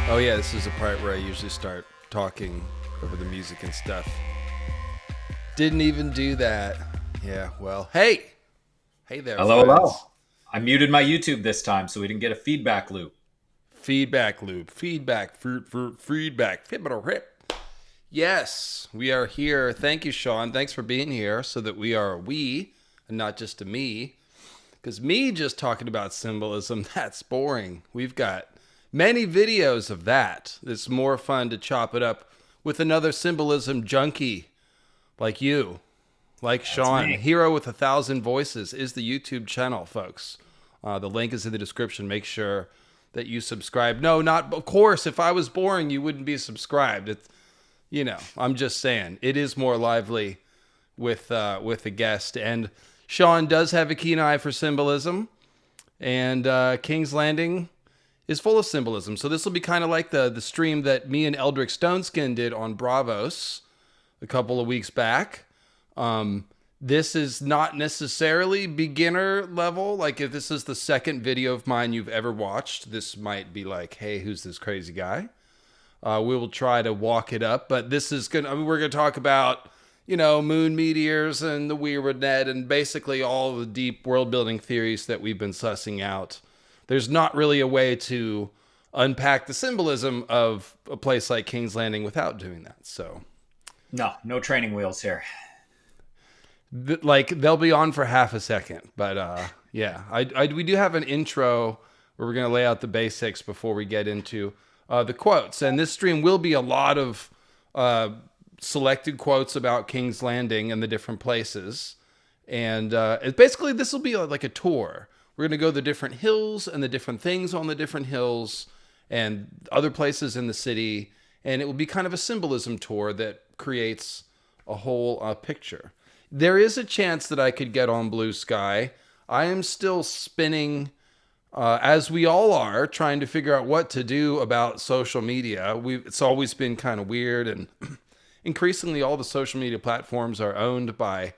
Oh yeah, this is the part where I usually start talking over the music and stuff. Didn't even do that. Yeah, well, hey! Hey there, Hello, hello. friends. I muted my YouTube this time so we didn't get a feedback loop. Feedback loop. Feedback. Feedback. Rip. Yes, we are here. Thank you, Sean. Thanks for being here so that we are a we and not just a me. Because me just talking about symbolism, that's boring. We've got many videos of that. It's more fun to chop it up with another symbolism junkie like you, like That's Sean. me. Hero with 1,000 Voices is the YouTube channel, folks. The link is in the description. Make sure that you subscribe. No, not, of course, if I was boring, you wouldn't be subscribed. It's, I'm just saying, it is more lively with a guest. And Sean does have a keen eye for symbolism, and King's Landing is full of symbolism. So this will be kind of like the stream that me and Eldrick Stoneskin did on Bravos a couple of weeks back. This is not necessarily beginner level. Like if this is the second video of mine you've ever watched, this might be like, hey, who's this crazy guy? We will try to walk it up, but this is we're gonna talk about, moon meteors and the Weirwood Ned and basically all the deep world building theories that we've been sussing out. There's not really a way to unpack the symbolism of a place like King's Landing without doing that. So, No training wheels here. like they'll be on for half a second, but yeah, we do have an intro where we're gonna lay out the basics before we get into the quotes, and this stream will be a lot of selected quotes about King's Landing and the different places, and basically this will be like a tour. We're gonna go the different hills and the different things on the different hills and other places in the city, and it will be kind of a symbolism tour that creates a whole picture. There is a chance that I could get on Blue Sky. I am still spinning, as we all are, trying to figure out what to do about social media. It's always been kind of weird, and increasingly all the social media platforms are owned by,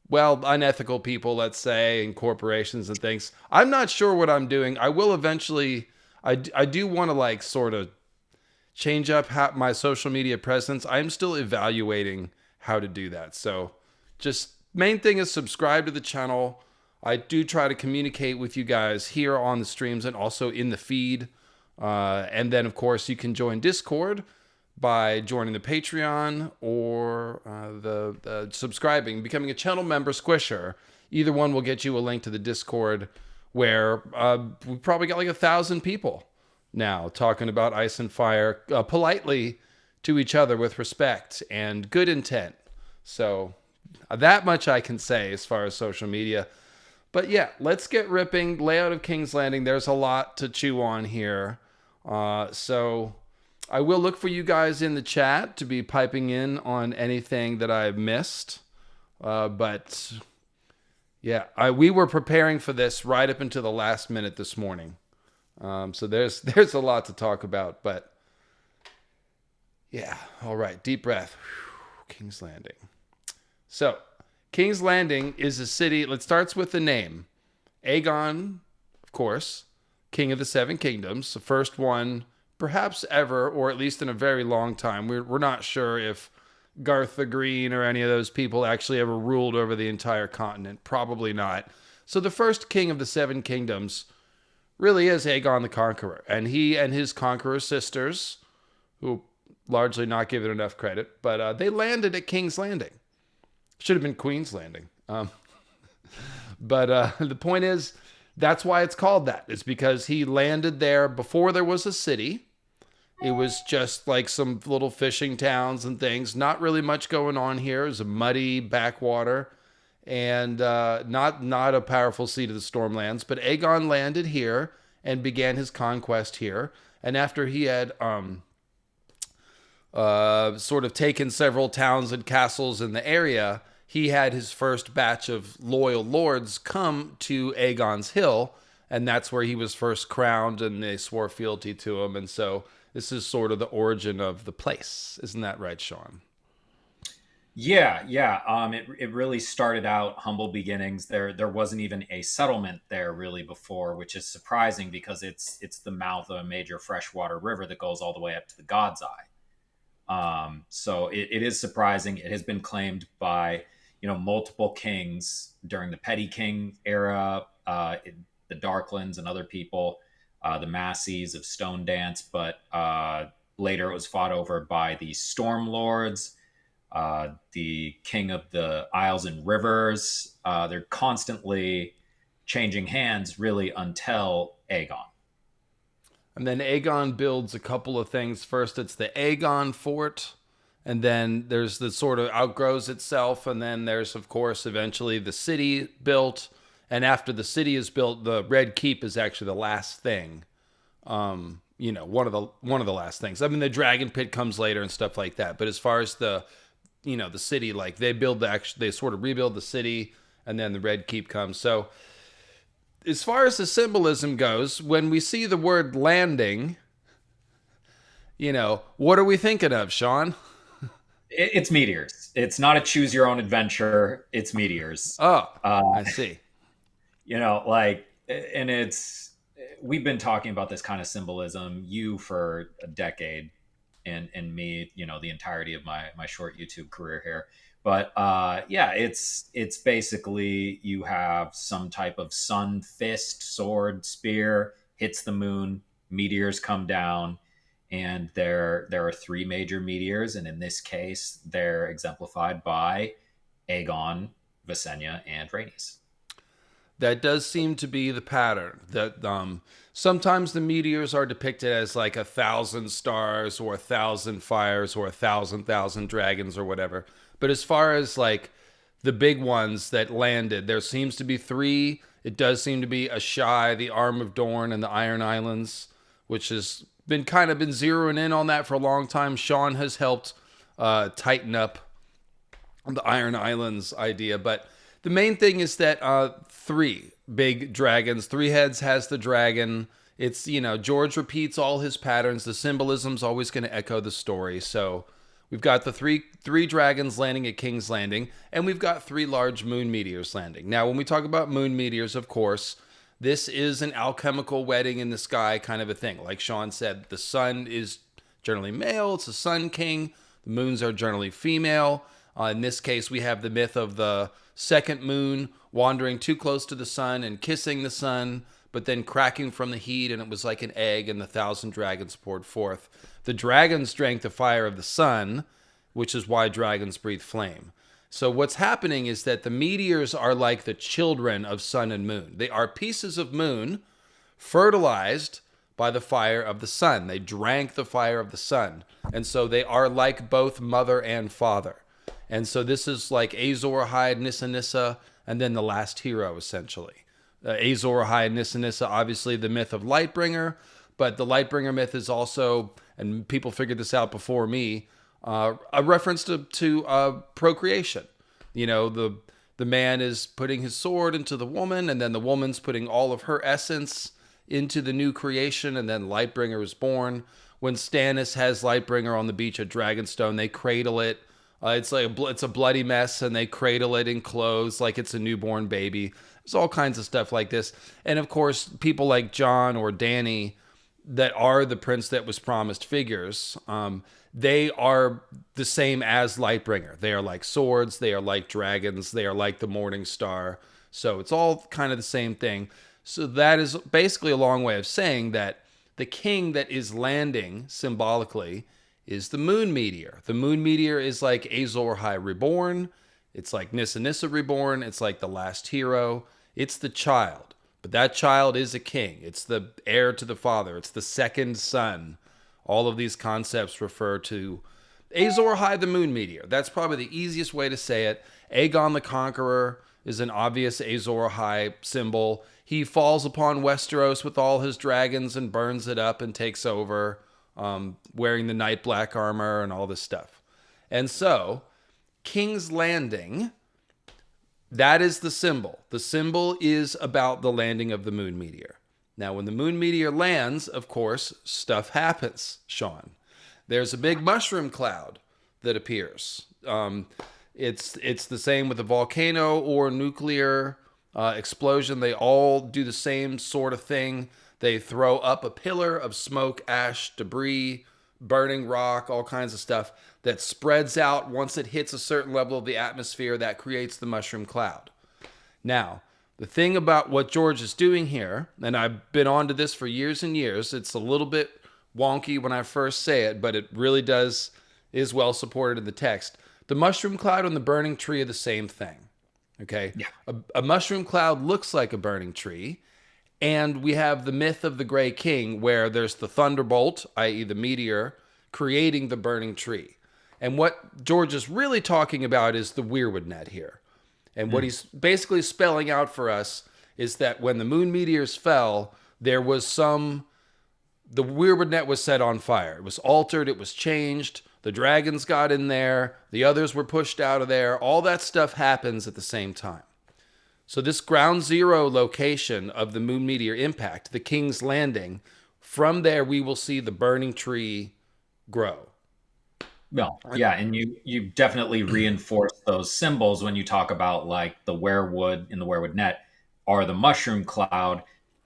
well, unethical people, let's say, and corporations and things. I'm not sure what I'm doing. I will eventually, I do want to like sort of change up my social media presence. I'm still evaluating how to do that. So just main thing is subscribe to the channel. I do try to communicate with you guys here on the streams and also in the feed. And then, of course, you can join Discord by joining the Patreon or the subscribing, becoming a channel member squisher. Either one will get you a link to the Discord where we probably got like 1,000 people now talking about Ice and Fire politely to each other with respect and good intent. So that much I can say as far as social media. But yeah, let's get ripping. Layout of King's Landing. There's a lot to chew on here. So I will look for you guys in the chat to be piping in on anything that I've missed. But yeah, we were preparing for this right up until the last minute this morning. So there's a lot to talk about, but yeah. All right. Deep breath. Whew. King's Landing. So King's Landing is a city. It starts with the name. Aegon, of course, King of the Seven Kingdoms, the first one perhaps ever, or at least in a very long time. We're not sure if Garth the Green or any of those people actually ever ruled over the entire continent. Probably not. So the first king of the Seven Kingdoms really is Aegon the Conqueror. And he and his conqueror sisters, who largely not given enough credit, but they landed at King's Landing. Should have been Queen's Landing. But the point is, that's why it's called that. It's because he landed there before there was a city. It was just like some little fishing towns and things. Not really much going on here. It was a muddy backwater and not a powerful seat of the Stormlands. But Aegon landed here and began his conquest here. And after he had sort of taken several towns and castles in the area, he had his first batch of loyal lords come to Aegon's Hill, and that's where he was first crowned, and they swore fealty to him. And so this is sort of the origin of the place. Isn't that right, Sean? Yeah. It really started out humble beginnings. There wasn't even a settlement there really before, which is surprising because it's the mouth of a major freshwater river that goes all the way up to the God's Eye. So it is surprising. It has been claimed by multiple kings during the Petty King era, the Darklands and other people, the Massies of Stone Dance, but later it was fought over by the Storm Lords, the King of the Isles and Rivers. They're constantly changing hands, really, until Aegon. And then Aegon builds a couple of things. First, it's the Aegon Fort, and then there's the sort of outgrows itself, and then there's, of course, eventually the city built. And after the city is built, the Red Keep is actually the last thing. One of the last things. I mean, the Dragon Pit comes later and stuff like that. But as far as the city, like they sort of rebuild the city, and then the Red Keep comes. So as far as the symbolism goes, when we see the word landing, what are we thinking of, Sean? It's meteors. It's not a choose your own adventure. It's meteors. Oh, I see. And we've been talking about this kind of symbolism, you for a decade, and me, the entirety of my short YouTube career here. But yeah, it's basically you have some type of sun, fist, sword, spear hits the moon, meteors come down, and there are three major meteors, and in this case, they're exemplified by Aegon, Visenya, and Rhaenys. That does seem to be the pattern. That sometimes the meteors are depicted as like 1,000 stars or 1,000 fires or 1,000 dragons or whatever. But as far as like the big ones that landed, there seems to be three. It does seem to be Ashai, the Arm of Dorne, and the Iron Islands, which has been zeroing in on that for a long time. Sean has helped tighten up the Iron Islands idea, but the main thing is that three big dragons, three heads has the dragon. It's, George repeats all his patterns. The symbolism's always going to echo the story. So we've got the three dragons landing at King's Landing, and we've got three large moon meteors landing. Now, when we talk about moon meteors, of course, this is an alchemical wedding in the sky kind of a thing. Like Sean said, the sun is generally male. It's the sun king. The moons are generally female. In this case, we have the myth of the second moon wandering too close to the sun and kissing the sun, but then cracking from the heat, and it was like an egg, and the 1,000 dragons poured forth. The dragons drank the fire of the sun, which is why dragons breathe flame. So what's happening is that the meteors are like the children of sun and moon. They are pieces of moon fertilized by the fire of the sun. They drank the fire of the sun. And so they are like both mother and father. And so this is like Azor Ahai, Nissa Nissa, and then the last hero, essentially. Azor Ahai, Nissa Nissa, obviously the myth of Lightbringer, but the Lightbringer myth is also, and people figured this out before me, a reference to procreation. The man is putting his sword into the woman, and then the woman's putting all of her essence into the new creation, and then Lightbringer is born. When Stannis has Lightbringer on the beach at Dragonstone, they cradle it. It's a bloody mess, and they cradle it in clothes like it's a newborn baby. There's all kinds of stuff like this. And of course, people like Jon or Dany that are the prince that was promised figures, they are the same as Lightbringer. They are like swords. They are like dragons. They are like the Morning Star. So it's all kind of the same thing. So that is basically a long way of saying that the king that is landing symbolically is the moon meteor. The moon meteor is like Azor Ahai reborn. It's like Nissa Nissa reborn. It's like the last hero. It's the child. But that child is a king. It's the heir to the father. It's the second son. All of these concepts refer to Azor Ahai, the moon meteor. That's probably the easiest way to say it. Aegon the Conqueror is an obvious Azor Ahai symbol. He falls upon Westeros with all his dragons and burns it up and takes over, wearing the night black armor and all this stuff. And so, King's Landing, that is the symbol. The symbol is about the landing of the moon meteor. Now, when the moon meteor lands, of course, stuff happens, Sean. There's a big mushroom cloud that appears. It's the same with a volcano or nuclear explosion. They all do the same sort of thing. They throw up a pillar of smoke, ash, debris, burning rock, all kinds of stuff that spreads out. Once it hits a certain level of the atmosphere, that creates the mushroom cloud. Now, the thing about what George is doing here, and I've been on to this for years and years, it's a little bit wonky when I first say it, but it really is well supported in the text. The mushroom cloud and the burning tree are the same thing. Okay? Yeah. A mushroom cloud looks like a burning tree. And we have the myth of the Grey King, where there's the thunderbolt, i.e. the meteor, creating the burning tree. And what George is really talking about is the weirwood net here. And what he's basically spelling out for us is that when the moon meteors fell, there was the weirwood net was set on fire. It was altered, it was changed, the dragons got in there, the others were pushed out of there. All that stuff happens at the same time. So this ground zero location of the moon meteor impact, the King's Landing, from there we will see the burning tree grow. No, yeah, and you definitely reinforce those symbols when you talk about like the weirwood in the weirwood net or the mushroom cloud.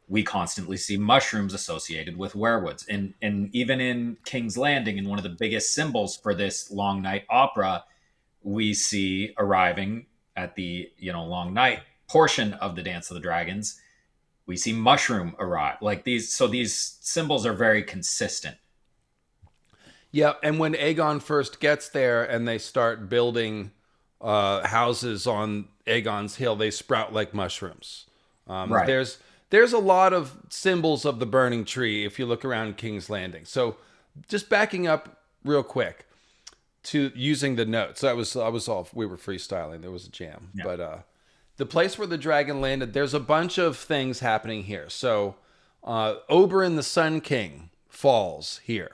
We constantly see mushrooms associated with weirwoods, and even in King's Landing, in one of the biggest symbols for this long night opera, we see arriving at the long night portion of the Dance of the Dragons, we see mushroom arrive. Like these symbols are very consistent. Yeah, and when Aegon first gets there and they start building houses on Aegon's Hill, they sprout like mushrooms. Right. There's a lot of symbols of the burning tree if you look around King's Landing. So just backing up real quick to using the notes. We were freestyling. There was a jam. Yeah. But the place where the dragon landed, there's a bunch of things happening here. So Oberyn the Sun King falls here.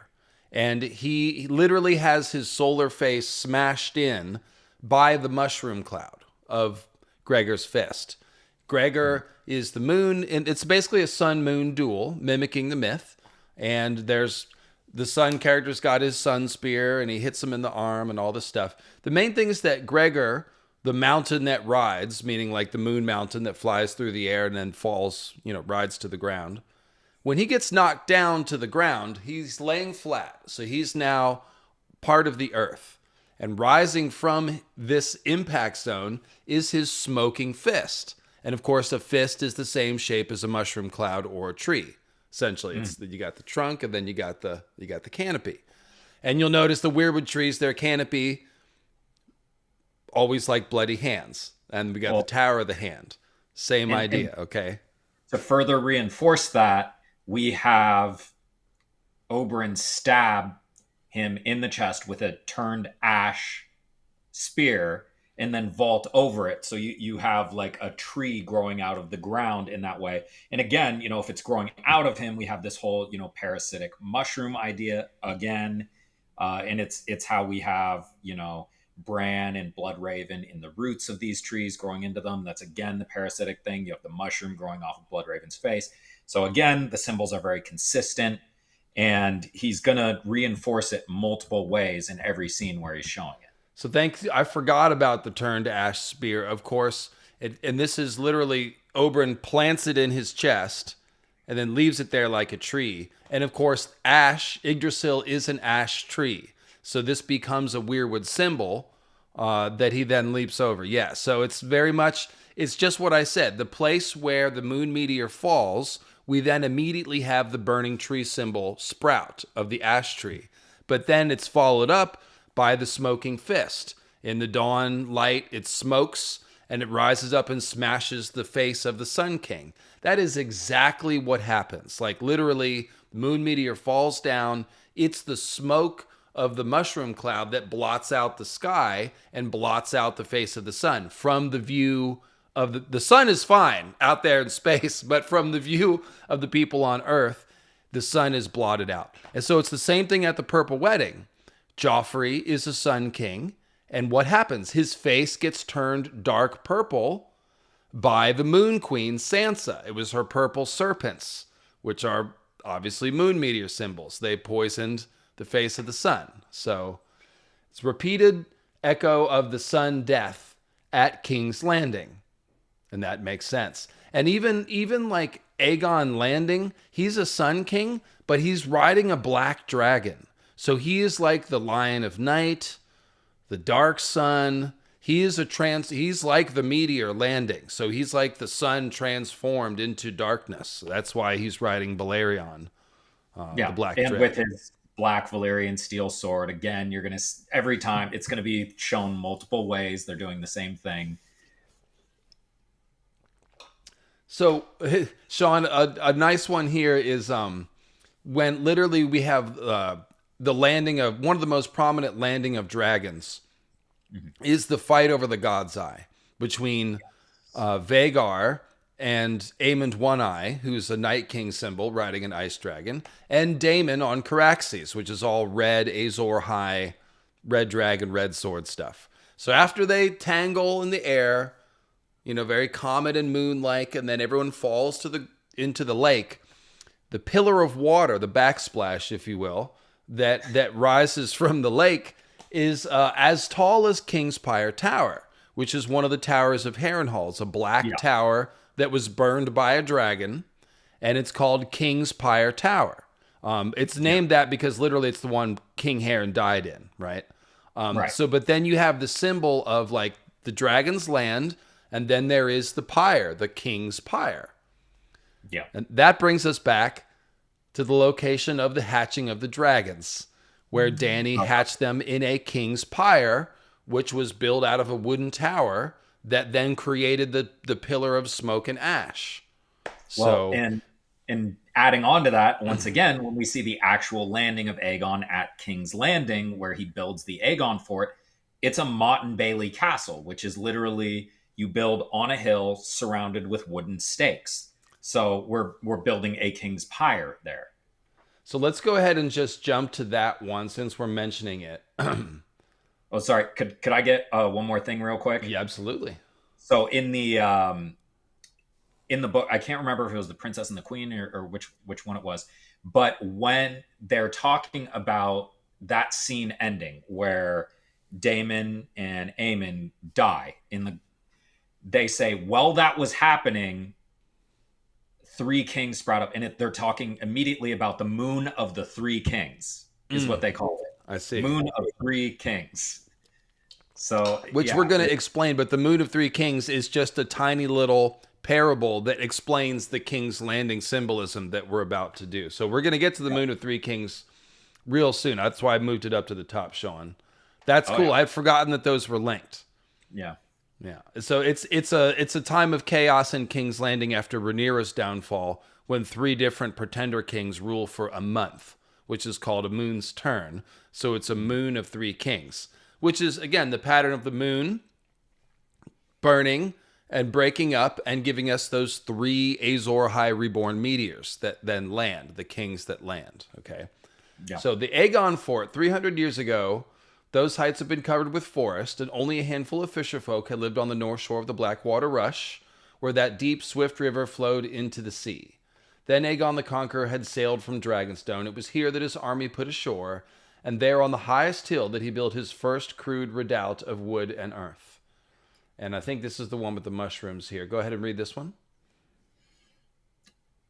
And he literally has his solar face smashed in by the mushroom cloud of Gregor's fist. Gregor is the moon, and it's basically a sun-moon duel, mimicking the myth. And there's the sun character's got his sun spear, and he hits him in the arm and all this stuff. The main thing is that Gregor, the mountain that rides, meaning like the moon mountain that flies through the air and then falls, rides to the ground. When he gets knocked down to the ground, he's laying flat. So he's now part of the earth. And rising from this impact zone is his smoking fist. And of course, a fist is the same shape as a mushroom cloud or a tree. Essentially, it's you got the trunk and then you got the canopy. And you'll notice the weirwood trees, their canopy always like bloody hands. And we got the Tower of the Hand. Same idea, okay? To further reinforce that, we have Oberyn stab him in the chest with a turned ash spear and then vault over it. So you have like a tree growing out of the ground in that way. And again, if it's growing out of him, we have this whole, parasitic mushroom idea again. And it's how we have, Bran and Bloodraven in the roots of these trees growing into them. That's again the parasitic thing. You have the mushroom growing off of Bloodraven's face. So again, the symbols are very consistent, and he's going to reinforce it multiple ways in every scene where he's showing it. So I forgot about the turned ash spear, of course. And this is literally Oberyn plants it in his chest and then leaves it there like a tree. And of course, Yggdrasil is an ash tree. So this becomes a weirwood symbol that he then leaps over. Yeah, so it's just what I said. The place where the moon meteor falls, we then immediately have the burning tree symbol sprout of the ash tree. But then it's followed up by the smoking fist. In the dawn light, it smokes and it rises up and smashes the face of the Sun King. That is exactly what happens. Like literally, the moon meteor falls down. It's the smoke of the mushroom cloud that blots out the sky and blots out the face of the sun. From the view of the sun is fine out there in space, but from the view of the people on Earth, the sun is blotted out. And so it's the same thing at the Purple Wedding. Joffrey is a Sun King, and what happens? His face gets turned dark purple by the Moon Queen, Sansa. It was her purple serpents, which are obviously moon meteor symbols. They poisoned the face of the sun. So it's repeated echo of the sun death at King's Landing. And that makes sense. And even like Aegon Landing, he's a sun king, but he's riding a black dragon. So he is like the Lion of Night, the Dark Sun. He's like the meteor landing. So he's like the sun transformed into darkness. So that's why he's riding Balerion, the black dragon. With his black Valyrian steel sword. Again, you're going to, every time it's going to be shown multiple ways. They're doing the same thing. So, Sean, a nice one here is when literally we have the landing of one of the most prominent landing of dragons is the fight over the God's Eye between Vhagar and Aemond One Eye, who's a Night King symbol riding an ice dragon, and Daemon on Caraxes, which is all red Azor High, red dragon, red sword stuff. So after they tangle in the air, very comet and moon-like, and then everyone falls into the lake, the pillar of water, the backsplash, if you will, that rises from the lake is as tall as King's Pyre Tower, which is one of the towers of Harrenhal. It's a black tower that was burned by a dragon, and it's called King's Pyre Tower. It's named that because literally it's the one King Harren died in, right? Right. So, but then you have the symbol of like the dragon's land, and then there is the pyre, the King's Pyre. Yeah. And that brings us back to the location of the hatching of the dragons, where Dany hatched them in a King's Pyre, which was built out of a wooden tower that then created the pillar of smoke and ash. Well, and adding on to that, once again, when we see the actual landing of Aegon at King's Landing, where he builds the Aegon fort, it's a Mott and Bailey castle, which is literally you build on a hill surrounded with wooden stakes. So we're building a King's Pyre there. So let's go ahead and just jump to that one since we're mentioning it. Oh, sorry. Could I get one more thing real quick? Yeah, absolutely. So in the book, I can't remember if it was the Princess and the Queen or which one it was, but when they're talking about that scene ending where Daemon and Aemon die they say, while that was happening, three kings sprout up, and they're talking immediately about the moon of the three kings is what they call it. I see. Moon of three kings. So, which we're going to explain, but the Moon of Three Kings is just a tiny little parable that explains the King's Landing symbolism that we're about to do. So we're going to get to the Moon of Three Kings real soon. That's why I moved it up to the top, Sean. That's cool. Yeah. I'd forgotten that those were linked. Yeah. Yeah. So it's a time of chaos in King's Landing after Rhaenyra's downfall, when three different pretender kings rule for a month, which is called a moon's turn. So it's a moon of three kings, which is, again, the pattern of the moon burning and breaking up and giving us those three Azor High reborn meteors that then land, the kings that land. Okay. Yeah. So the Aegon fort, 300 years ago, those heights have been covered with forest, and only a handful of fisherfolk had lived on the north shore of the Blackwater Rush, where that deep, swift river flowed into the sea. Then Aegon the Conqueror had sailed from Dragonstone. It was here that his army put ashore, and there on the highest hill that he built his first crude redoubt of wood and earth. And I think this is the one with the mushrooms here. Go ahead and read this one.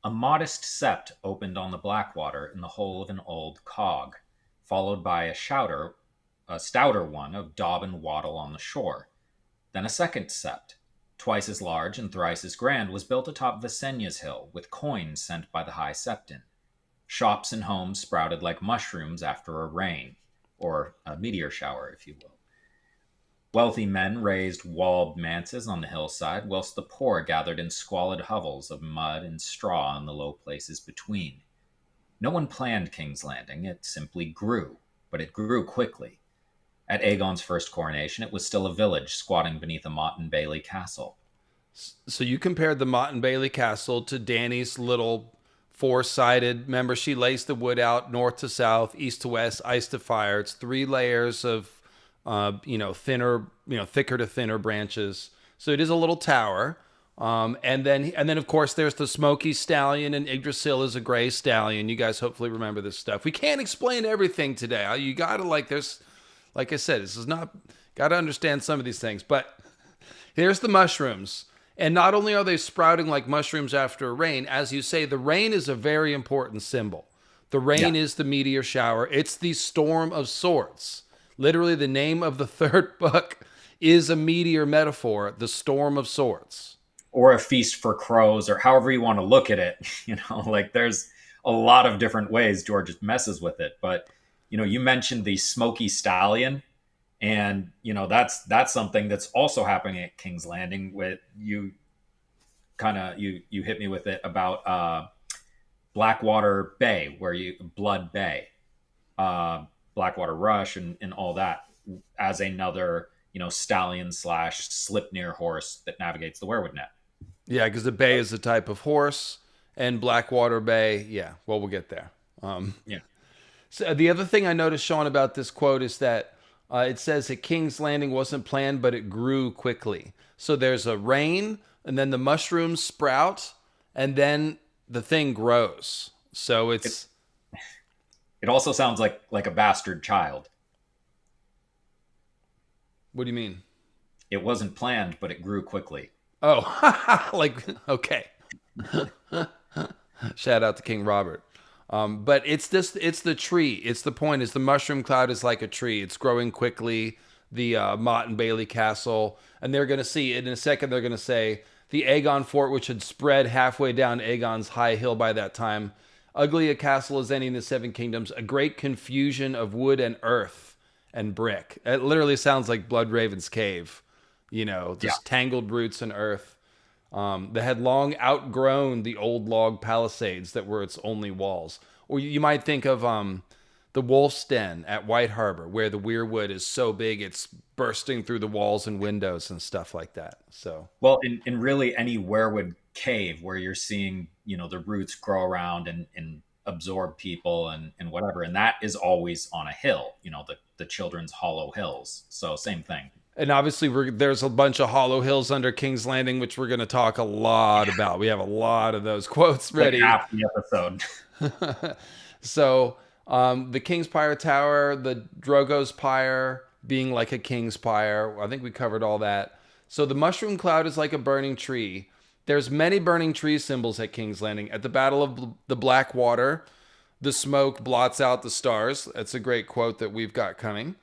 A modest sept opened on the Blackwater in the hole of an old cog, followed by a stouter one of daub and wattle on the shore. Then a second sept, twice as large and thrice as grand, was built atop Visenya's hill, with coins sent by the High Septon. Shops and homes sprouted like mushrooms after a rain, or a meteor shower, if you will. Wealthy men raised walled manses on the hillside, whilst the poor gathered in squalid hovels of mud and straw in the low places between. No one planned King's Landing. It simply grew, but it grew quickly. At Aegon's first coronation, it was still a village squatting beneath a Mott and Bailey castle. So you compared the Mott and Bailey castle to Dany's little four-sided, remember, she lays the wood out north to south, east to west, ice to fire. It's 3 layers of thicker to thinner branches. So it is a little tower. And then of course there's the smoky stallion, and Yggdrasil is a gray stallion. You guys hopefully remember this stuff. We can't explain everything today. You gotta, like I said, this is not, Got to understand some of these things. But here's the mushrooms. And not only are they sprouting like mushrooms after a rain, as you say, the rain is a very important symbol. The rain Yeah. is the meteor shower. It's the storm of swords. Literally, the name of the third book is a meteor metaphor, the storm of swords. Or a feast for crows, or however you want to look at it. Like there's a lot of different ways George messes with it. But you mentioned the smoky stallion, and that's something that's also happening at King's Landing. With you, you hit me with it about Blackwater Bay, Blood Bay, Blackwater Rush, and all that, as another stallion / Slipnir horse that navigates the werewood net. Yeah, because the bay is a type of horse, and Blackwater Bay, yeah, well, we'll get there. Yeah. So the other thing I noticed, Sean, about this quote is that it says that King's Landing wasn't planned, but it grew quickly. So there's a rain, and then the mushrooms sprout, and then the thing grows. So it also sounds like a bastard child. What do you mean? It wasn't planned, but it grew quickly. Oh, okay. Shout out to King Robert. But it's the tree. It's the point is the mushroom cloud is like a tree. It's growing quickly. The Mott and Bailey castle. And they're going to see it in a second. They're going to say the Aegon fort, which had spread halfway down Aegon's high hill by that time. Ugly a castle as any in the Seven Kingdoms. A great confusion of wood and earth and brick. It literally sounds like Bloodraven's cave. Just tangled roots and earth. That had long outgrown the old log palisades that were its only walls. Or you might think of the Wolf's Den at White Harbor, where the weirwood is so big it's bursting through the walls and windows and stuff like that. So, well, in really any werewood cave where you're seeing the roots grow around and absorb people and whatever, and that is always on a hill. The Children's Hollow Hills. So same thing. And obviously, there's a bunch of hollow hills under King's Landing, which we're going to talk a lot about. We have a lot of those quotes ready. Half the episode. So, the King's Pyre Tower, the Drogo's Pyre being like a King's Pyre. I think we covered all that. So the mushroom cloud is like a burning tree. There's many burning tree symbols at King's Landing. At the Battle of the Blackwater, the smoke blots out the stars. That's a great quote that we've got coming.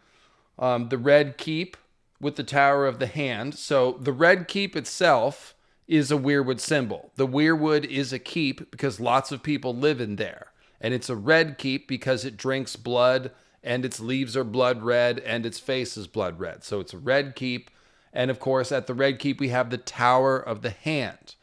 The Red Keep with the Tower of the Hand. So the Red Keep itself is a weirwood symbol. The weirwood is a keep because lots of people live in there. And it's a red keep because it drinks blood and its leaves are blood red and its face is blood red. So it's a red keep. And of course, at the Red Keep, we have the Tower of the Hand.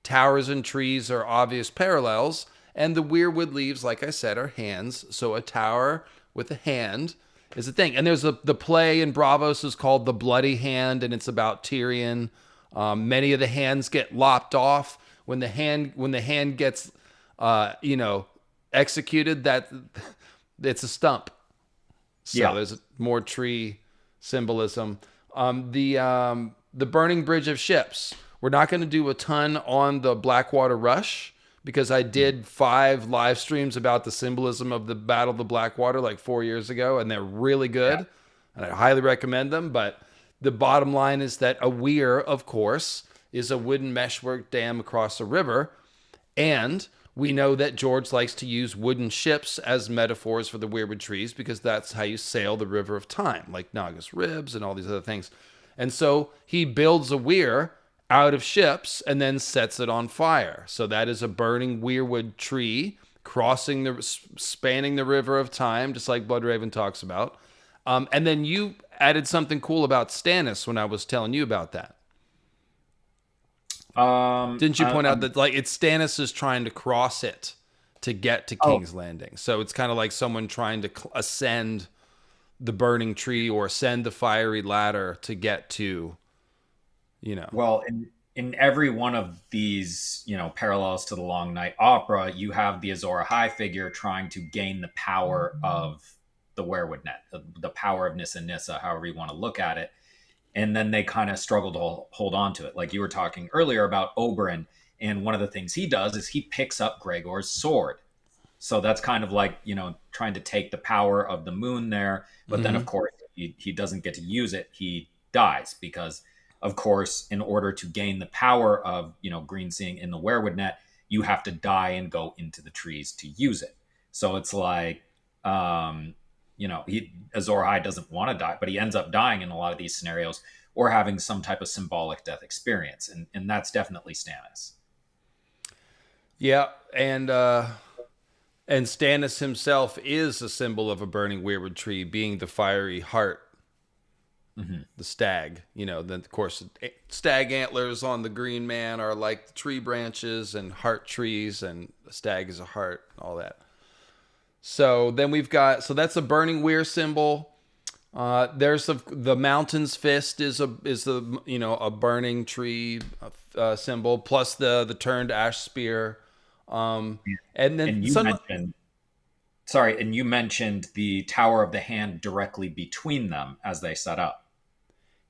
Towers and trees are obvious parallels. And the weirwood leaves, like I said, are hands. So a tower with a hand is a thing. And there's the play in Bravos is called The Bloody Hand, and it's about Tyrion. Many of the hands get lopped off. When the hand gets, executed, that it's a stump. So there's more tree symbolism. The burning bridge of ships. We're not going to do a ton on the Blackwater Rush, because I did 5 live streams about the symbolism of the Battle of the Blackwater like 4 years ago, and they're really good, and I highly recommend them. But the bottom line is that a weir, of course, is a wooden meshwork dam across a river, and we know that George likes to use wooden ships as metaphors for the weirwood trees because that's how you sail the River of Time, like Nagas Ribs and all these other things. And so he builds a weir out of ships and then sets it on fire. So that is a burning weirwood tree spanning the River of Time, just like Bloodraven talks about. And then you added something cool about Stannis when I was telling you about that. Didn't you point out that it's Stannis is trying to cross it to get to King's Landing? So it's kind of like someone trying to ascend the burning tree or ascend the fiery ladder to get to, Well, in every one of these, parallels to the Long Night Opera, you have the Azor Ahai figure trying to gain the power of the werewood net, the power of Nissa Nissa, however you want to look at it. And then they kind of struggle to hold on to it. Like you were talking earlier about Oberyn, and one of the things he does is he picks up Gregor's sword. So that's kind of like, trying to take the power of the moon there. But then, of course, he doesn't get to use it. He dies because, of course, in order to gain the power of green seeing in the werewood net, you have to die and go into the trees to use it. So it's like, Azor Ahai doesn't want to die, but he ends up dying in a lot of these scenarios, or having some type of symbolic death experience, and that's definitely Stannis. Yeah, and Stannis himself is a symbol of a burning weirwood tree, being the fiery heart, the stag. Then of course stag antlers on the green man are like the tree branches and heart trees, and the stag is a heart, all that. So then we've got, so that's a burning weir symbol. There's the mountain's fist is a burning tree symbol, plus the turned ash spear. And then and you mentioned the Tower of the Hand directly between them as they set up.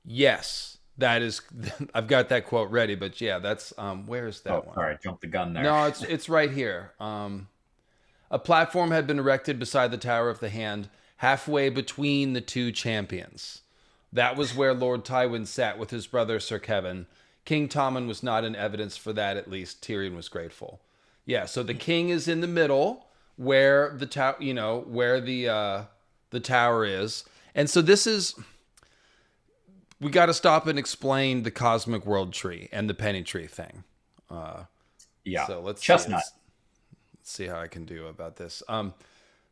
Yes, that is. I've got that quote ready, but yeah, that's where is that one? Sorry, I jumped the gun there. No, it's right here. A platform had been erected beside the Tower of the Hand, halfway between the two champions. That was where Lord Tywin sat with his brother Sir Kevan. King Tommen was not in evidence for that, at least. Tyrion was grateful. Yeah, so the king is in the middle where the the tower is. And so this is, we got to stop and explain the cosmic world tree and the penny tree thing. So let's Chestnut. Let's see how I can do about this.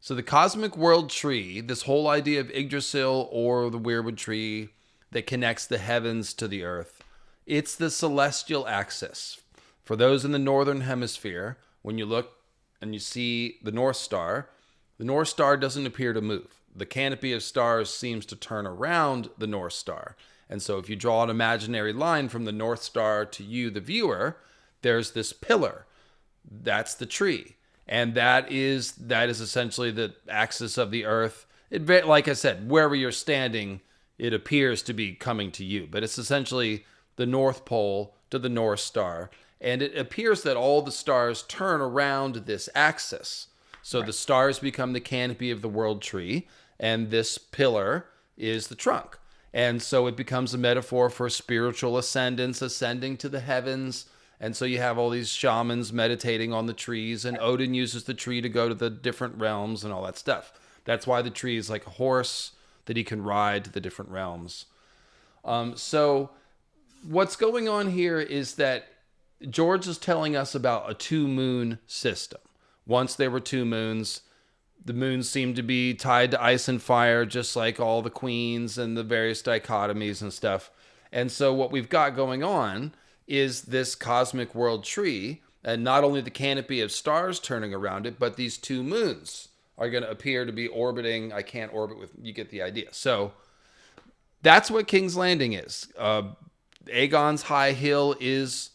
So the cosmic world tree, this whole idea of Yggdrasil or the weirwood tree that connects the heavens to the earth, it's the celestial axis. For those in the northern hemisphere, when you look and you see the North Star doesn't appear to move. The canopy of stars seems to turn around the North Star. And so if you draw an imaginary line from the North Star to you, the viewer, there's this pillar. That's the tree. And that is essentially the axis of the earth. Like I said, wherever you're standing, it appears to be coming to you. But it's essentially the North Pole to the North Star. And it appears that all the stars turn around this axis. So the stars become the canopy of the world tree, and this pillar is the trunk. And so it becomes a metaphor for spiritual ascendance, ascending to the heavens. And so you have all these shamans meditating on the trees, and Odin uses the tree to go to the different realms and all that stuff. That's why the tree is like a horse that he can ride to the different realms. So what's going on here is that George is telling us about a two-moon system. Once there were two moons, the moons seemed to be tied to ice and fire, just like all the queens and the various dichotomies and stuff. And so what we've got going on is this cosmic world tree, and not only the canopy of stars turning around it, but these two moons are going to appear to be orbiting. I can't orbit with, you get the idea. So that's what King's Landing is. Aegon's High Hill is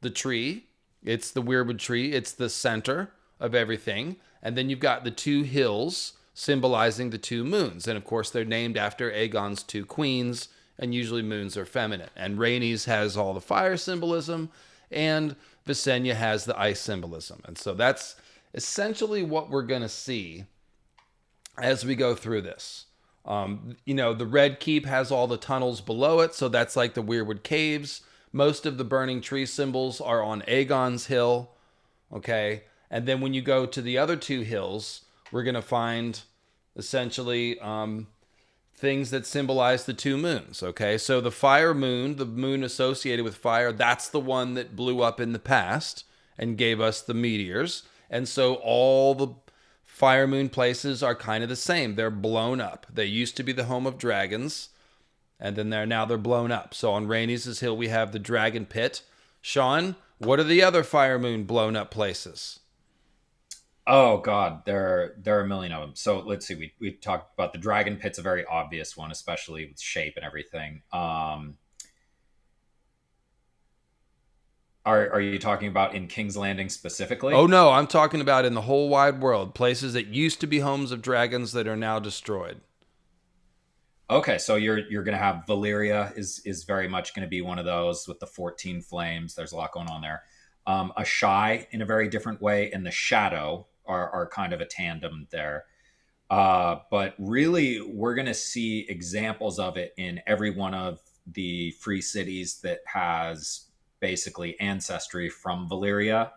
the tree. It's the weirwood tree. It's the center of everything. And then you've got the two hills symbolizing the two moons. And of course, they're named after Aegon's two queens, and usually moons are feminine. And Rhaenys has all the fire symbolism, and Visenya has the ice symbolism. And so that's essentially what we're going to see as we go through this. The Red Keep has all the tunnels below it, so that's like the Weirwood Caves. Most of the burning tree symbols are on Aegon's Hill, okay? And then when you go to the other two hills, we're going to find essentially things that symbolize the two moons, okay? So the fire moon, the moon associated with fire, that's the one that blew up in the past and gave us the meteors. And so all the fire moon places are kind of the same. They're blown up. They used to be the home of dragons, and then they're blown up. So on Rhaenys' Hill, we have the Dragon Pit. Sean, what are the other fire moon blown up places? Oh God, there are a million of them. So let's see. We talked about the Dragon Pit's a very obvious one, especially with shape and everything. Are you talking about in King's Landing specifically? Oh no, I'm talking about in the whole wide world, places that used to be homes of dragons that are now destroyed. Okay, so you're gonna have Valyria is very much gonna be one of those with the 14 flames. There's a lot going on there. Ashai in a very different way, and the Shadow are kind of a tandem there. But really, we're going to see examples of it in every one of the free cities that has basically ancestry from Valyria.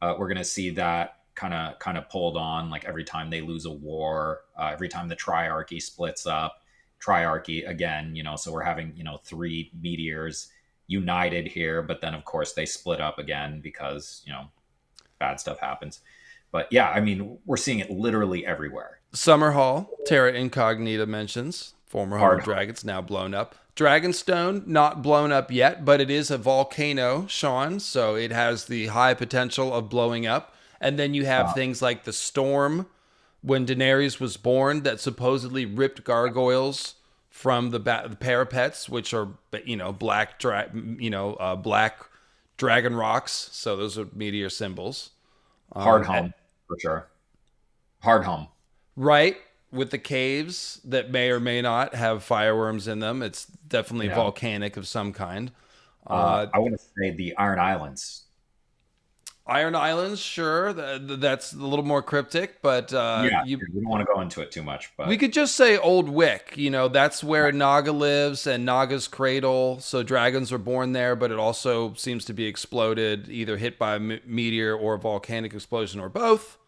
We're going to see that kind of pulled on, like every time they lose a war, every time the triarchy splits up. Triarchy again, so we're having three meteors united here, but then of course they split up again because bad stuff happens. But yeah, I mean, we're seeing it literally everywhere. Summerhall, Terra Incognita mentions, former home of Hard. dragons, now blown up. Dragonstone, not blown up yet, but it is a volcano, Sean, so it has the high potential of blowing up. And then you have things like the storm, when Daenerys was born, that supposedly ripped gargoyles from the parapets, which are black black dragon rocks. So those are meteor symbols. Hard home for sure. Hard home. Right, with the caves that may or may not have fireworms in them. It's definitely Yeah. volcanic of some kind. I want to say the Iron Islands. Iron Islands, sure, that's a little more cryptic, but Yeah, we don't want to go into it too much, but we could just say Old Wick. That's where Naga lives and Naga's cradle. So dragons are born there, but it also seems to be exploded, either hit by a meteor or a volcanic explosion or both.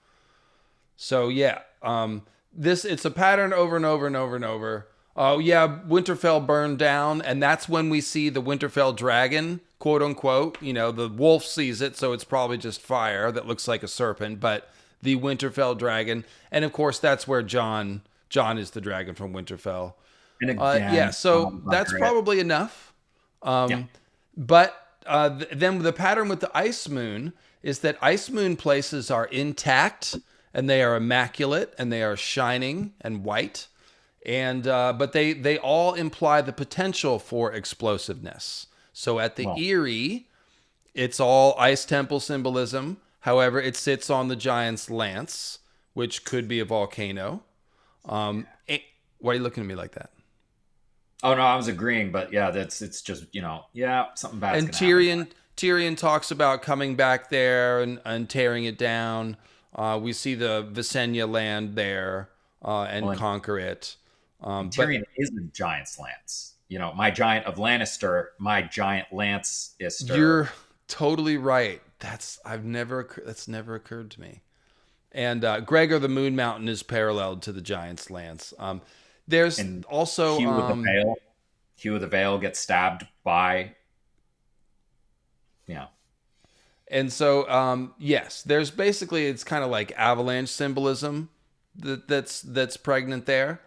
So yeah, it's a pattern over and over and over and over. Oh yeah, Winterfell burned down, and that's when we see the Winterfell dragon, quote unquote. The wolf sees it, so it's probably just fire that looks like a serpent, but the Winterfell dragon, and of course that's where Jon is the dragon from Winterfell. and again, Yeah, so that's probably enough. Yeah. But then the pattern with the Ice Moon is that Ice Moon places are intact and they are immaculate and they are shining and white, and but they all imply the potential for explosiveness. So at the Eyrie, it's all Ice Temple symbolism. However, it sits on the Giant's Lance, which could be a volcano. Why are you looking at me like that? Oh no, I was agreeing, but yeah, it's just something bad. And Tyrion talks about coming back there and tearing it down. We see the Visenya land there and conquer it. Tyrion is a giant's lance. My giant of Lannister, my giant lance is. You're totally right. That's never occurred to me. And Gregor the Moon Mountain is paralleled to the Giant's Lance. There's also Hugh of the Vale. Hugh of the Vale gets stabbed by. Yeah. And so yes, there's basically, it's kind of like avalanche symbolism that's pregnant there.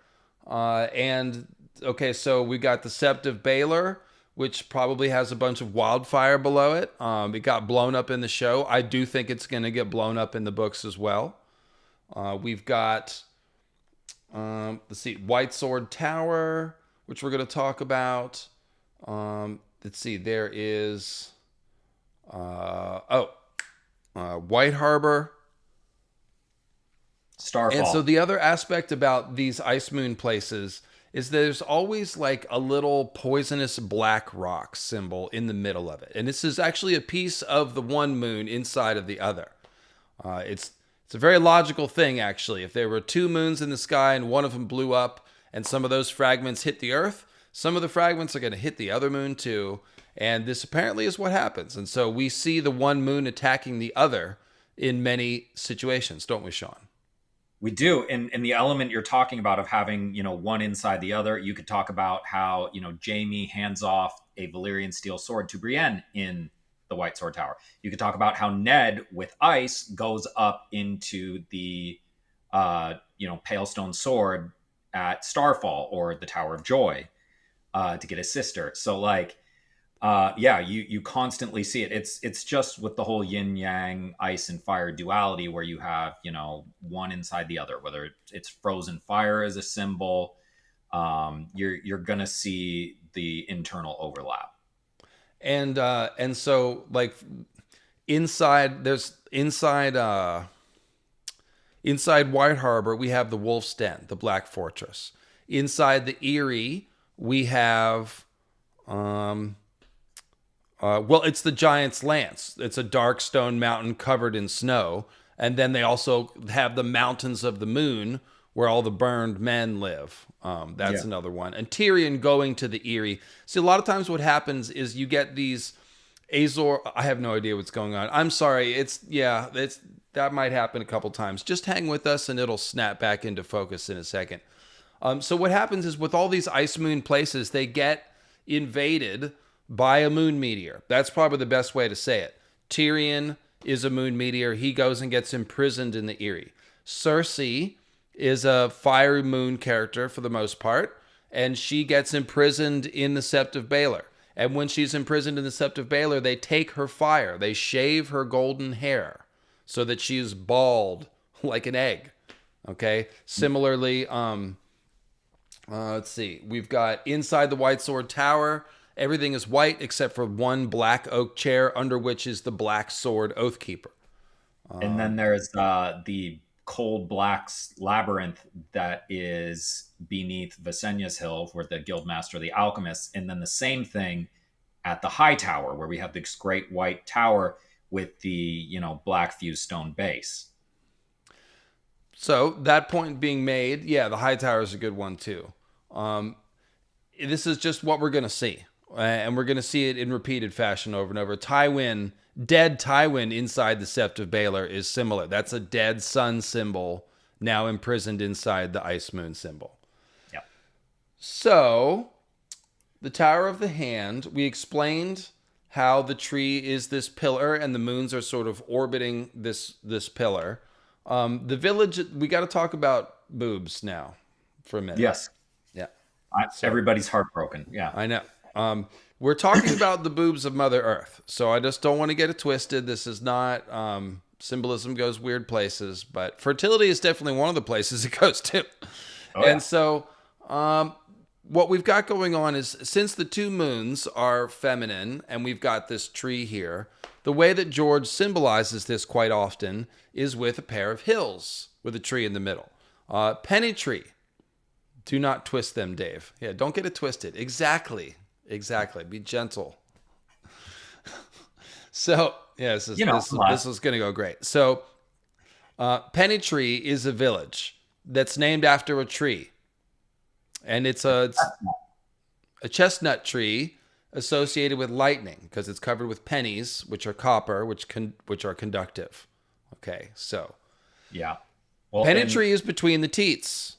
And okay, so we got the Sept of Baelor, which probably has a bunch of wildfire below it. It got blown up in the show. I do think it's going to get blown up in the books as well. We've got, let's see, White Sword Tower, which we're going to talk about. Let's see, there is, White Harbor. Starfall. And so the other aspect about these Ice Moon places is there's always like a little poisonous black rock symbol in the middle of it. And this is actually a piece of the one moon inside of the other. It's a very logical thing, actually. If there were two moons in the sky and one of them blew up and some of those fragments hit the Earth, some of the fragments are going to hit the other moon too. And this apparently is what happens. And so we see the one moon attacking the other in many situations, don't we, Sean? We do. And the element you're talking about of having, one inside the other, you could talk about how, Jaime hands off a Valyrian steel sword to Brienne in the White Sword Tower. You could talk about how Ned with ice goes up into the, Pale Stone Sword at Starfall or the Tower of Joy to get his sister. So you constantly see it. It's just with the whole yin yang, ice and fire duality, where you have one inside the other. Whether it's frozen fire as a symbol, you're gonna see the internal overlap. And so like inside White Harbor we have the Wolf's Den, the Black Fortress. Inside the Eyrie we have it's the Giant's Lance. It's a dark stone mountain covered in snow. And then they also have the Mountains of the Moon, where all the burned men live. That's Yeah. another one. And Tyrion going to the Eyrie. See, a lot of times what happens is you get these Azor. I have no idea what's going on. I'm sorry. That might happen a couple times. Just hang with us and it'll snap back into focus in a second. So what happens is with all these ice moon places, they get invaded by a moon meteor. That's probably the best way to say it. Tyrion is a moon meteor. He goes and gets imprisoned in the Eyrie. Cersei is a fiery moon character for the most part, and she gets imprisoned in the Sept of Baelor. And when she's imprisoned in the Sept of Baelor, they take her fire. They shave her golden hair so that she's bald like an egg. Okay? Similarly, let's see. We've got inside the White Sword Tower, everything is white except for one black oak chair under which is the Black Sword Oathkeeper. And then there's the Cold Black's labyrinth that is beneath Visenya's hill, where the guildmaster, the alchemist, and then the same thing at the High Tower, where we have this great white tower with the black fused stone base. So that point being made, yeah, the High Tower is a good one too. This is just what we're going to see. And we're going to see it in repeated fashion over and over. Dead Tywin inside the Sept of Baelor is similar. That's a dead sun symbol now imprisoned inside the Ice Moon symbol. Yep. So, the Tower of the Hand, we explained how the tree is this pillar and the moons are sort of orbiting this pillar. The village, we got to talk about boobs now for a minute. Yes. Yeah. Everybody's heartbroken. Yeah. I know. We're talking about the boobs of Mother Earth, so I just don't want to get it twisted. This is not, symbolism goes weird places, but fertility is definitely one of the places it goes to. Oh, yeah. And so what we've got going on is, since the two moons are feminine and we've got this tree here, the way that George symbolizes this quite often is with a pair of hills with a tree in the middle. Penny tree. Do not twist them, Dave. Yeah, don't get it twisted. Exactly. Be gentle. So, yeah, this is going to go great. So, Penny Tree is a village that's named after a tree. And it's a chestnut tree associated with lightning because it's covered with pennies, which are copper, which are conductive. Okay, so. Yeah. Well, Penny Tree is between the teats.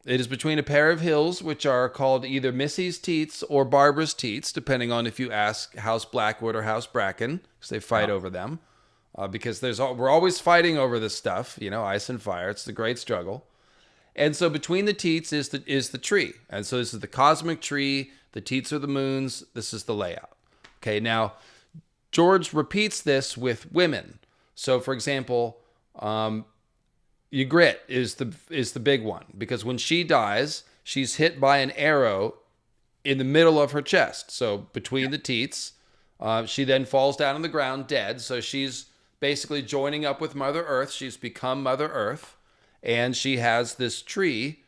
It is between a pair of hills, which are called either Missy's Teats or Barbara's Teats, depending on if you ask House Blackwood or House Bracken, because they fight over them. Because we're always fighting over this stuff, ice and fire. It's the great struggle. And so between the teats is the tree. And so this is the cosmic tree. The teats are the moons. This is the layout. Okay, now George repeats this with women. So, for example, Ygritte is the big one, because when she dies, she's hit by an arrow in the middle of her chest. So between the teats, she then falls down on the ground dead. So she's basically joining up with Mother Earth. She's become Mother Earth, and she has this tree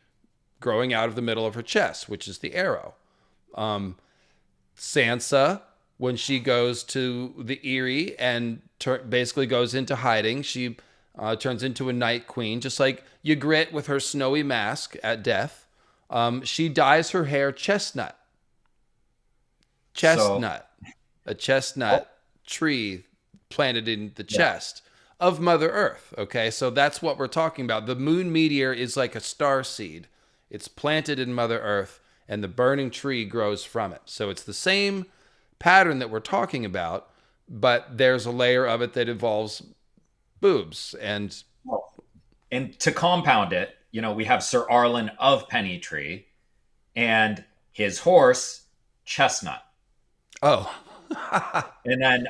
growing out of the middle of her chest, which is the arrow. Sansa, when she goes to the Eyrie and basically goes into hiding, she turns into a night queen, just like Ygritte with her snowy mask at death. She dyes her hair chestnut. A chestnut tree planted in the chest of Mother Earth. Okay, so that's what we're talking about. The moon meteor is like a star seed. It's planted in Mother Earth, and the burning tree grows from it. So it's the same pattern that we're talking about, but there's a layer of it that involves boobs. And to compound it, we have Sir Arlen of Pennytree and his horse Chestnut. Oh. And then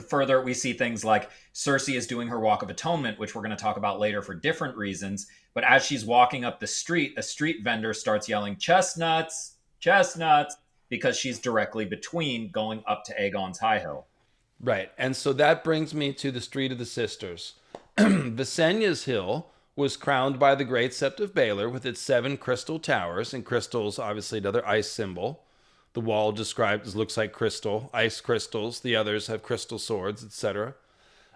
further we see things like Cersei is doing her walk of atonement, which we're going to talk about later for different reasons. But as she's walking up the street, a street vendor starts yelling chestnuts, because she's directly between going up to Aegon's High Hill. Right. And so that brings me to the Street of the Sisters. Visenya's Hill was crowned by the Great Sept of Baelor with its 7 crystal towers, and crystals, obviously another ice symbol. The wall described as looks like crystal, ice crystals. The others have crystal swords, etc.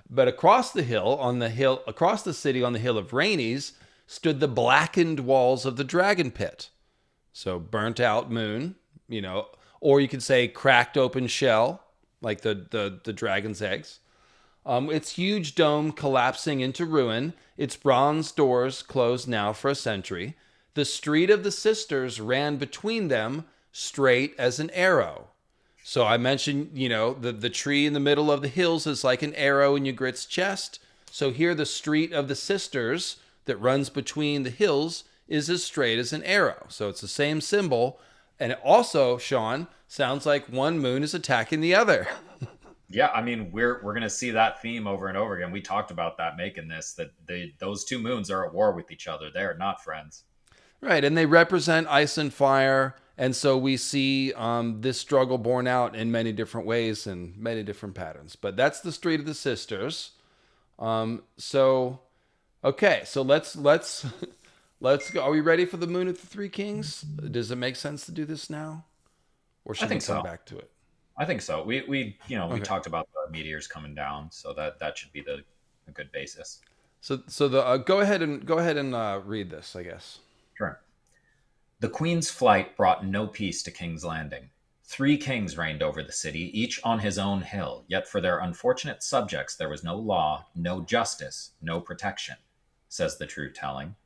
But across the city on the hill of Rhaenys, stood the blackened walls of the Dragonpit. So burnt out moon, or you could say cracked open shell, like the dragon's eggs. Its huge dome collapsing into ruin, its bronze doors closed now for a century. The street of the sisters ran between them, straight as an arrow. So I mentioned, the tree in the middle of the hills is like an arrow in Ygritte's chest. So here the street of the sisters that runs between the hills is as straight as an arrow. So it's the same symbol. And it also, Sean, sounds like one moon is attacking the other. Yeah, I mean, we're going to see that theme over and over again. We talked about that making this, that those two moons are at war with each other. They're not friends. Right, and they represent ice and fire. And so we see this struggle borne out in many different ways and many different patterns. But that's the Street of the Sisters. Okay, so let's let's go. Are we ready for the Moon of the Three Kings? Does it make sense to do this now, or should we come back to it? I think so. We talked about the meteors coming down, so that should be a good basis. So the go ahead and read this, I guess. Sure. The Queen's flight brought no peace to King's Landing. 3 kings reigned over the city, each on his own hill, yet for their unfortunate subjects there was no law, no justice, no protection, says the true telling.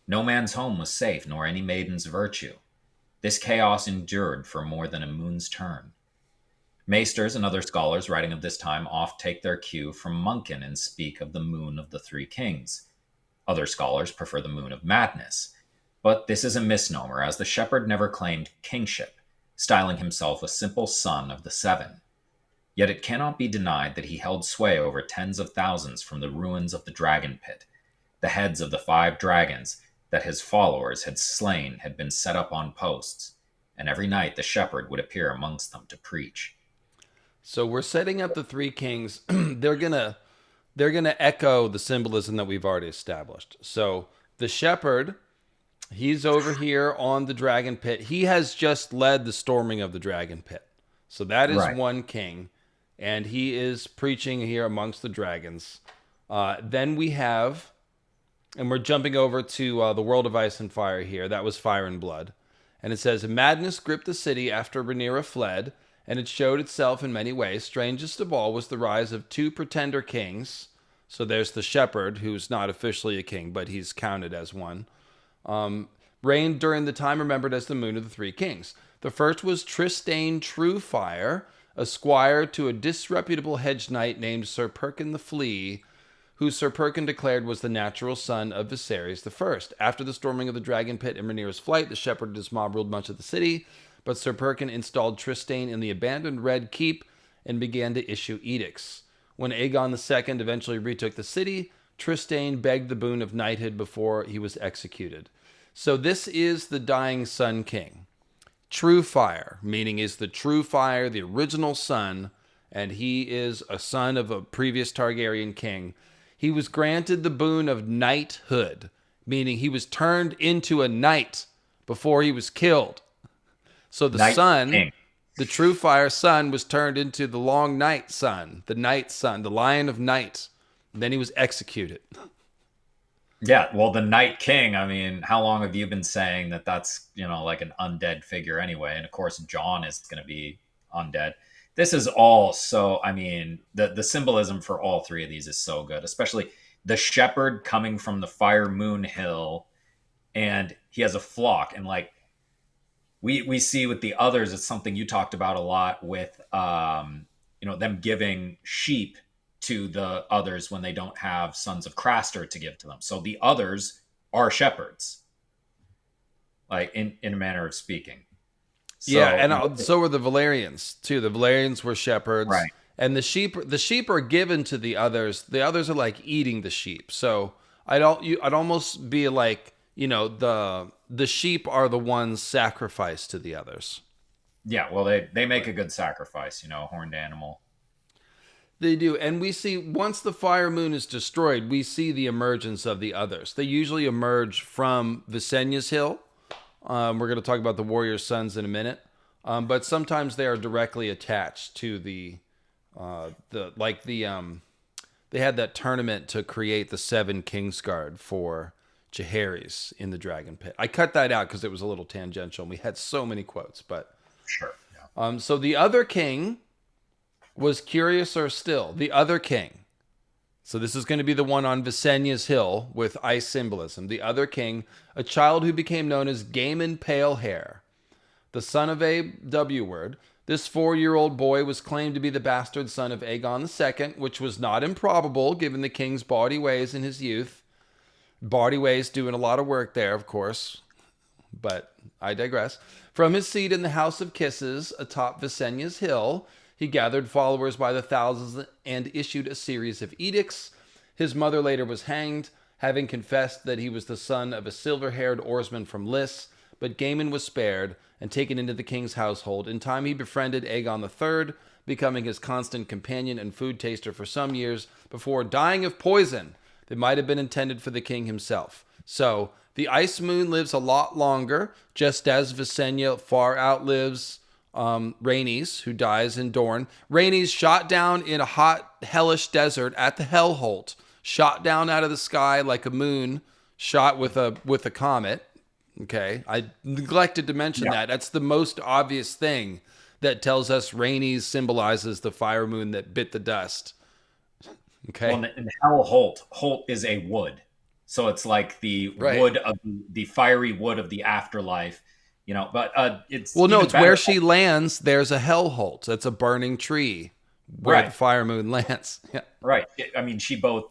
No man's home was safe, nor any maiden's virtue. This chaos endured for more than a moon's turn. Maesters and other scholars writing of this time oft take their cue from Munkin and speak of the moon of the 3 kings. Other scholars prefer the moon of madness. But this is a misnomer, as the shepherd never claimed kingship, styling himself a simple son of the 7. Yet it cannot be denied that he held sway over tens of thousands from the ruins of the Dragonpit. The heads of the 5 dragons that his followers had slain had been set up on posts, and every night the shepherd would appear amongst them to preach. So we're setting up the 3 kings. They're gonna echo the symbolism that we've already established. So the shepherd, he's over here on the dragon pit. He has just led the storming of the dragon pit. So that is one king, and he is preaching here amongst the dragons. Then we have, and we're jumping over to the world of ice and fire here. That was fire and blood. And it says, madness gripped the city after Rhaenyra fled, and it showed itself in many ways. Strangest of all was the rise of 2 pretender kings. So there's the shepherd, who's not officially a king, but he's counted as one. Reigned during the time remembered as the Moon of the 3 Kings. The first was Trystane Truefire, a squire to a disreputable hedge knight named Sir Perkin the Flea, who Sir Perkin declared was the natural son of Viserys I. After the storming of the Dragon Pit and Rhaenyra's flight, the shepherd and his mob ruled much of the city, but Sir Perkin installed Trystane in the abandoned Red Keep and began to issue edicts. When Aegon II eventually retook the city, Trystane begged the boon of knighthood before he was executed. So this is the dying Sun King. Truefire, meaning is the Truefire, the original son, and he is a son of a previous Targaryen king. He was granted the boon of knighthood, meaning he was turned into a knight before he was killed. So the son, the Truefire son, was turned into the Long Night son, the Night son, the Lion of Night. And then he was executed. Yeah, well, the Night King, I mean, how long have you been saying that that's, like an undead figure anyway? And of course, Jon is going to be undead. This is all so, I mean, the symbolism for all 3 of these is so good, especially the shepherd coming from the Fire Moon Hill, and he has a flock. And like, we see with the others, it's something you talked about a lot with, them giving sheep to the others when they don't have sons of Craster to give to them. So the others are shepherds, like in a manner of speaking. So, yeah, and so were the Valerians too. The Valerians were shepherds, right? And the sheep are given to the others. The others are like eating the sheep. So I'd almost be like, the sheep are the ones sacrificed to the others. Yeah, well, they make a good sacrifice, a horned animal. They do. And we see, once the Fire Moon is destroyed, we see the emergence of the others. They usually emerge from Visenya's Hill. We're going to talk about the Warrior Sons in a minute. But sometimes they are directly attached to they had that tournament to create the 7 Kingsguard for Jaehaerys in the dragon pit. I cut that out because it was a little tangential and we had so many quotes, but Sure. Yeah. so the other king was curiouser still. The other king. So this is going to be the one on Visenya's Hill with ice symbolism. The other king, a child who became known as Gaemon Palehair, the son of a W-word. This 4-year-old boy was claimed to be the bastard son of Aegon II, which was not improbable given the king's bawdy ways in his youth. Bawdy ways doing a lot of work there, of course, but I digress. From his seat in the House of Kisses atop Visenya's Hill, he gathered followers by the thousands and issued a series of edicts. His mother later was hanged, having confessed that he was the son of a silver-haired oarsman from Lys, but Gaemon was spared and taken into the king's household. In time, he befriended Aegon III, becoming his constant companion and food taster for some years before dying of poison that might have been intended for the king himself. So, the Ice Moon lives a lot longer, just as Visenya far outlives Rhaenys, who dies in Dorne. Rhaenys shot down in a hot, hellish desert at the Hellholt, shot down out of the sky like a moon shot with a comet. Okay, I neglected to mention that. That's the most obvious thing that tells us Rhaenys symbolizes the fire moon that bit the dust. Okay. Well, in Hellholt, Holt is a wood. So it's like the wood of the fiery wood of the afterlife, but it's it's where she lands. There's a Hellholt. That's a burning tree where the fire moon lands. Yeah. Right. I mean, she both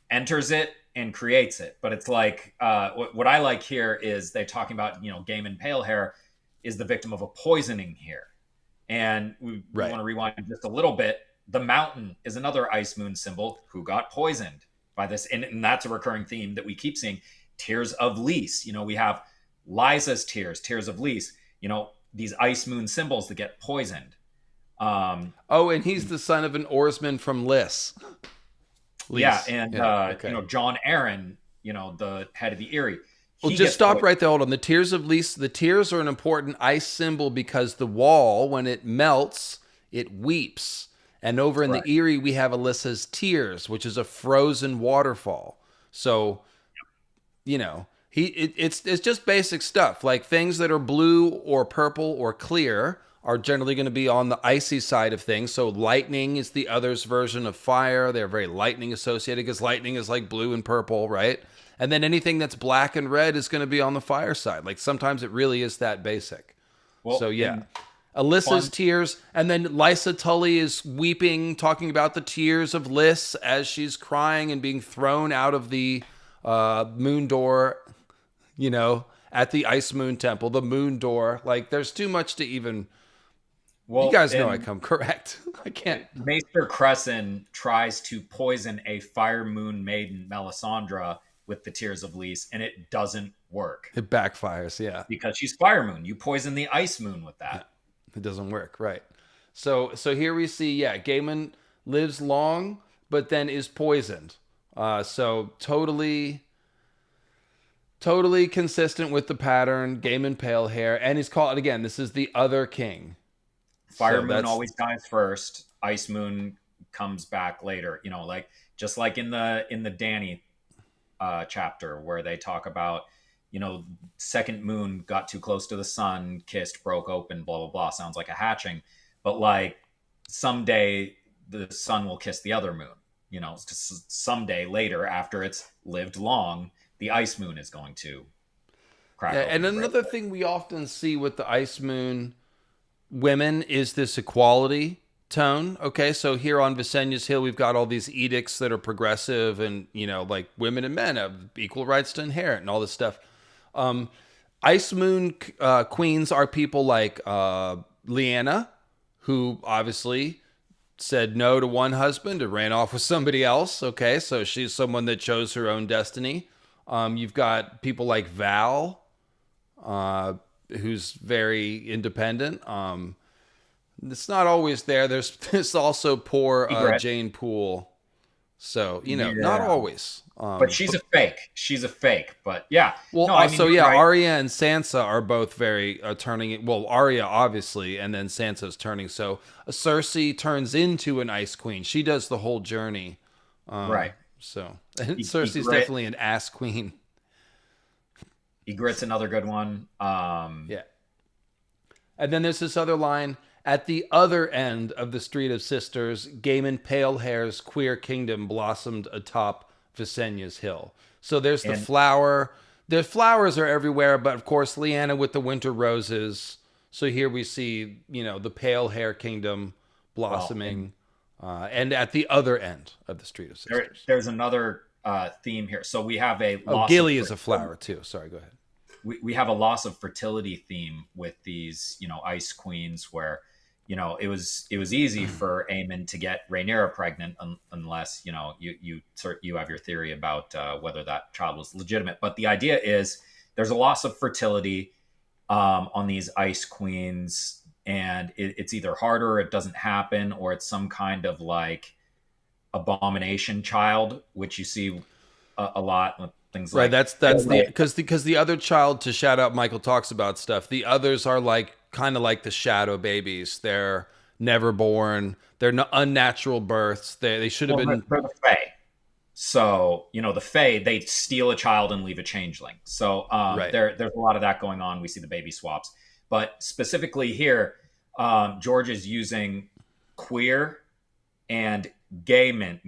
enters it and creates it, but it's like, what I like here is they're talking about, Gaemon Palehair is the victim of a poisoning here. And we want to rewind just a little bit. The mountain is another ice moon symbol who got poisoned by this. And that's a recurring theme that we keep seeing. Tears of Lys. We have Lysa's tears of Lys. These ice moon symbols that get poisoned. And he's the son of an oarsman from Lys. Yeah, and John Arryn, the head of the Eyrie. Well, just stop right there. Hold on. The tears of Lys. The tears are an important ice symbol because the wall, when it melts, it weeps. And over in the Eyrie, we have Alyssa's tears, which is a frozen waterfall. So, it's just basic stuff. Like things that are blue or purple or clear are generally going to be on the icy side of things. So lightning is the other's version of fire. They're very lightning associated because lightning is like blue and purple, right? And then anything that's black and red is going to be on the fire side. Like sometimes it really is that basic. Well, so yeah. Alyssa's tears, and then Lysa Tully is weeping, talking about the tears of Lys as she's crying and being thrown out of the moon door, at the Ice Moon Temple, the moon door. Like, there's too much to even... Well, you guys know I come correct. I can't... Maester Crescent tries to poison a fire moon maiden, Melisandre, with the tears of Lys, and it doesn't work. It backfires, yeah. Because she's fire moon. You poison the ice moon with that. It doesn't work, right? So here we see, Gaemon lives long, but then is poisoned. So totally consistent with the pattern. Gaemon Palehair, and he's called again. This is the other king. Fire moon always dies first. Ice moon comes back later. Just like in the Dany chapter where they talk about. Second moon got too close to the sun, kissed, broke open, blah, blah, blah. Sounds like a hatching. But like someday the sun will kiss the other moon, someday later after it's lived long, the ice moon is going to crack open. And another thing we often see with the ice moon women is this equality tone. Okay, so here on Visenya's Hill, we've got all these edicts that are progressive and, like women and men have equal rights to inherit and all this stuff. Ice Moon queens are people like Lyanna, who obviously said no to one husband and ran off with somebody else. Okay, so she's someone that chose her own destiny. You've got people like Val, who's very independent. It's not always there. There's also poor Jane Poole. So, not always. But she's a fake. She's a fake. But yeah. Well, no, Arya and Sansa are both very turning. Well, Arya obviously, and then Sansa's turning. So Cersei turns into an Ice Queen. She does the whole journey. Right. So Cersei's definitely an ass queen. Egret's another good one. Yeah. And then there's this other line: at the other end of the Street of Sisters, Gaiman Palehair's queer kingdom blossomed atop Visenya's hill. So there's the And flower. The flowers are everywhere, but of course, Lyanna with the winter roses. So here we see, the Palehair kingdom well, and blossoming, and at the other end of the Street of Sisters. there's another theme here. So we have a Oh, loss of Gilly is a flower too. Sorry, go ahead. we have a loss of fertility theme with these, ice queens, where, it was easy for Aemon to get Rhaenyra pregnant, unless, you have your theory about whether that child was legitimate. But the idea is there's a loss of fertility on these ice queens, and it's either harder, it doesn't happen, or it's some kind of like abomination child, which you see a lot with things Right, like that's the because the other child, to shout out Michael talks about stuff. The others are like kind of like the shadow babies. They're never born. They're unnatural births. They should have well, been. they're the Fae. So, the Fae, they steal a child and leave a changeling. So Right. there's a lot of that going on. We see the baby swaps. But specifically here, George is using queer and gay man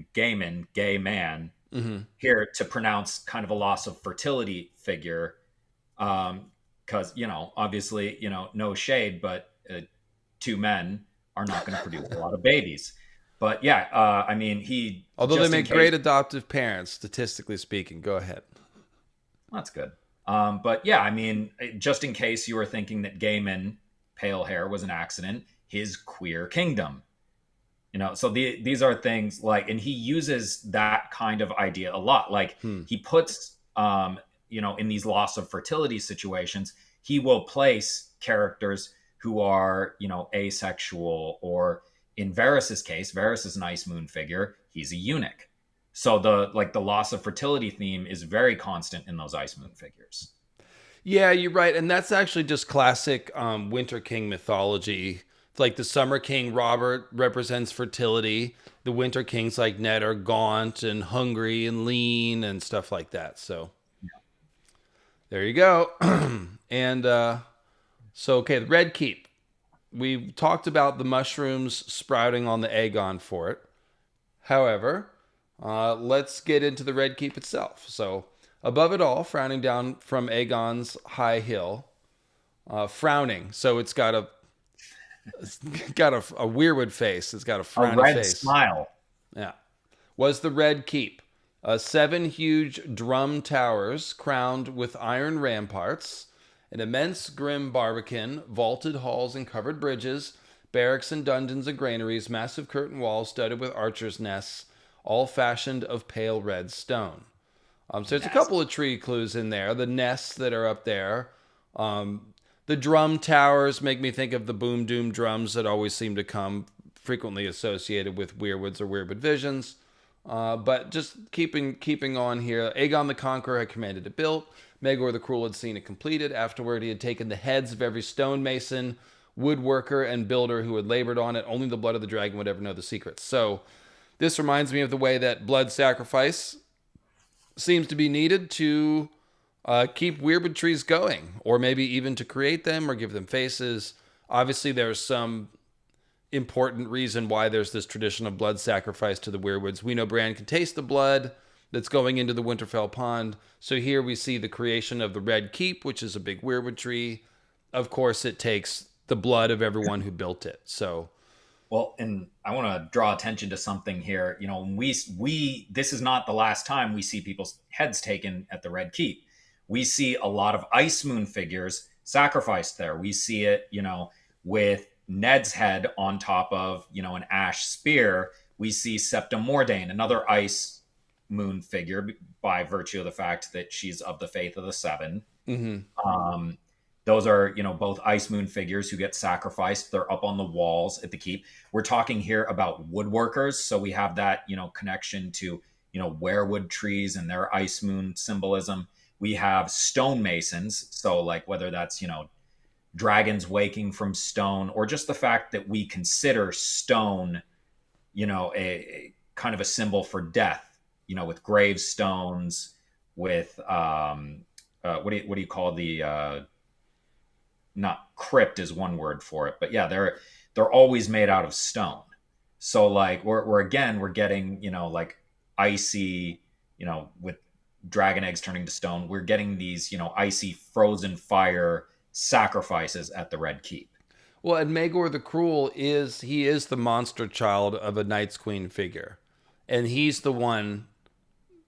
Hmm. here to pronounce kind of a loss of fertility figure. Because, obviously, no shade, but two men are not going to produce a lot of babies. But yeah, I mean, he, Although they just in make case, great adoptive parents, statistically speaking. Go ahead. that's good. But yeah, I mean, just in case you were thinking that Gaiman, pale hair, was an accident, his queer kingdom. So these are things like, and he uses that kind of idea a lot. Like Hmm. he puts, in these loss of fertility situations, he will place characters who are, asexual, or in Varys's case, Varys is an ice moon figure. He's a eunuch. So the loss of fertility theme is very constant in those ice moon figures. Yeah, you're right, and that's actually just classic Winter King mythology. Like the Summer King Robert represents fertility. The Winter Kings like Ned are gaunt and hungry and lean and stuff like that. So there you go. And so, okay, the Red Keep. We talked about the mushrooms sprouting on the Aegon fort. However, let's get into the Red Keep itself. So, above it all, frowning down from Aegon's high hill, frowning. So it's got a weirwood face. It's got a A frowny red face. smile. Yeah. Was the Red Keep. Seven huge drum towers crowned with iron ramparts, an immense grim barbican, vaulted halls and covered bridges, barracks and dungeons and granaries, massive curtain walls studded with archers' nests, all fashioned of pale red stone. So there's a Yes. couple of tree clues in there. The nests that are up there. The drum towers make me think of the boom doom drums that always seem to come frequently associated with weirwoods or weirwood visions. But just keeping on here, Aegon the Conqueror had commanded it built. Maegor the Cruel had seen it completed. Afterward, he had taken the heads of every stonemason, woodworker, and builder who had labored on it. Only the blood of the dragon would ever know the secrets. So this reminds me of the way that blood sacrifice seems to be needed to keep weirwood trees going, or maybe even to create them or give them faces. Obviously, there's some important reason why there's this tradition of blood sacrifice to the weirwoods. We know Bran can taste the blood that's going into the Winterfell pond. So here we see the creation of the Red Keep, which is a big weirwood tree. Of course, it takes the blood of everyone who built it. So, Well, and I want to draw attention to something here. We this is not the last time we see people's heads taken at the Red Keep. We see a lot of Ice Moon figures sacrificed there. We see it, with Ned's head on top of, an ash spear. We see Septa Mordane, another Ice Moon figure, by virtue of the fact that she's of the faith of the Seven. mhm. Um, those are, both Ice Moon figures who get sacrificed. They're up on the walls at the keep. We're talking here about woodworkers. So we have that, connection to, werewood trees and their Ice Moon symbolism. We have stonemasons. So like whether that's, dragons waking from stone, or just the fact that we consider stone, a kind of a symbol for death, with gravestones, with what do you call the not crypt is one word for it, but yeah, they're always made out of stone. So like we're getting, like icy, with dragon eggs turning to stone. We're getting these, icy frozen fire sacrifices at the Red Keep. Well, and Maegor the Cruel he is the monster child of a Night's Queen figure. And he's the one,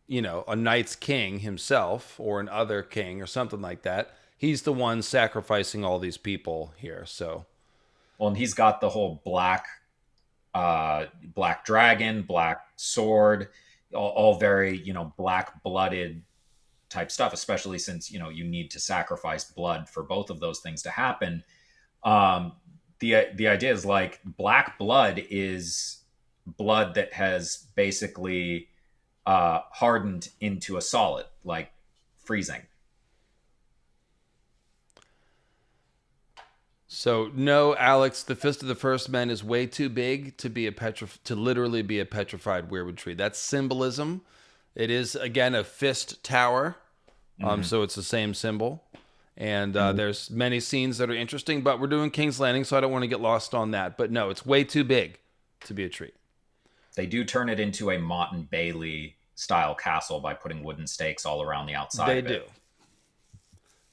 a Night's King himself or an other king or something like that. He's the one sacrificing all these people here. So, well, and he's got the whole black dragon, black sword, all very, black blooded type stuff, especially since, you need to sacrifice blood for both of those things to happen. The idea is like black blood is blood that has basically hardened into a solid, like freezing. So no, Alex, the Fist of the First Men is way too big to be to literally be a petrified weirwood tree. That's symbolism. It is again a fist tower, so it's the same symbol. And there's many scenes that are interesting, but we're doing King's Landing, so I don't want to get lost on that. But no, it's way too big to be a tree. They do turn it into a Mott and Bailey style castle by putting wooden stakes all around the outside. They of do. It.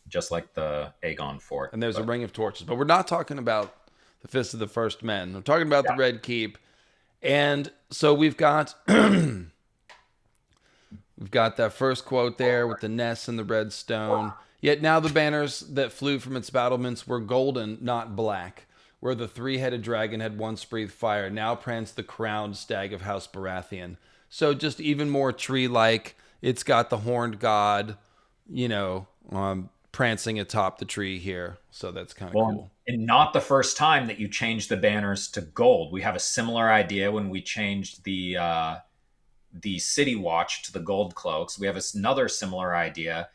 Just like the Aegon fort. And there's a ring of torches. But we're not talking about the Fist of the First Men. We're talking about the Red Keep. And so we've got we've got that first quote there with the Ness and the red stone. Yet now the banners that flew from its battlements were golden, not black. Where the three-headed dragon had once breathed fire, now pranced the crowned stag of House Baratheon. So just even more tree-like. It's got the horned god, prancing atop the tree here. So that's kind of cool. And not the first time that you changed the banners to gold. We have a similar idea when we changed the City Watch to the gold cloaks. We have another similar idea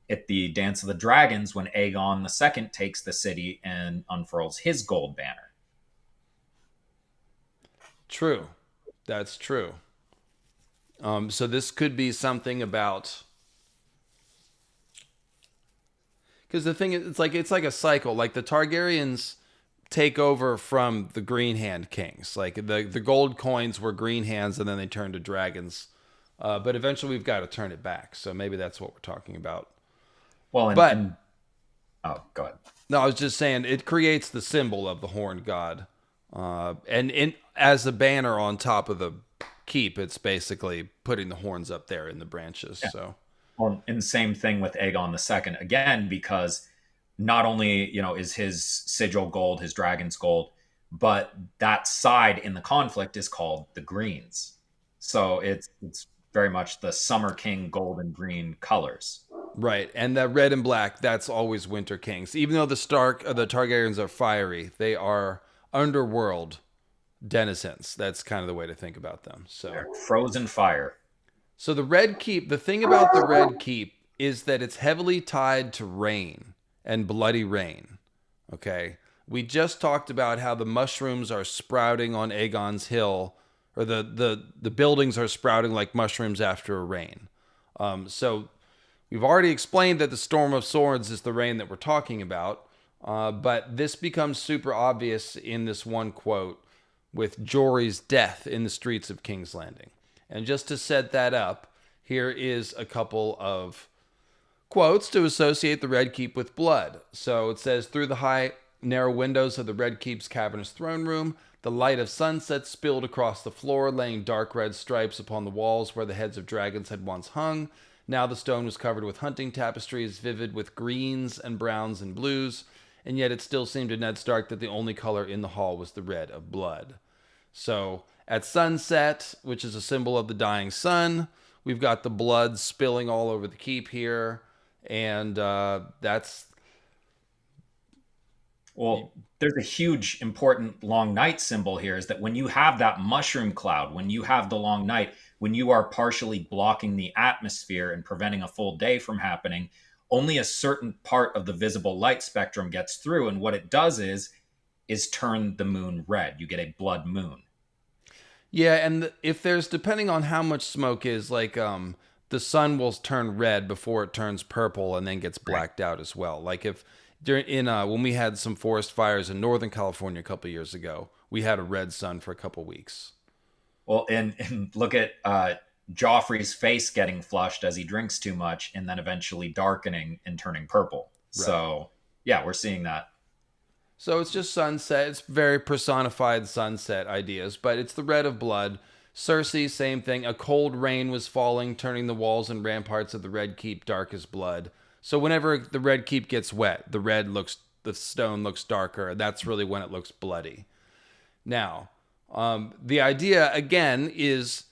at the Dance of the Dragons when Aegon II takes the city and unfurls his gold banner. True. That's true. So this could be something about... Because the thing is, it's like a cycle. Like the Targaryens take over from the Green Hand Kings. Like the gold coins were Green Hands, and then they turned to dragons. But eventually, we've got to turn it back. So maybe that's what we're talking about. Well, oh, go ahead. No, I was just saying it creates the symbol of the horned god, and as a banner on top of the keep, it's basically putting the horns up there in the branches. Yeah. So. Well, and same thing with Aegon II, again, because not only, is his sigil gold, his dragon's gold, but that side in the conflict is called the Greens. So it's very much the Summer King gold and green colors. Right. And that red and black, that's always Winter Kings. Even though the Targaryens are fiery, they are underworld denizens. That's kind of the way to think about them. So they're frozen fire. So the Red Keep, the thing about the Red Keep is that it's heavily tied to rain and bloody rain. Okay? We just talked about how the mushrooms are sprouting on Aegon's Hill, or the buildings are sprouting like mushrooms after a rain. So we've already explained that the Storm of Swords is the rain that we're talking about, but this becomes super obvious in this one quote with Jory's death in the streets of King's Landing. And just to set that up, here is a couple of quotes to associate the Red Keep with blood. So it says, through the high, narrow windows of the Red Keep's cavernous throne room, the light of sunset spilled across the floor, laying dark red stripes upon the walls where the heads of dragons had once hung. Now the stone was covered with hunting tapestries, vivid with greens and browns and blues, and yet it still seemed to Ned Stark that the only color in the hall was the red of blood. So at sunset, which is a symbol of the dying sun, we've got the blood spilling all over the keep here, and that's... Well, there's a huge, important long night symbol here, is that when you have that mushroom cloud, when you have the long night, when you are partially blocking the atmosphere and preventing a full day from happening, only a certain part of the visible light spectrum gets through, and what it does is turn the moon red. You get a blood moon. Yeah, and if there's, depending on how much smoke is, like the sun will turn red before it turns purple and then gets blacked out as well. Like if when we had some forest fires in Northern California a couple years ago, we had a red sun for a couple weeks. Well, and look at Joffrey's face getting flushed as he drinks too much, and then eventually darkening and turning purple. Right. So yeah, we're seeing that. So it's just sunset. It's very personified sunset ideas, but it's the red of blood. Cersei, same thing. A cold rain was falling, turning the walls and ramparts of the Red Keep dark as blood. So whenever the Red Keep gets wet, the stone looks darker. That's really when it looks bloody. Now, the idea again is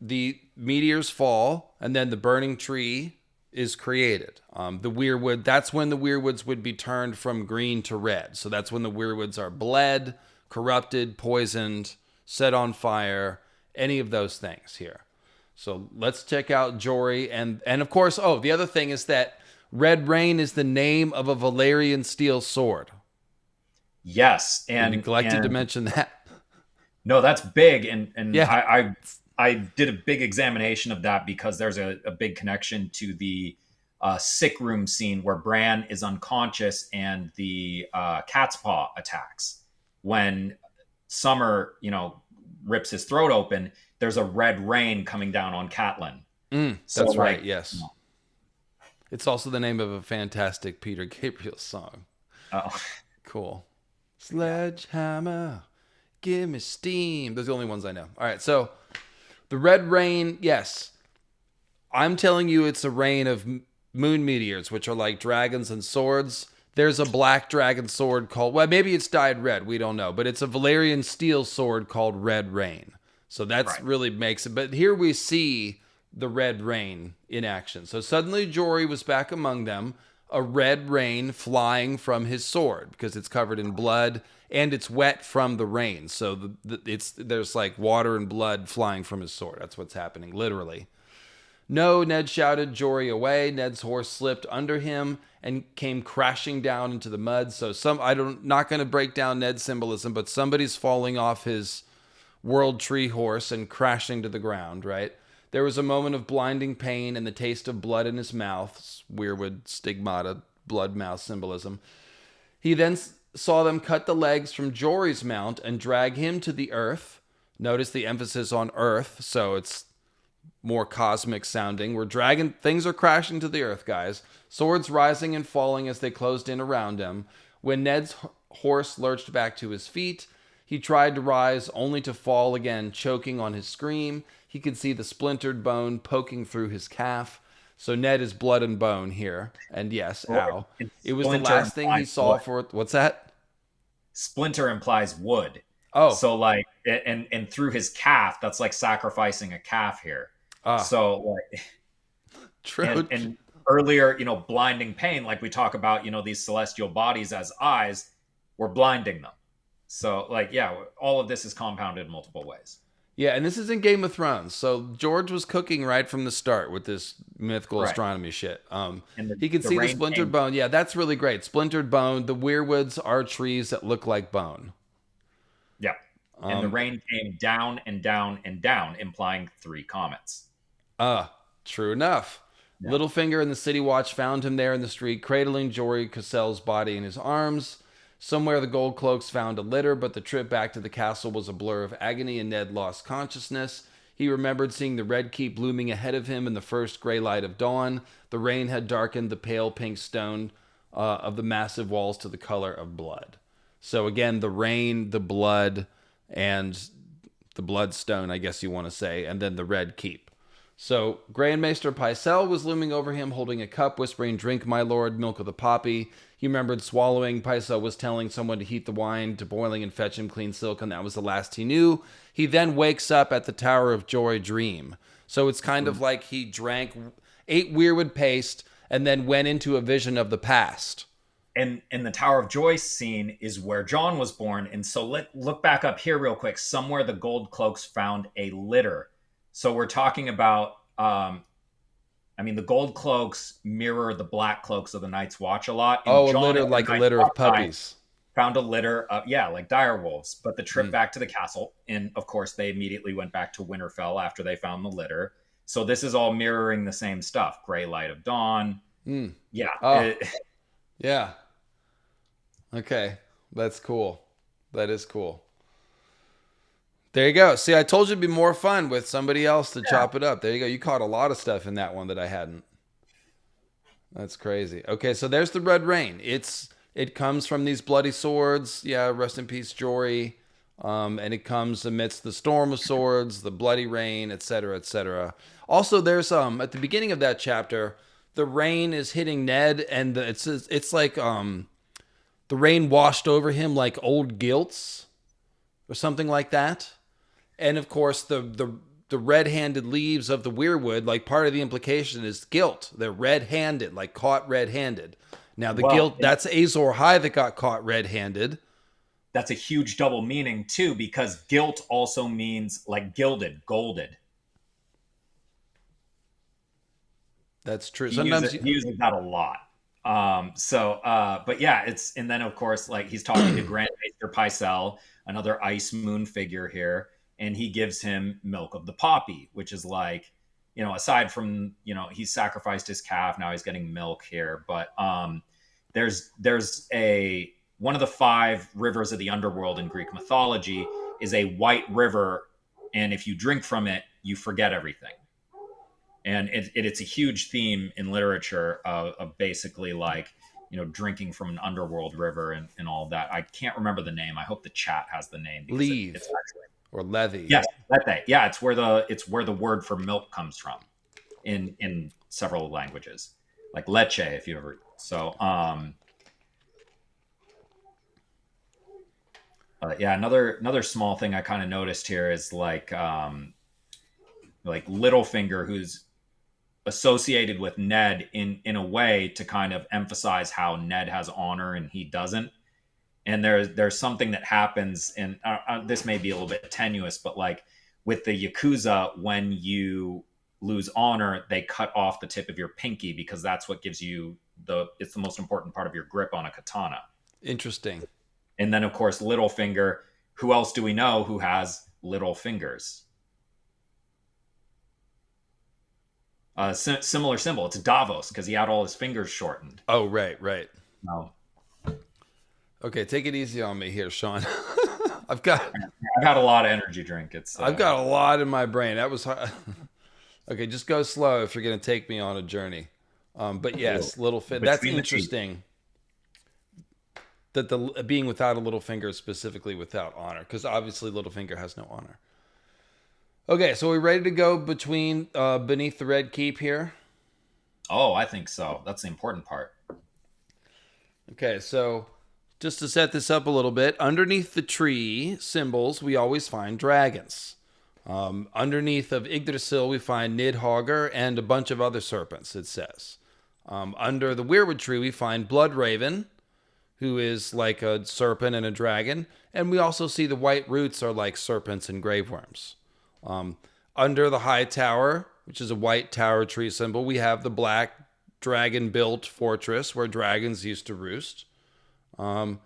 the meteors fall, and then the burning tree is created. The weirwood, that's when the weirwoods would be turned from green to red. So that's when the weirwoods are bled, corrupted, poisoned, set on fire, any of those things here. So let's check out Jory. And of course, the other thing is that Red Rain is the name of a Valyrian steel sword. Yes. And neglected to mention that. No, that's big. And yeah. I did a big examination of that because there's a big connection to the sick room scene where Bran is unconscious and the cat's paw attacks. When Summer, rips his throat open, there's a red rain coming down on Catelyn. That's right, yes. It's also the name of a fantastic Peter Gabriel song. Oh. Cool. Sledgehammer, give me steam. Those are the only ones I know. All right, so the red rain, yes. I'm telling you it's a rain of moon meteors, which are like dragons and swords. There's a black dragon sword called, maybe it's dyed red, we don't know, but it's a Valyrian steel sword called Red Rain. So that's really makes it. But here we see the Red Rain in action. So suddenly Jory was back among them, a red rain flying from his sword because it's covered in blood and it's wet from the rain. So there's like water and blood flying from his sword. That's what's happening, literally. No, Ned shouted Jory away. Ned's horse slipped under him and came crashing down into the mud. So not going to break down Ned's symbolism, but somebody's falling off his world tree horse and crashing to the ground, right? There was a moment of blinding pain and the taste of blood in his mouth. Weirwood stigmata, blood mouth symbolism. He then saw them cut the legs from Jory's mount and drag him to the earth. Notice the emphasis on earth, so it's more cosmic sounding. Things are crashing to the earth, guys. Swords rising and falling as they closed in around him. When Ned's horse lurched back to his feet, he tried to rise only to fall again, choking on his scream. He could see the splintered bone poking through his calf. So Ned is blood and bone here. And yes, ow. It was the last thing he saw for... What's that? Splinter implies wood. Oh. So like, and through his calf, that's like sacrificing a calf here. So like, true. And earlier, blinding pain, like we talk about, these celestial bodies as eyes, we're blinding them. So like, yeah, all of this is compounded in multiple ways. Yeah, and this is in Game of Thrones. So George was cooking right from the start with this mythical astronomy shit. He could see the splintered bone. Yeah, that's really great. Splintered bone. The weirwoods are trees that look like bone. Yeah. And the rain came down and down and down, implying 3 comets. True enough. Yeah. Littlefinger and the City Watch found him there in the street, cradling Jory Cassell's body in his arms. Somewhere the Gold Cloaks found a litter, but the trip back to the castle was a blur of agony and Ned lost consciousness. He remembered seeing the Red Keep looming ahead of him in the first gray light of dawn. The rain had darkened the pale pink stone of the massive walls to the color of blood. So again, the rain, the blood, and the bloodstone, I guess you want to say, and then the Red Keep. So Grand Maester Pycelle was looming over him, holding a cup, whispering, "Drink, my lord, milk of the poppy." He remembered swallowing. Pycelle was telling someone to heat the wine to boiling and fetch him clean silk, and that was the last he knew. He then wakes up at the Tower of Joy dream. So it's kind of like he ate weirwood paste, and then went into a vision of the past. And the Tower of Joy scene is where Jon was born. And so look back up here real quick. Somewhere the Gold Cloaks found a litter. So we're talking about, the Gold Cloaks mirror the Black Cloaks of the Night's Watch a lot. And a litter, like a litter of puppies. Found a litter of, like dire wolves. But the trip back to the castle, and of course they immediately went back to Winterfell after they found the litter. So this is all mirroring the same stuff. Gray light of dawn. Mm. Yeah. Oh, yeah. Okay. That's cool. That is cool. There you go. See, I told you it'd be more fun with somebody else to chop it up. There you go. You caught a lot of stuff in that one that I hadn't. That's crazy. Okay, so there's the Red Rain. It comes from these bloody swords. Yeah, rest in peace, Jory. And it comes amidst the storm of swords, the bloody rain, etc., etc. Also, there's at the beginning of that chapter, the rain is hitting Ned, and it's like the rain washed over him like old gilts or something like that. And of course, the red-handed leaves of the weirwood, like part of the implication is guilt. They're red-handed, like caught red-handed. Now the guilt, that's Azor Ahai that got caught red-handed. That's a huge double meaning too, because guilt also means like gilded, golded. That's true. He uses that a lot. But yeah, and then of course, like he's talking to Grand Maester Pycelle, another Ice Moon figure here, and he gives him milk of the poppy, which is like, aside from, he's sacrificed his calf, now he's getting milk here. But there's one of the 5 rivers of the underworld in Greek mythology is a white river, and if you drink from it, you forget everything. And it's a huge theme in literature of basically like, drinking from an underworld river and all that. I can't remember the name. I hope the chat has the name. Leave or levy. Yes, Lethe. Yeah, it's where the word for milk comes from in several languages, like leche, if you ever. So, yeah, another small thing I kind of noticed here is like Littlefinger, who's associated with Ned in a way to kind of emphasize how Ned has honor and he doesn't. And there's something that happens, and this may be a little bit tenuous, but like with the Yakuza, when you lose honor, they cut off the tip of your pinky because that's what gives you it's the most important part of your grip on a katana. Interesting. And then of course, Littlefinger, who else do we know who has little fingers? Similar symbol. It's Davos because he had all his fingers shortened. Oh, right. No. Okay, take it easy on me here, Sean. I've got a lot of energy drink. I've got a lot in my brain. That was hard. Okay, just go slow if you're going to take me on a journey. But yes, that's interesting. That the being without a little finger is specifically without honor, because obviously Littlefinger has no honor. Okay, so we're ready to go beneath the Red Keep here? Oh, I think so. That's the important part. Okay, so just to set this up a little bit, underneath the tree symbols, we always find dragons. Underneath of Yggdrasil, we find Nidhogger and a bunch of other serpents, it says. Under the Weirwood tree, we find Bloodraven, who is like a serpent and a dragon. And we also see the white roots are like serpents and graveworms. Under the High Tower, which is a white tower tree symbol, we have the black dragon-built fortress where dragons used to roost. And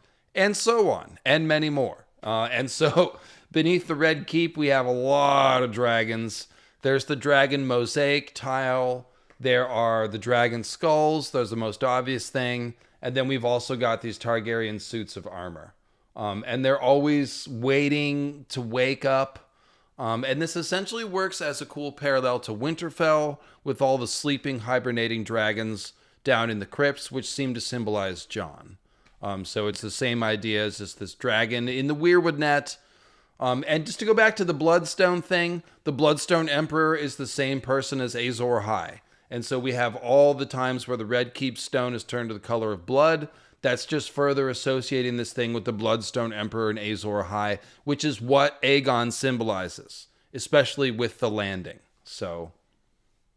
so on, and many more. And so beneath the Red Keep, we have a lot of dragons. There's the dragon mosaic tile. There are the dragon skulls. Those are the most obvious thing. And then we've also got these Targaryen suits of armor. And they're always waiting to wake up. And this essentially works as a cool parallel to Winterfell with all the sleeping, hibernating dragons down in the crypts, which seem to symbolize Jon. So it's the same idea as just this dragon in the Weirwood net. And just to go back to the Bloodstone thing, the Bloodstone Emperor is the same person as Azor Ahai. And so we have all the times where the Red Keep stone is turned to the color of blood. That's just further associating this thing with the Bloodstone Emperor and Azor Ahai, which is what Aegon symbolizes, especially with the landing. So,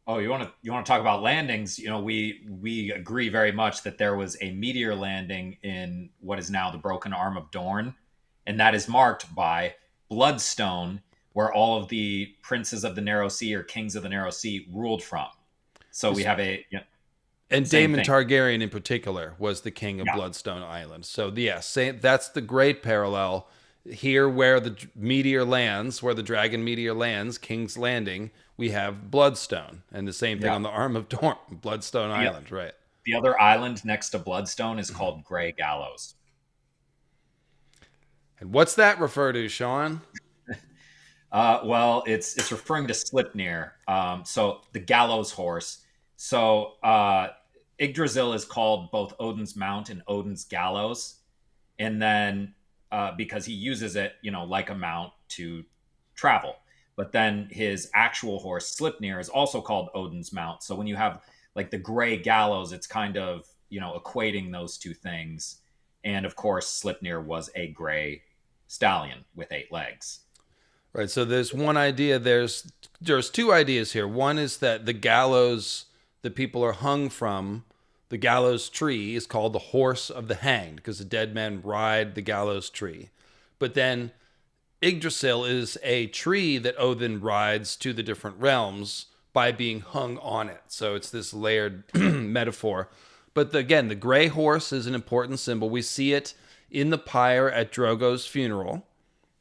oh, you want to talk about landings? We agree very much that there was a meteor landing in what is now the Broken Arm of Dorne, and that is marked by Bloodstone, where all of the princes of the Narrow Sea or kings of the Narrow Sea ruled from. So we have and Daemon Targaryen in particular was the king of Bloodstone Island. So yes, that's the great parallel, Here, where the meteor lands, where the dragon meteor lands, King's Landing, we have Bloodstone, and the same thing Yeah. on the Arm of Dorne, Bloodstone The, Island, right? the other island next to Bloodstone is called Grey Gallows. And what's that refer to, Sean? Well, it's referring to Sleipnir. So the gallows horse. So Yggdrasil is called both Odin's Mount and Odin's Gallows, and then because he uses it, like a mount to travel. But then his actual horse Sleipnir is also called Odin's Mount. So when you have like the Grey Gallows, it's kind of equating those two things. And of course, Sleipnir was a gray stallion with 8 legs. Right. So there's one idea. There's two ideas here. One is that the gallows that people are hung from, the gallows tree, is called the horse of the hanged because the dead men ride the gallows tree. But then Yggdrasil is a tree that Odin rides to the different realms by being hung on it. So it's this layered metaphor. But again, the gray horse is an important symbol. We see it in the pyre at Drogo's funeral.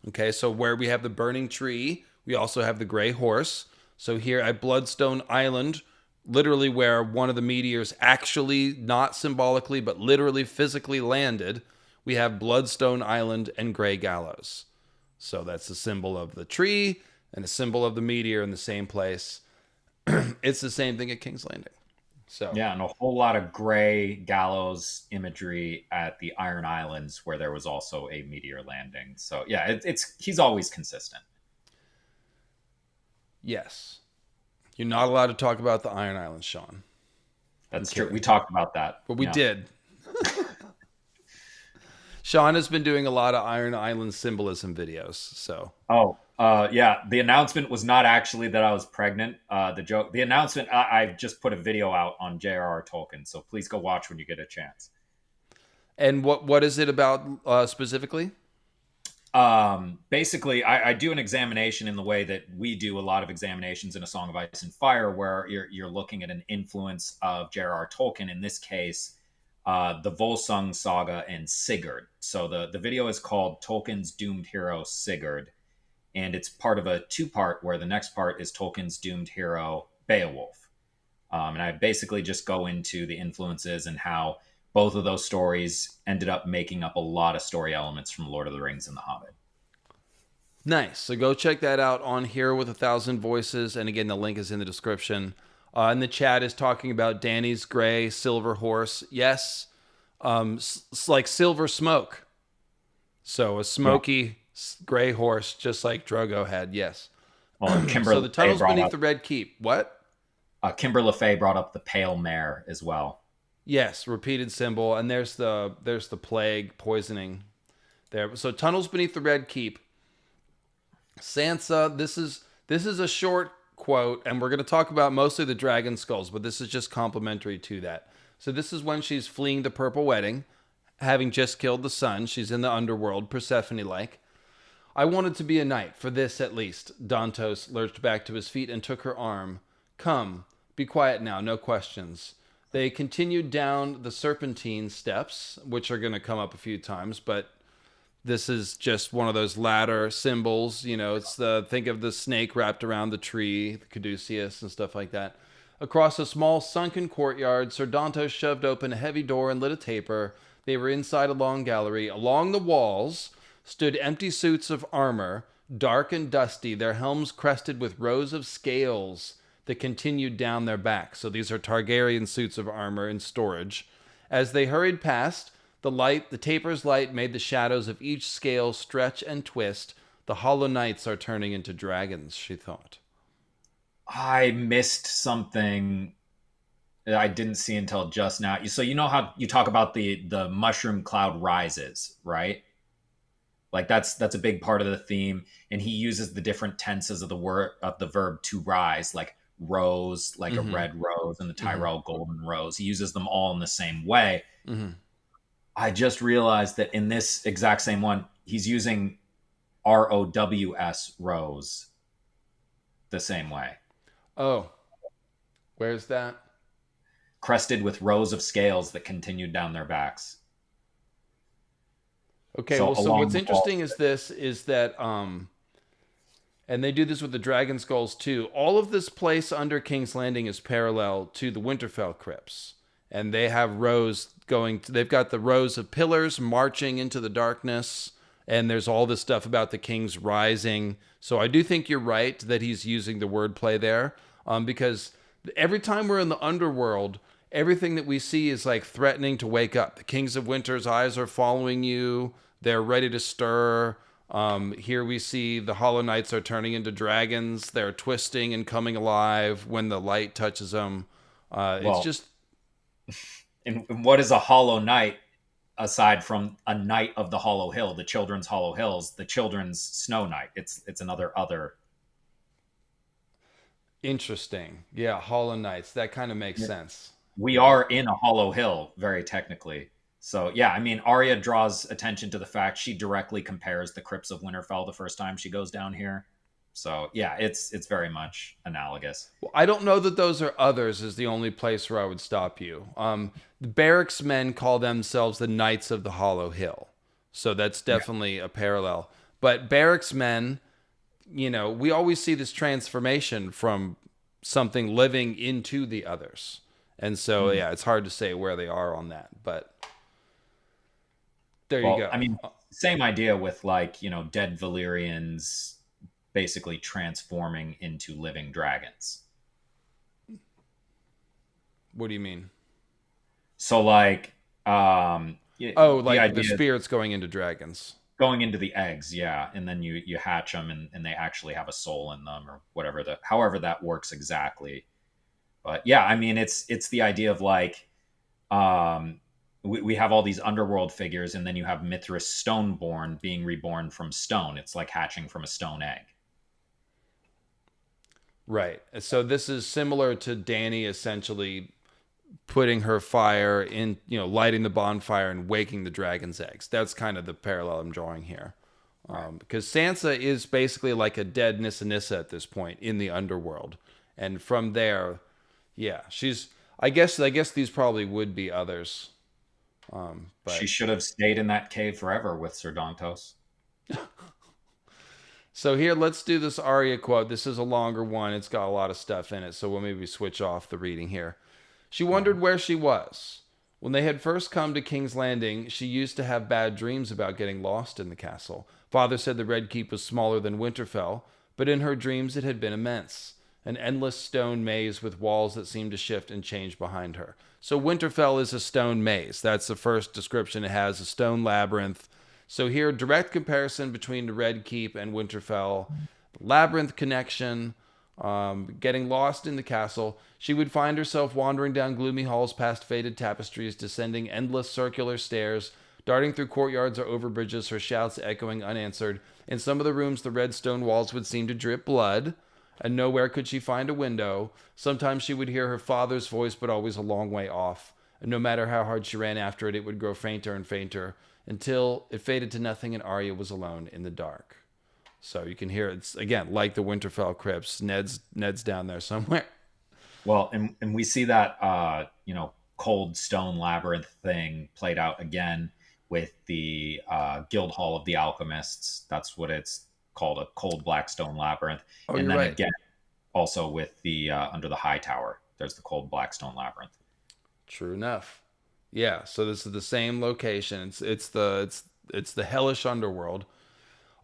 Okay, so where we have the burning tree, we also have the gray horse. So here at Bloodstone Island, literally where one of the meteors actually, not symbolically, but literally physically landed, we have Bloodstone Island and Grey Gallows. So that's a symbol of the tree and a symbol of the meteor in the same place. It's the same thing at King's Landing. So yeah, and a whole lot of gray gallows imagery at the Iron Islands, where there was also a meteor landing. So yeah, it's he's always consistent. yes, you're not allowed to talk about the Iron Islands, Sean. That's true. We talked about that, But we did. Sean has been doing a lot of Iron Island symbolism videos. So yeah, the announcement was not actually that I was pregnant. The announcement, I just put a video out on J.R.R. Tolkien, so please go watch when you get a chance. And what is it about specifically? Basically, I do an examination in the way that we do a lot of examinations in A Song of Ice and Fire, where you're looking at an influence of J.R.R. Tolkien. In this case, the Volsung saga and Sigurd. So the video is called Tolkien's Doomed Hero Sigurd, and it's part of a 2-part where the next part is Tolkien's doomed hero Beowulf. And I basically just go into the influences and how both of those stories ended up making up a lot of story elements from Lord of the Rings and The Hobbit. Nice. So go check that out on Here with 1,000 Voices. And again, the link is in the description. And the chat is talking about Danny's gray silver horse. Yes. It's like silver smoke. So a smoky gray horse, just like Drogo had. Yes. Well, So the tunnels beneath the Red Keep. What? Kimber LaFay brought up the pale mare as well. Yes, repeated symbol, and there's the plague poisoning there. So tunnels beneath the Red Keep. Sansa, this is a short quote, and we're going to talk about mostly the dragon skulls, but this is just complimentary to that. So this is when she's fleeing the Purple Wedding, having just killed the sun. She's in the underworld, Persephone-like. I wanted to be a knight, for this at least. Dantos lurched back to his feet and took her arm. Come, be quiet now, no questions. They continued down the Serpentine steps, which are going to come up a few times, but this is just one of those ladder symbols. It's think of the snake wrapped around the tree, the caduceus and stuff like that. Across a small sunken courtyard, Sir Dantos shoved open a heavy door and lit a taper. They were inside a long gallery. Along the walls stood empty suits of armor, dark and dusty, their helms crested with rows of scales that continued down their backs. So these are Targaryen suits of armor in storage. As they hurried past, the taper's light made the shadows of each scale stretch and twist. The hollow knights are turning into dragons, she thought. I missed something that I didn't see until just now. So you know how you talk about the mushroom cloud rises, right? Like that's a big part of the theme, and he uses the different tenses of the verb to rise, like rose, like a red rose, and the Tyrell golden rose. He uses them all in the same way. I just realized that in this exact same one, he's using ROWS rose the same way. Oh, where's that? Crested with rows of scales that continued down their backs. Okay, So well, so along what's the wall. interesting is that and they do this with the dragon skulls too. All of this place under King's Landing is parallel to the Winterfell crypts. And they have rows they've got the rows of pillars marching into the darkness. And there's all this stuff about the king's rising. So I do think you're right that he's using the wordplay there. Because every time we're in the underworld, everything that we see is like threatening to wake up. The kings of winter's eyes are following you. They're ready to stir. Here we see the Hollow Knights are turning into dragons. They're twisting and coming alive when the light touches them. It's Well, just and what is a Hollow Knight aside from a Knight of the Hollow Hill, the children's Hollow Hills, the children's Snow Knight? It's another other. interesting. Yeah, Hollow Knights. That kind of makes sense. We Yeah. are in a Hollow Hill, very technically. So yeah, I mean, Arya draws attention to the fact she directly compares the crypts of Winterfell the first time she goes down here. So yeah, it's very much analogous. Well, I don't know that those are others is the only place where I would stop you. The barracks men call themselves the Knights of the Hollow Hill. So that's Yeah. definitely a parallel. But barracks men, we always see this transformation from something living into the others. And so, Mhm. yeah, it's hard to say where they are on that. But there you Well, I go. mean, same idea with like, dead Valyrians basically transforming into living dragons. What do you mean? So like Oh, the like the idea spirits going into dragons. going into the eggs, yeah, and then you hatch them and they actually have a soul in them or whatever however that works exactly. But yeah, I mean it's the idea of like um we have all these underworld figures and then you have Mithras Stoneborn being reborn from stone. It's like hatching from a stone egg. Right. So this is similar to Dany essentially putting her fire in, lighting the bonfire and waking the dragon's eggs. That's kind of the parallel I'm drawing here. Right. Because Sansa is basically like a dead Nissa Nissa at this point in the underworld. And from there, yeah, she's. I guess these probably would be others. She But should have stayed in that cave forever with Sir Dontos. so here, let's do this Arya quote. This is a longer one. It's got a lot of stuff in it, so we'll maybe switch off the reading here. She wondered where she was. When they had first come to King's Landing, she used to have bad dreams about getting lost in the castle. Father said the Red Keep was smaller than Winterfell, but in her dreams it had been immense. An endless stone maze with walls that seemed to shift and change behind her. So Winterfell is a stone maze. That's the first description it has, a stone labyrinth. So here, direct comparison between the Red Keep and Winterfell. Labyrinth connection, getting lost in the castle. She would find herself wandering down gloomy halls past faded tapestries, descending endless circular stairs, darting through courtyards or over bridges, her shouts echoing unanswered. In some of the rooms, the red stone walls would seem to drip blood, and nowhere could she find a window. Sometimes she would hear her father's voice, but always a long way off. And no matter how hard she ran after it, it would grow fainter and fainter until it faded to nothing and Arya was alone in the dark. So you can hear it's again like the Winterfell crypts. Ned's down there somewhere. Well, and we see that cold stone labyrinth thing played out again with the guild hall of the alchemists. That's what it's called, a cold black stone labyrinth. Oh, And you're then right. again, also with the under the high tower, there's the cold black stone labyrinth. True enough. Yeah. So this is the same location. It's the hellish underworld.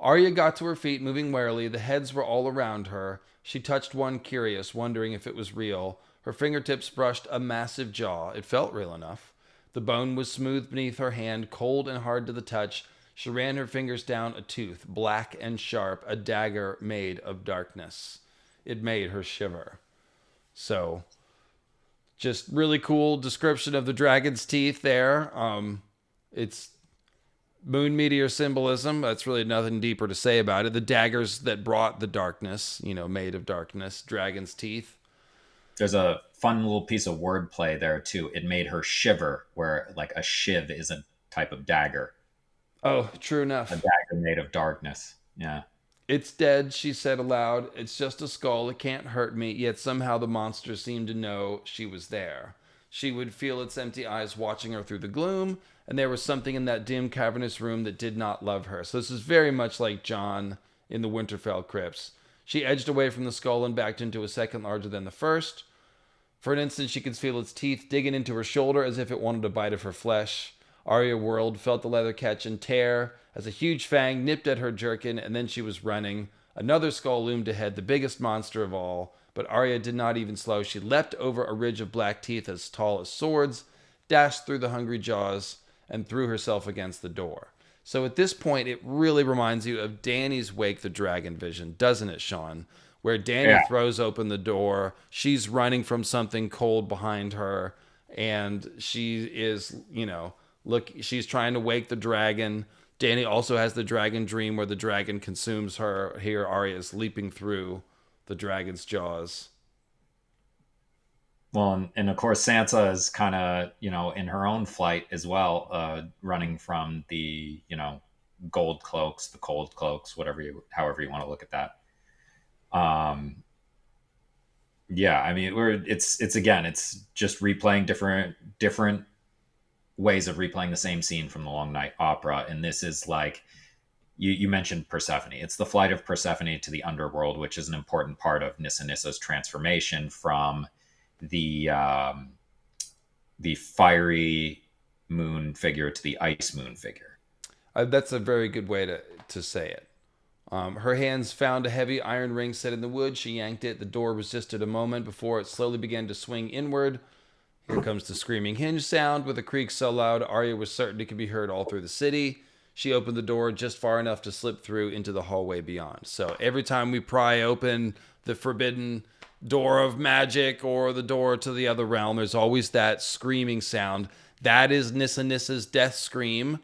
Arya got to her feet, moving warily. The heads were all around her. She touched one, curious, wondering if it was real. Her fingertips brushed a massive jaw. It felt real enough. The bone was smooth beneath her hand, cold and hard to the touch. She ran her fingers down a tooth, black and sharp, a dagger made of darkness. It made her shiver. So, just really cool description of the dragon's teeth there. It's moon meteor symbolism. That's really nothing deeper to say about it. The daggers that brought the darkness, made of darkness, dragon's teeth. There's a fun little piece of wordplay there too. It made her shiver, where like a shiv is a type of dagger, Oh, true a enough. dagger made of darkness. Yeah. It's dead, she said aloud. It's just a skull. It can't hurt me. Yet somehow the monster seemed to know she was there. She would feel its empty eyes watching her through the gloom, and there was something in that dim, cavernous room that did not love her. So this is very much like Jon in the Winterfell crypts. She edged away from the skull and backed into a second larger than the first. For an instant, she could feel its teeth digging into her shoulder as if it wanted a bite of her flesh. Arya whirled, felt the leather catch and tear as a huge fang nipped at her jerkin, and then she was running. Another skull loomed ahead, the biggest monster of all. But Arya did not even slow. She leapt over a ridge of black teeth as tall as swords, dashed through the hungry jaws, and threw herself against the door. So at this point, it really reminds you of Dany's Wake the Dragon vision, doesn't it, Sean? Where Dany throws open the door, she's running from something cold behind her, and she is, she's trying to wake the dragon. Dany also has the dragon dream where the dragon consumes her. Here, Arya is leaping through the dragon's jaws. Well, and of course, Sansa is kind of, in her own flight as well, running from the, gold cloaks, the cold cloaks, however you want to look at that. Yeah, I mean, it's just replaying different ways of replaying the same scene from the Long Night Opera. And this is like, you mentioned Persephone. It's the flight of Persephone to the underworld, which is an important part of Nissa Nissa's transformation from the fiery moon figure to the ice moon figure. That's a very good way to say it. Her hands found a heavy iron ring set in the wood. She yanked it. The door resisted a moment before it slowly began to swing inward. Here comes the screaming hinge sound with a creak so loud Arya was certain it could be heard all through the city. She opened the door just far enough to slip through into the hallway beyond. So every time we pry open the forbidden door of magic or the door to the other realm, there's always that screaming sound. That is Nissa Nissa's death scream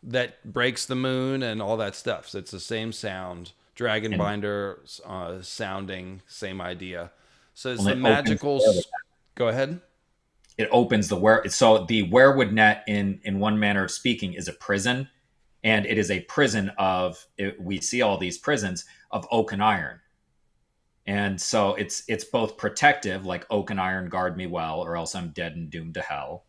that breaks the moon and all that stuff. So it's the same sound. Dragonbinder sounding, same idea. So it's the magical... Go ahead. It opens so the werewood net in one manner of speaking is a prison, and it is a prison we see all these prisons of oak and iron. And so it's both protective, like oak and iron guard me well, or else I'm dead and doomed to hell.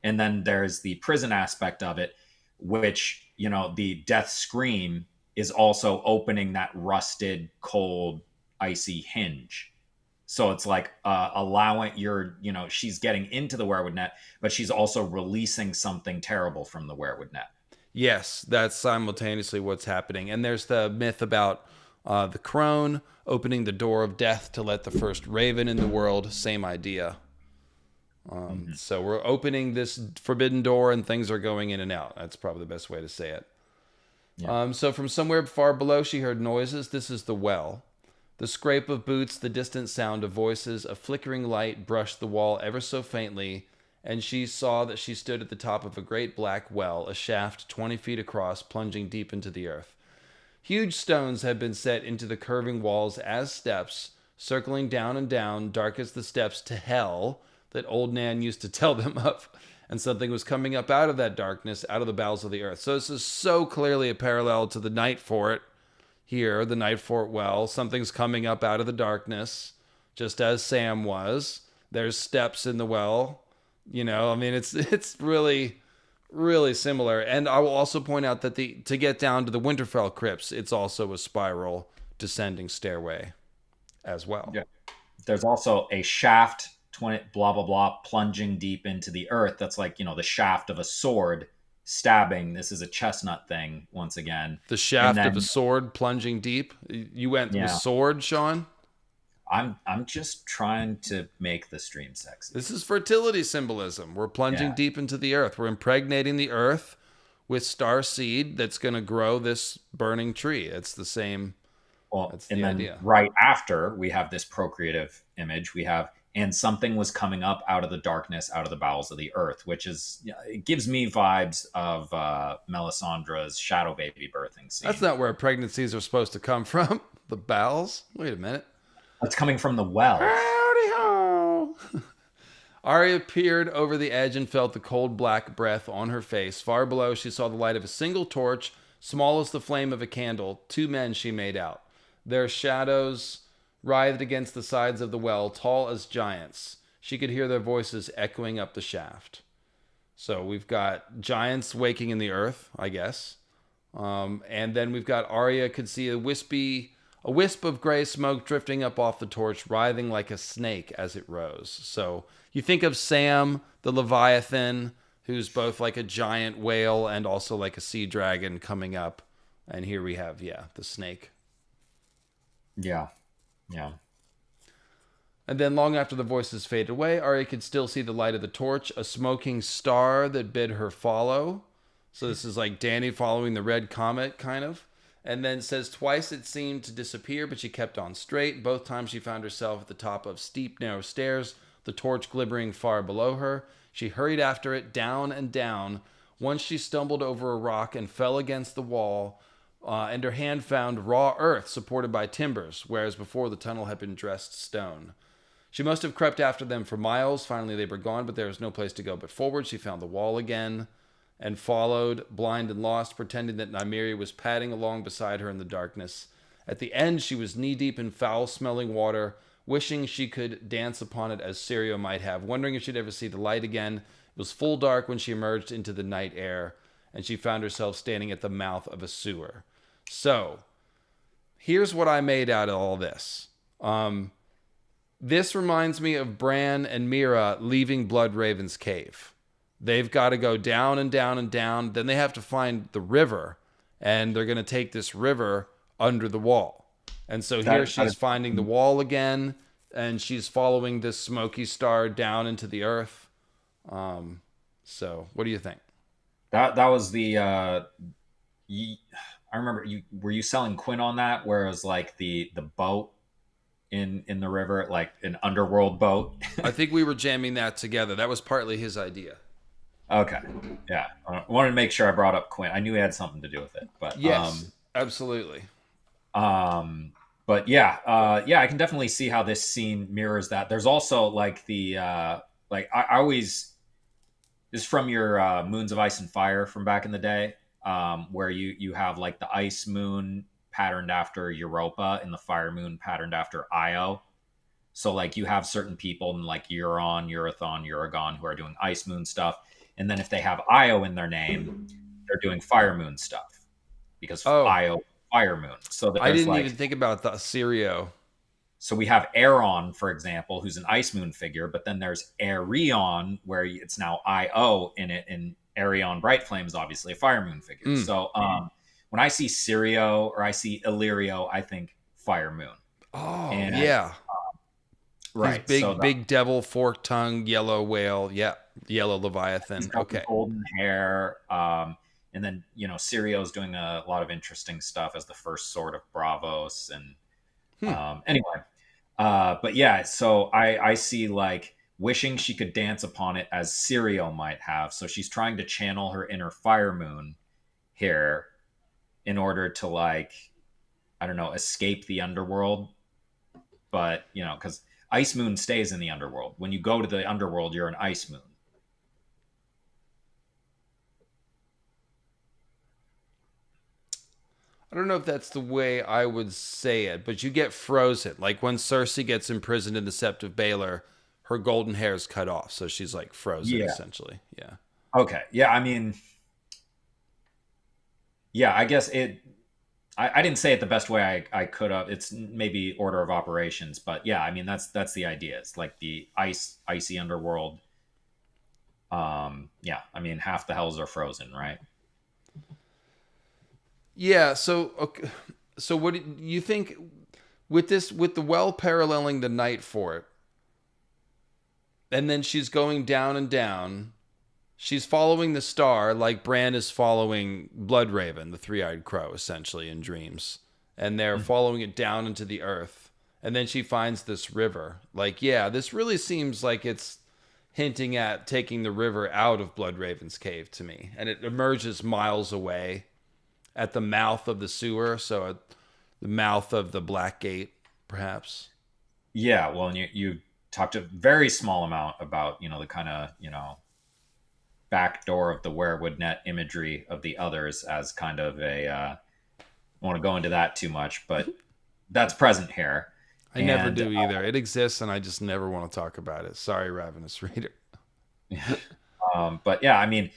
And then there's the prison aspect of it, which, the death scream is also opening that rusted, cold, icy hinge. So it's like allowing she's getting into the werewood net, but she's also releasing something terrible from the werewood net. Yes, that's simultaneously what's happening. And there's the myth about the crone opening the door of death to let the first raven in the world. Same idea. So we're opening this forbidden door and things are going in and out. That's probably the best way to say it. Yeah. So from somewhere far below, she heard noises. This is the well. The scrape of boots, the distant sound of voices, a flickering light brushed the wall ever so faintly, and she saw that she stood at the top of a great black well, a shaft 20 feet across, plunging deep into the earth. Huge stones had been set into the curving walls as steps, circling down and down, dark as the steps to hell that old Nan used to tell them of. And something was coming up out of that darkness, out of the bowels of the earth. So this is so clearly a parallel to the Night Fort here, the Night Fort well. Something's coming up out of the darkness, just as Sam was. There's steps in the well. It's really, really similar. And I will also point out that to get down to the Winterfell crypts, it's also a spiral descending stairway as well. Yeah. There's also a shaft 20 blah blah blah plunging deep into the earth. That's like the shaft of a sword stabbing. This is a chestnut thing once again. The shaft of a sword plunging deep. You went with sword, Sean? I'm just trying to make the stream sexy. This is fertility symbolism. We're plunging deep into the earth. We're impregnating the earth with star seed that's going to grow this burning tree. It's the same. Well, that's and the then idea. Right after we have this procreative image, we have and something was coming up out of the darkness, out of the bowels of the earth, which is, it gives me vibes of Melisandre's shadow baby birthing scene. That's not where pregnancies are supposed to come from. The bowels? Wait a minute. It's coming from the well. Howdy ho! Arya peered over the edge and felt the cold black breath on her face. Far below, she saw the light of a single torch, small as the flame of a candle. 2 men she made out. Their shadows writhed against the sides of the well, tall as giants. she could hear their voices echoing up the shaft. So we've got giants waking in the earth, I guess. And then we've got Arya could see a wisp of gray smoke drifting up off the torch, writhing like a snake as it rose. So you think of Sam, the Leviathan, who's both like a giant whale and also like a sea dragon coming up. And here we have, the snake. Yeah. Yeah. And then long after the voices faded away, Arya could still see the light of the torch, a smoking star that bid her follow. So this is like Dany following the red comet, kind of. And then says twice it seemed to disappear, but she kept on straight. Both times she found herself at the top of steep, narrow stairs, the torch glimmering far below her. She hurried after it, down and down. Once she stumbled over a rock and fell against the wall, and her hand found raw earth supported by timbers, whereas before the tunnel had been dressed stone. She must have crept after them for miles. Finally, they were gone, but there was no place to go but forward. She found the wall again and followed, blind and lost, pretending that Nymeria was padding along beside her in the darkness. At the end, she was knee-deep in foul-smelling water, wishing she could dance upon it as Syrio might have, wondering if she'd ever see the light again. It was full dark when she emerged into the night air, and she found herself standing at the mouth of a sewer. So, here's what I made out of all this. This reminds me of Bran and Mira leaving Bloodraven's cave. They've got to go down and down and down. Then they have to find the river, and they're going to take this river under the wall. And so here she's finding the wall again, and she's following this smoky star down into the earth. So what do you think? That was the I remember were you selling Quinn on that, where it was like the boat in the river, like an underworld boat? I think we were jamming that together. That was partly his idea. Okay. Yeah. I wanted to make sure I brought up Quinn. I knew he had something to do with it, but yes, absolutely. But yeah, I can definitely see how this scene mirrors that. There's also like the like I always, this is from your Moons of Ice and Fire from back in the day, where you have like the ice moon patterned after Europa and the fire moon patterned after Io. So like you have certain people in like Euron, Urathon, Uragon who are doing ice moon stuff. And then if they have Io in their name, they're doing fire moon stuff because Io, fire moon. So I didn't even think about the Syrio. So we have Aeron, for example, who's an ice moon figure, but then there's Aerion, where it's now Io in it, and Aerion Bright Flame is obviously a fire moon figure. So when I see Syrio or I see Illyrio, I think fire moon. Oh, and, yeah. Right. His big devil, forked tongue, yellow whale. Yeah. Yellow Leviathan. Okay. Golden hair. And then, Syrio's doing a lot of interesting stuff as the first sword of Braavos. And anyway, but yeah, so I see like wishing she could dance upon it as Syrio might have. So she's trying to channel her inner fire moon here in order to like, I don't know, escape the underworld. But, because Ice Moon stays in the underworld. When you go to the underworld, you're an Ice Moon. I don't know if that's the way I would say it, but you get frozen. Like when Cersei gets imprisoned in the Sept of Baelor, her golden hair is cut off. So she's like frozen, essentially. Yeah. Okay. Yeah. I mean, yeah, I guess I didn't say it the best way I could have. It's maybe order of operations, but yeah, I mean, that's the idea. It's like the icy underworld. Yeah. I mean, half the hells are frozen, right? Yeah, so what do you think with the well paralleling the night fort, and then she's going down and down, she's following the star like Bran is following Bloodraven, the three-eyed crow, essentially in dreams, and they're following it down into the earth, and then she finds this river. Like, yeah, this really seems like it's hinting at taking the river out of Bloodraven's cave to me, and it emerges miles away at the mouth of the sewer, so at the mouth of the Black Gate, perhaps. Yeah, well, and you talked a very small amount about, the kind of, back door of the werewood net imagery of the others as kind of a, I don't want to go into that too much, but that's present here. I never do either. It exists, and I just never want to talk about it. Sorry, Ravenous Reader. But yeah, I mean,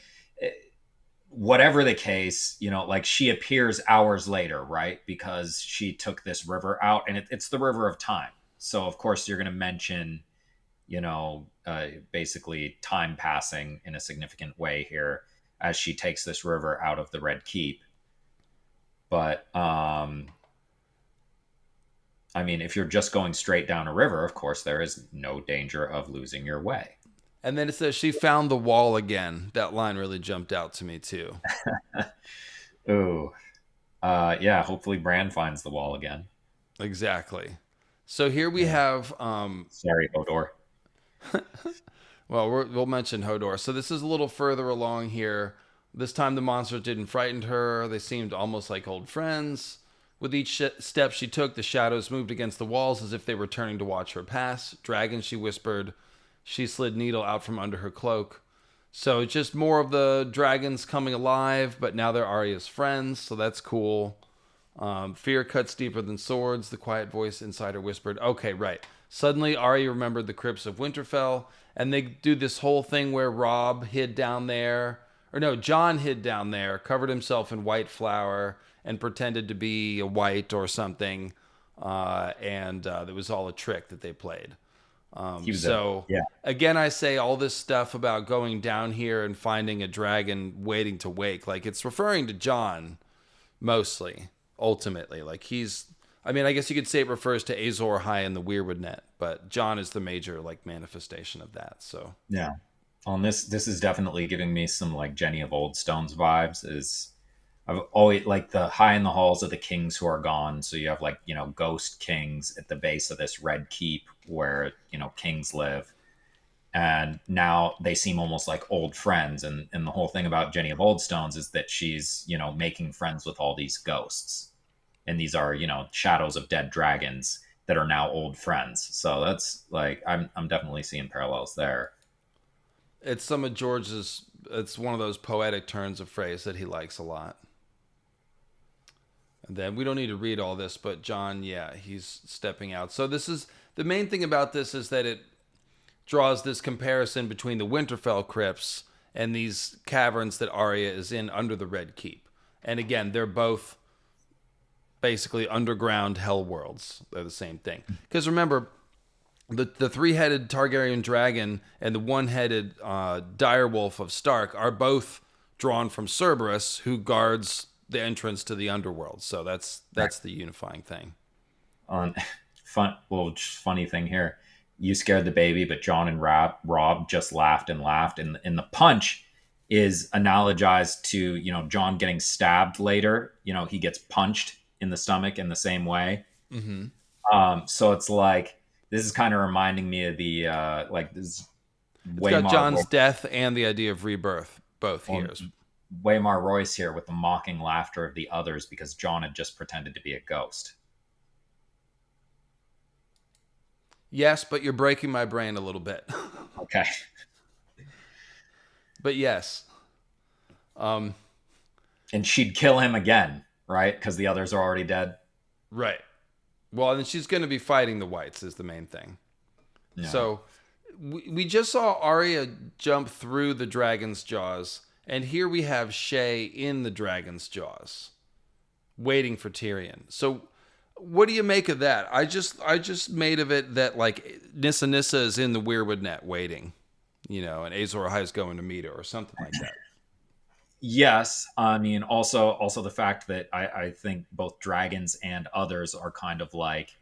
whatever the case, like she appears hours later, right? Because she took this river out, and it's the river of time. So of course you're going to mention, basically time passing in a significant way here as she takes this river out of the Red Keep. But I mean, if you're just going straight down a river, of course there is no danger of losing your way. And then it says she found the wall again. That line really jumped out to me too. Ooh. Yeah, hopefully Bran finds the wall again. Exactly. So here we have... Sorry, Hodor. Well, we'll mention Hodor. So this is a little further along here. This time the monsters didn't frighten her. They seemed almost like old friends. With each step she took, the shadows moved against the walls as if they were turning to watch her pass. Dragon, she whispered. She slid Needle out from under her cloak. So just more of the dragons coming alive, but now they're Arya's friends, so that's cool. Fear cuts deeper than swords, the quiet voice inside her whispered. Okay, right. Suddenly, Arya remembered the crypts of Winterfell, and they do this whole thing where Robb hid down there. Or no, Jon hid down there, covered himself in white flour, and pretended to be a white or something. And it was all a trick that they played. Again, I say all this stuff about going down here and finding a dragon waiting to wake. Like, it's referring to Jon, mostly, ultimately. Like, I guess you could say it refers to Azor Ahai and the Weirwood Net, but Jon is the major, like, manifestation of that, so. Yeah. Well, and this is definitely giving me some, like, Jenny of Old Stones vibes. I've always like the high in the halls of the kings who are gone. So you have like, ghost kings at the base of this red keep where, kings live. And now they seem almost like old friends. And the whole thing about Jenny of Old Stones is that she's, making friends with all these ghosts. And these are, shadows of dead dragons that are now old friends. So that's like, I'm definitely seeing parallels there. It's some of George's, it's one of those poetic turns of phrase that he likes a lot. And then we don't need to read all this, but Jon, yeah, he's stepping out. So this is the main thing about this is that it draws this comparison between the Winterfell crypts and these caverns that Arya is in under the Red Keep. And again, they're both basically underground hell worlds. They're the same thing. Because remember, the three-headed Targaryen dragon and the one-headed direwolf of Stark are both drawn from Cerberus, who guards the entrance to the underworld. So that's the unifying thing. Funny thing here. You scared the baby, but Jon and Robb just laughed and laughed. And the punch is analogized to, Jon getting stabbed later. He gets punched in the stomach in the same way. Mm-hmm. So it's like, this is kind of reminding me of the, this. It's got Jon's death and the idea of rebirth, both here. Waymar Royce here with the mocking laughter of the others because Jon had just pretended to be a ghost. Yes, but you're breaking my brain a little bit. Okay. But yes. And she'd kill him again, right? Because the others are already dead. Right. Well, and she's going to be fighting the whites is the main thing. Yeah. So we just saw Arya jump through the dragon's jaws. And here we have Shay in the dragon's jaws, waiting for Tyrion. So, what do you make of that? I just made of it that like Nissa is in the Weirwood Net waiting, and Azor Ahai is going to meet her or something like that. Yes, I mean also the fact that I think both dragons and others are kind of like,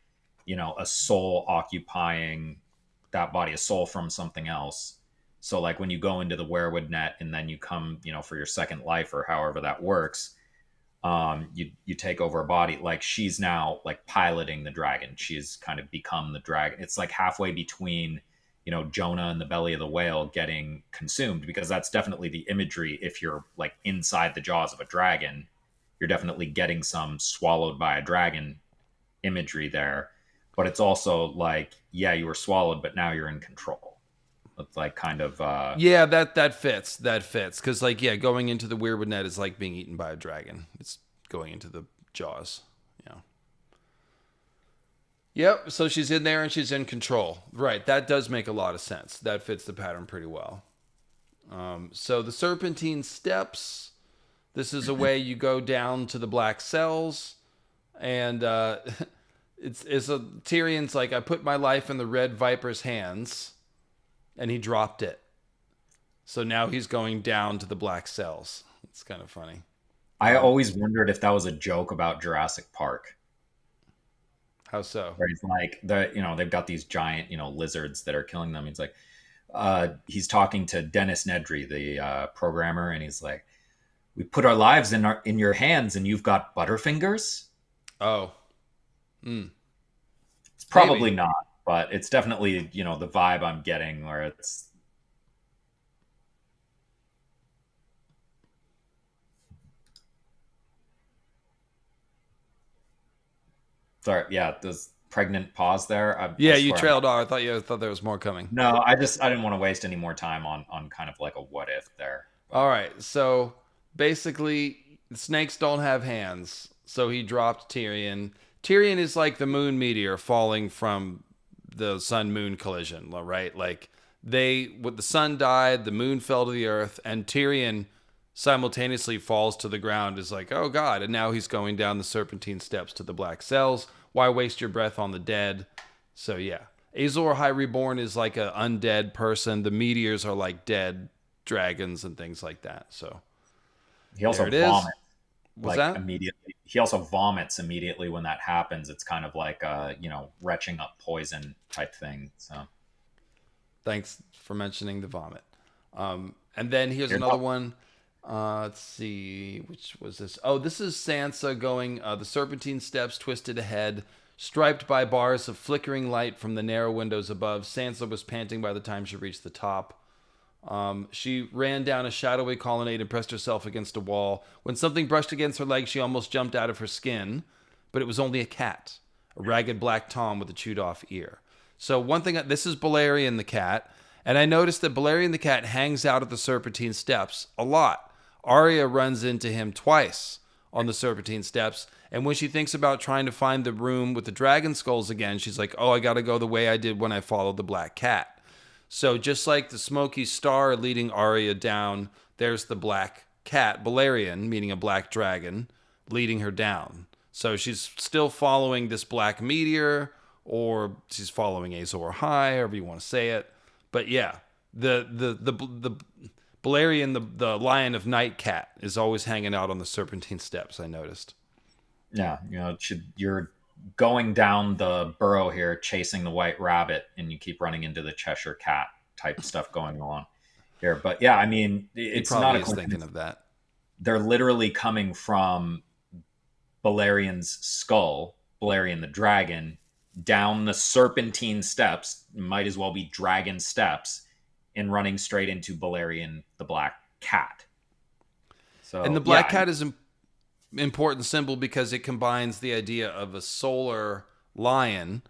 a soul occupying that body, a soul from something else. So like when you go into the Weirwood Net and then you come, for your second life or however that works, you take over a body. Like she's now like piloting the dragon. She's kind of become the dragon. It's like halfway between, Jonah in the belly of the whale getting consumed, because that's definitely the imagery. If you're like inside the jaws of a dragon, you're definitely getting some swallowed by a dragon imagery there. But it's also like, yeah, you were swallowed, but now you're in control. It's like kind of yeah, that fits because like going into the Weirwood Net is like being eaten by a dragon. It's going into the jaws. Yep. So she's in there and she's in control. Right. That does make a lot of sense. That fits the pattern pretty well. So the Serpentine Steps. This is a way you go down to the black cells, and Tyrion's like, I put my life in the Red Viper's hands, and he dropped it. So now he's going down to the black cells. It's kind of funny. I always wondered if that was a joke about Jurassic Park. How so? Where he's like, they've got these giant, lizards that are killing them. He's like, he's talking to Dennis Nedry, the programmer, and he's like, we put our lives in your hands, and you've got butterfingers. Oh, It's probably not, but it's definitely the vibe I'm getting, where it's. Sorry, yeah, this pregnant pause there. Yeah, you trailed off. I thought there was more coming. No, I didn't want to waste any more time on kind of like a what if there. All right, so basically, snakes don't have hands, so he dropped Tyrion. Tyrion is like the moon meteor falling from the sun-moon collision, right? Like when the sun died, the moon fell to the earth, and Tyrion simultaneously falls to the ground. Is like, oh god, and now he's going down the Serpentine Steps to the black cells. Why waste your breath on the dead? So yeah, Azor High Reborn is like an undead person. The meteors are like dead dragons and things like that. So he also vomits. What's that? Immediately. He also vomits immediately when that happens. It's kind of like retching up poison type thing. So thanks for mentioning the vomit. And then here's another one. Let's see, which was this? Oh, this is Sansa going the Serpentine Steps, twisted ahead, striped by bars of flickering light from the narrow windows above. Sansa was panting by the time she reached the top. She ran down a shadowy colonnade and pressed herself against a wall. When something brushed against her leg, she almost jumped out of her skin, but it was only a cat, a ragged black tom with a chewed off ear. So one thing, this is Balerion the cat, and I noticed that Balerion the cat hangs out at the Serpentine Steps a lot. Arya runs into him twice on the Serpentine Steps, and when she thinks about trying to find the room with the dragon skulls again, she's like, oh, I gotta go the way I did when I followed the black cat. So just like the smoky star leading Arya down, there's the black cat, Balerion, meaning a black dragon, leading her down. So she's still following this black meteor, or she's following Azor High, however you want to say it. But yeah, the Balerion, the Lion of Night cat, is always hanging out on the Serpentine Steps, I noticed. Yeah, you're going down the burrow here, chasing the white rabbit, and you keep running into the Cheshire cat type stuff going on here. But yeah, I mean, it's not a coincidence. Thinking of that. They're literally coming from Balerion's skull, Balerion the dragon, down the Serpentine Steps, might as well be dragon steps, and running straight into Balerion the black cat. So, and the black cat is an important symbol because it combines the idea of a solar lion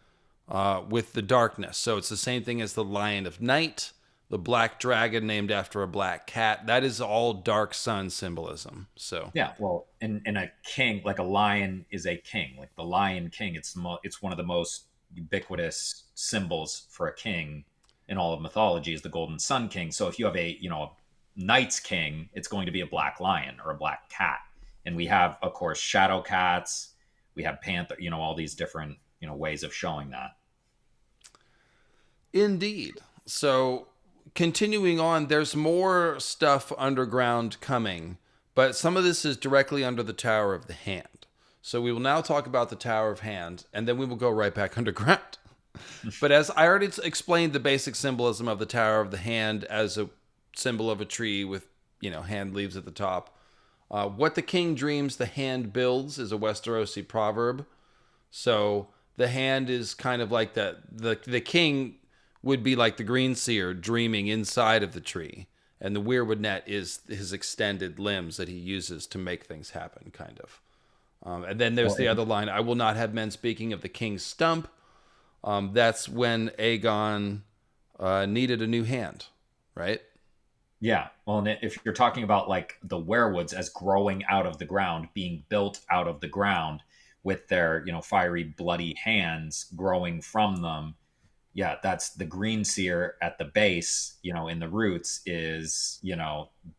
with the darkness. So it's the same thing as the Lion of Night, the black dragon named after a black cat. That is all dark sun symbolism. So yeah, well, in a king, like a lion is a king, like the Lion King. It's one of the most ubiquitous symbols for a king in all of mythology is the Golden Sun King. So if you have a Night's King, it's going to be a black lion or a black cat. And we have, of course, shadow cats. We have panther. All these different ways of showing that. Indeed. So continuing on, there's more stuff underground coming, but some of this is directly under the Tower of the Hand. So we will now talk about the Tower of Hand, and then we will go right back underground. But as I already explained, the basic symbolism of the Tower of the Hand as a symbol of a tree with, hand leaves at the top. What the king dreams, the hand builds is a Westerosi proverb. So the hand is kind of like that. The king would be like the green seer dreaming inside of the tree. And the weirwood net is his extended limbs that he uses to make things happen, kind of. And then there's the other line, I will not have men speaking of the king's stump. That's when Aegon needed a new hand, right? Yeah. Well, and if you're talking about like the werewoods as growing out of the ground, being built out of the ground, with their, fiery, bloody hands growing from them. Yeah, that's the green seer at the base, in the roots is,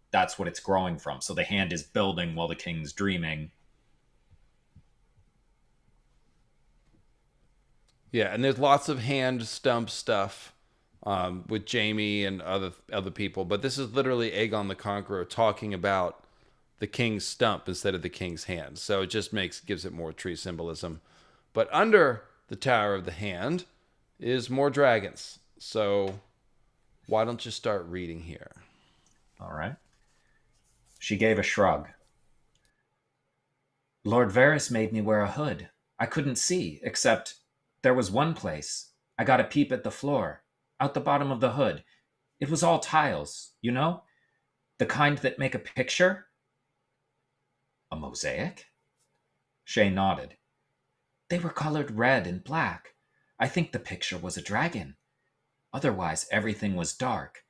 that's what it's growing from. So the hand is building while the king's dreaming. Yeah, and there's lots of hand stump stuff with Jaime and other people, but this is literally Aegon the Conqueror talking about the king's stump instead of the king's hand. So it just gives it more tree symbolism. But under the Tower of the Hand is more dragons. So why don't you start reading here? All right. She gave a shrug. Lord Varys made me wear a hood. I couldn't see, except there was one place. I got a peep at the floor, out the bottom of the hood. It was all tiles, the kind that make a picture. A mosaic? Shay nodded. They were colored red and black. I think the picture was a dragon. Otherwise, everything was dark.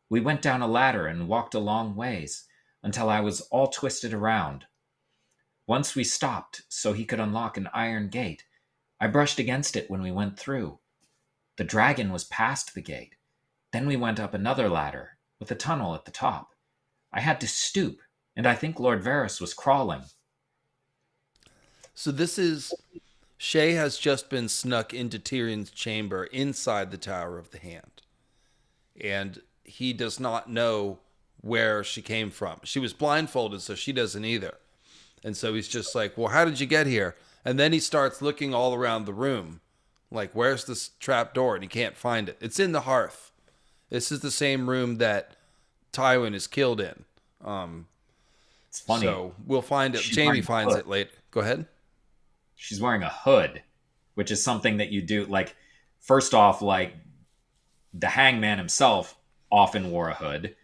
We went down a ladder and walked a long ways until I was all twisted around. Once we stopped so he could unlock an iron gate. I brushed against it when we went through. The dragon was past the gate. Then we went up another ladder with a tunnel at the top. I had to stoop, and I think Lord Varys was crawling. So this is... Shay has just been snuck into Tyrion's chamber inside the Tower of the Hand. And he does not know where she came from. She was blindfolded, so she doesn't either. And so he's just like, well, how did you get here? And then he starts looking all around the room. Like, where's this trap door? And he can't find it. It's in the hearth. This is the same room that Tywin is killed in. It's funny. So we'll find it. Jaime finds it later. Go ahead. She's wearing a hood, which is something that you do. Like, first off, like, the hangman himself often wore a hood,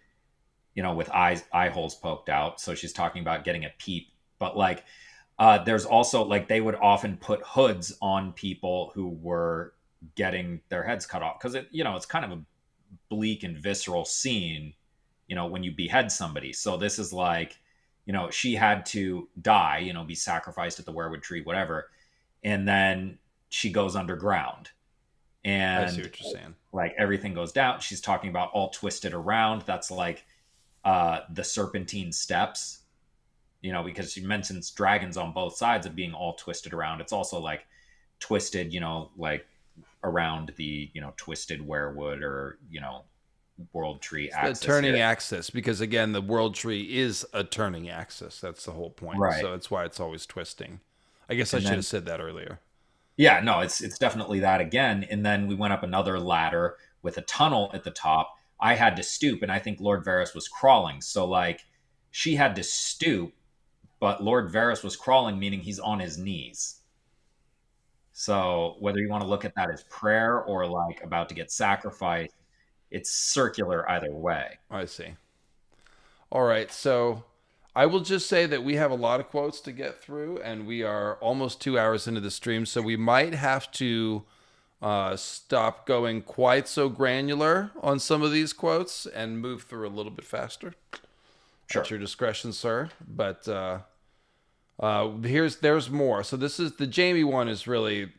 with eye holes poked out. So she's talking about getting a peep. But, like, there's also, like, they would often put hoods on people who were getting their heads cut off. Because, it's kind of a bleak and visceral scene, when you behead somebody. So this is like... she had to die, be sacrificed at the weirwood tree, whatever. And then she goes underground. And I see what you're saying. Like, everything goes down. She's talking about all twisted around. That's like the Serpentine steps, because she mentions dragons on both sides of being all twisted around. It's also like twisted, like around the, twisted weirwood or, world tree axis. The turning axis, because again, the world tree is a turning axis. That's the whole point. Right. So that's why it's always twisting. I guess I should have said that earlier. Yeah, no, it's definitely that again. And then we went up another ladder with a tunnel at the top. I had to stoop, and I think Lord Varys was crawling. So, like, she had to stoop, but Lord Varys was crawling, meaning he's on his knees. So whether you want to look at that as prayer or like about to get sacrificed, it's circular either way. I see. All right, so I will just say that we have a lot of quotes to get through, and we are almost 2 hours into the stream, so we might have to stop going quite so granular on some of these quotes and move through a little bit faster. Sure. At your discretion, sir. But there's more. So this is the Jaime one is really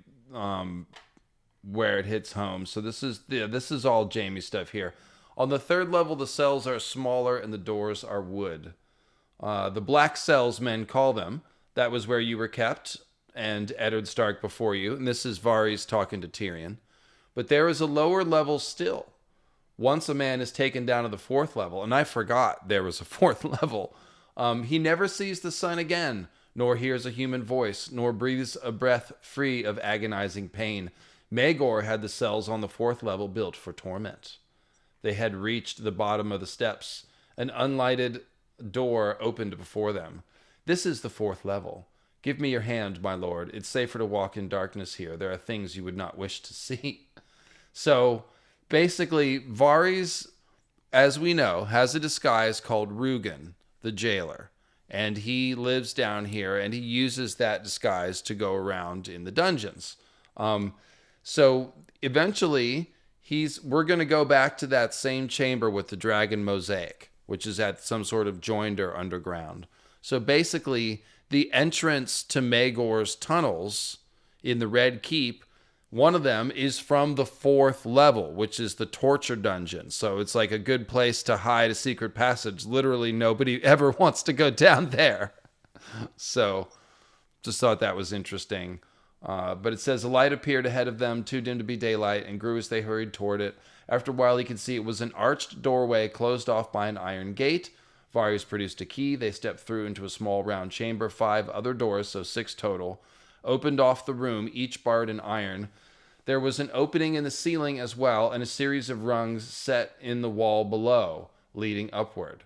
where it hits home. So this is all Jaime stuff here. On the third level, the cells are smaller and the doors are wood. The black cells, men call them. That was where you were kept, and Eddard Stark before you. And this is Varys talking to Tyrion. But there is a lower level still. Once a man is taken down to the fourth level, and I forgot there was a fourth level, he never sees the sun again, nor hears a human voice, nor breathes a breath free of agonizing pain. Maegor had the cells on the fourth level built for torment. They had reached the bottom of the steps. An unlighted door opened before them. This is the fourth level. Give me your hand, my lord. It's safer to walk in darkness here. There are things you would not wish to see. So basically, Varys, as we know, has a disguise called Rugen, the jailer. And he lives down here, and he uses that disguise to go around in the dungeons. So eventually, we're going to go back to that same chamber with the dragon mosaic, which is at some sort of joinder underground. So basically, the entrance to Maegor's tunnels in the Red Keep, one of them is from the 4th level, which is the torture dungeon. So it's like a good place to hide a secret passage. Literally, nobody ever wants to go down there. So just thought that was interesting. But it says a light appeared ahead of them, too dim to be daylight, and grew as they hurried toward it. After a while, he could see it was an arched doorway closed off by an iron gate. Varys produced a key. They stepped through into a small round chamber. 5 other doors, so 6 total, opened off the room, each barred in iron. There was an opening in the ceiling as well, and a series of rungs set in the wall below, leading upward.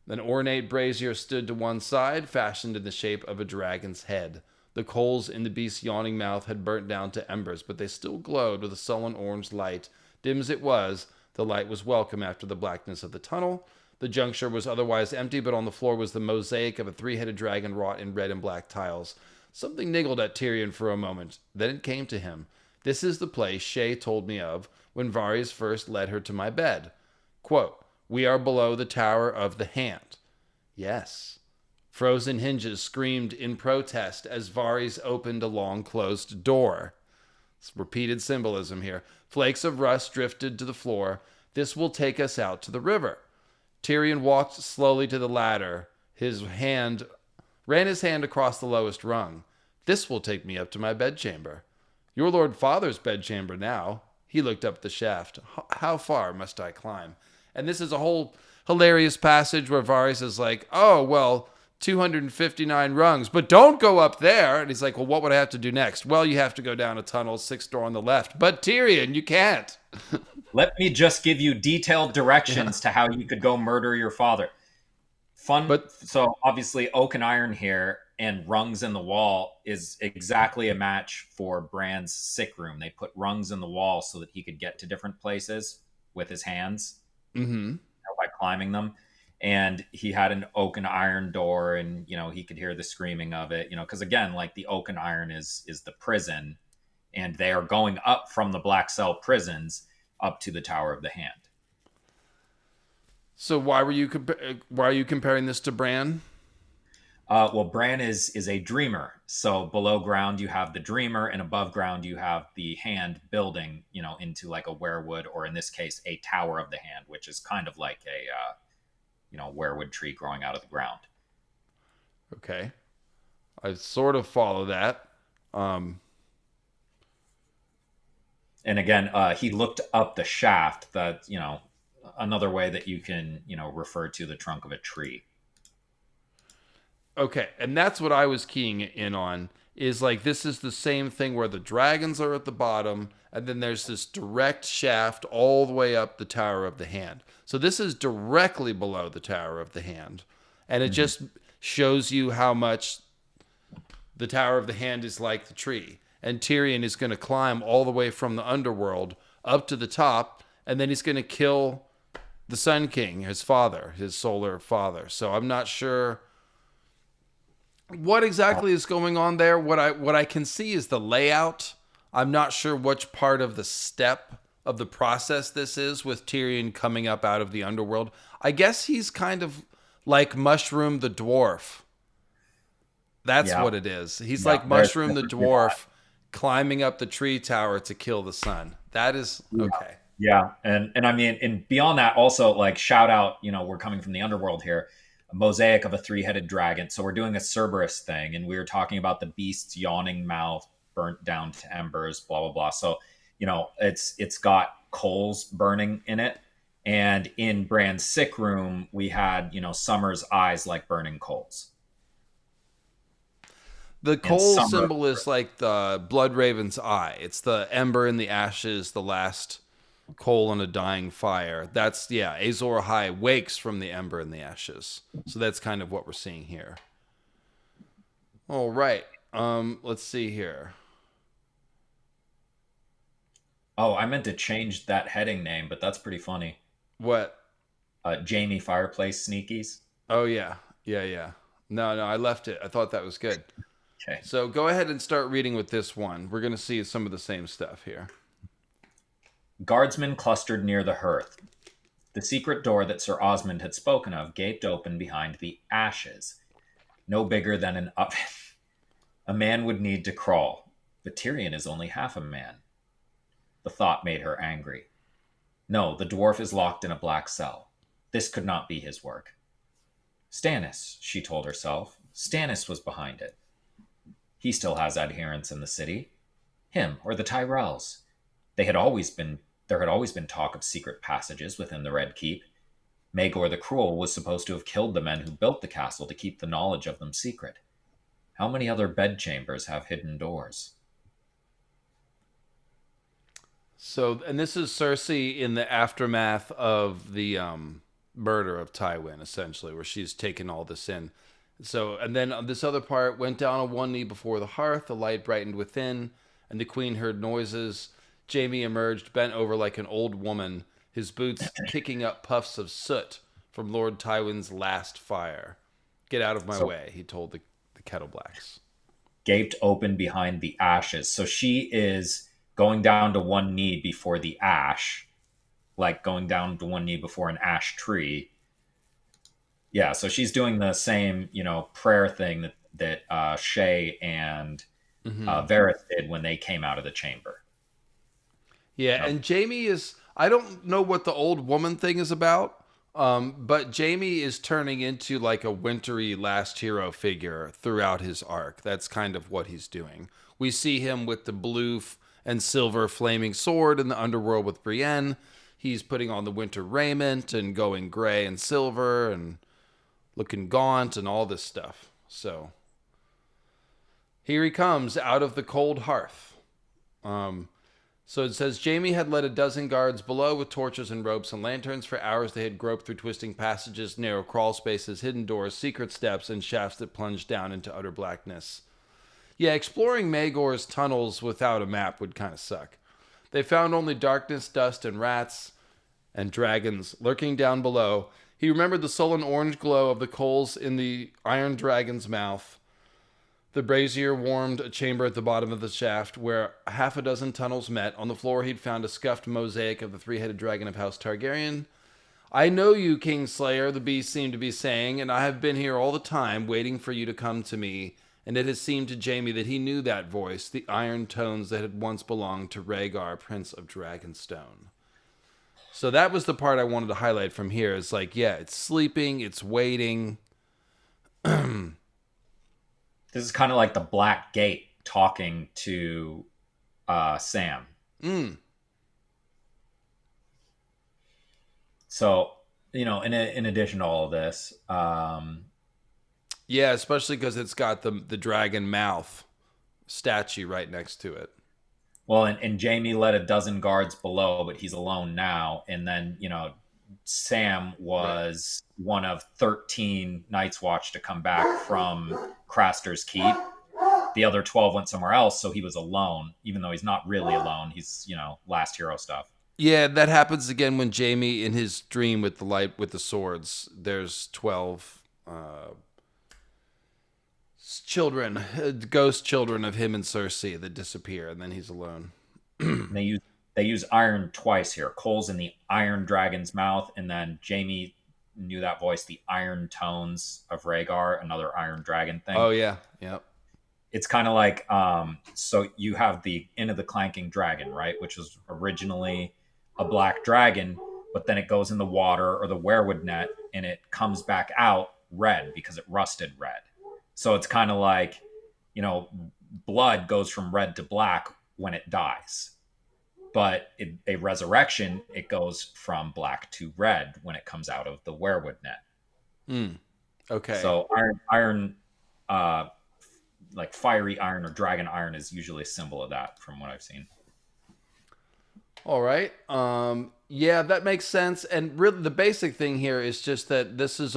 An ornate brazier stood to one side, fashioned in the shape of a dragon's head. The coals in the beast's yawning mouth had burnt down to embers, but they still glowed with a sullen orange light. Dim as it was, the light was welcome after the blackness of the tunnel. The juncture was otherwise empty, but on the floor was the mosaic of a 3-headed dragon wrought in red and black tiles. Something niggled at Tyrion for a moment. Then it came to him. This is the place Shay told me of when Varys first led her to my bed. Quote, "We are below the Tower of the Hand." Yes. Frozen hinges screamed in protest as Varys opened a long-closed door. It's repeated symbolism here. Flakes of rust drifted to the floor. This will take us out to the river. Tyrion walked slowly to the ladder. Ran his hand across the lowest rung. This will take me up to my bedchamber. Your Lord Father's bedchamber now. He looked up the shaft. How far must I climb? And this is a whole hilarious passage where Varys is like, oh, well, 259 rungs, but don't go up there. And he's like, well, what would I have to do next? Well, you have to go down a tunnel, 6th door on the left. But Tyrion, you can't. Let me just give you detailed directions to how you could go murder your father. So obviously oak and iron here and rungs in the wall is exactly a match for Bran's sick room. They put rungs in the wall so that he could get to different places with his hands by climbing them. And he had an oak and iron door, and he could hear the screaming of it. Because again, like the oak and iron is the prison, and they are going up from the Black Cell prisons up to the Tower of the Hand. So why are you comparing this to Bran? Well, Bran is a dreamer. So below ground you have the dreamer, and above ground you have the hand building, into like a weirwood, or in this case, a Tower of the Hand, which is kind of like a weirwood tree growing out of the ground. Okay, I sort of follow that. And again, he looked up the shaft. That another way that you can refer to the trunk of a tree. Okay, and that's what I was keying in on, is like this is the same thing where the dragons are at the bottom, and then there's this direct shaft all the way up the Tower of the Hand. So this is directly below the Tower of the Hand, and it just shows you how much the Tower of the Hand is like the tree. And Tyrion is going to climb all the way from the underworld up to the top, and then he's going to kill the Sun King, his father, his solar father. So I'm not sure what exactly is going on there. What I can see is the layout. I'm not sure which part of the step of the process this is with Tyrion coming up out of the underworld. I guess he's kind of like Mushroom the dwarf. That's what it is. He's like Mushroom the dwarf climbing up the tree tower to kill the sun. That is okay. Yeah. And I mean, and beyond that also, like, shout out, we're coming from the underworld here. A mosaic of a 3-headed dragon. So we're doing a Cerberus thing, and we were talking about the beast's yawning mouth burnt down to embers, blah, blah, blah. So, it's got coals burning in it. And in Bran's sick room, we had, Summer's eyes like burning coals. The coal symbol is like the Blood Raven's eye. It's the ember in the ashes, the last coal on a dying fire. That's, Azor Ahai wakes from the ember in the ashes. So that's kind of what we're seeing here. All right. Let's see here. Oh, I meant to change that heading name, but that's pretty funny. What? Jamie Fireplace Sneakies. Oh, yeah. Yeah. No, I left it. I thought that was good. Okay. So go ahead and start reading with this one. We're going to see some of the same stuff here. Guardsmen clustered near the hearth. The secret door that Sir Osmond had spoken of gaped open behind the ashes. no bigger than an oven. A man would need to crawl, but Tyrion is only half a man. The thought made her angry. No, the dwarf is locked in a black cell. This could not be his work. Stannis, she told herself. Stannis was behind it. He still has adherents in the city. Him or the Tyrells. There had always been talk of secret passages within the Red Keep. Maegor the Cruel was supposed to have killed the men who built the castle to keep the knowledge of them secret. How many other bedchambers have hidden doors? So, and this is Cersei in the aftermath of the murder of Tywin, essentially, where she's taken all this in. So, and then this other part went down on one knee before the hearth, the light brightened within, and the queen heard noises. Jaime emerged, bent over like an old woman, his boots kicking up puffs of soot from Lord Tywin's last fire. Get out of my way, he told the Kettle Blacks. Gaped open behind the ashes. So she is going down to one knee before the ash, like going down to one knee before an ash tree. Yeah, so she's doing the same, prayer thing that Shay and Varys did when they came out of the chamber. Yeah, and Jaime is, I don't know what the old woman thing is about, but Jaime is turning into like a wintry last hero figure throughout his arc. That's kind of what he's doing. We see him with the blue and silver flaming sword in the underworld with Brienne. He's putting on the winter raiment and going gray and silver and looking gaunt and all this stuff. So here he comes out of the cold hearth. So it says, Jaime had led a dozen guards below with torches and ropes and lanterns. For hours they had groped through twisting passages, narrow crawl spaces, hidden doors, secret steps, and shafts that plunged down into utter blackness. Yeah, exploring Maegor's tunnels without a map would kind of suck. They found only darkness, dust, and rats and dragons lurking down below. He remembered the sullen orange glow of the coals in the iron dragon's mouth. The brazier warmed a chamber at the bottom of the shaft where half a dozen tunnels met. On the floor he'd found a scuffed mosaic of the three-headed dragon of House Targaryen. I know you, Kingslayer, the beast seemed to be saying, and I have been here all the time waiting for you to come to me. And it has seemed to Jaime that he knew that voice, the iron tones that had once belonged to Rhaegar, Prince of Dragonstone. So that was the part I wanted to highlight from here. It's like, yeah, it's sleeping, it's waiting. This is kind of like the Black Gate talking to Sam. So, in addition to all of this, yeah, especially because it's got the dragon mouth statue right next to it. Well, and Jaime led a dozen guards below, but he's alone now. And then, Sam was one of 13 Night's Watch to come back from Craster's Keep. The other 12 went somewhere else, so he was alone, even though he's not really alone. He's, last hero stuff. Yeah, that happens again when Jaime, in his dream with the swords, there's 12 children, ghost children of him and Cersei that disappear, and then he's alone. They use iron twice here. Coal's in the iron dragon's mouth, and then Jaime knew that voice, the iron tones of Rhaegar, another iron dragon thing. Oh yeah, yep. It's kind of like so you have the Inn of the Clanking Dragon, right, which was originally a black dragon, but then it goes in the water or the werewood net, and it comes back out red because it rusted red. So it's kind of like, blood goes from red to black when it dies. But a resurrection, it goes from black to red when it comes out of the werewood net. Okay. So iron, like fiery iron or dragon iron is usually a symbol of that from what I've seen. All right. Yeah, that makes sense. And really the basic thing here is just that this is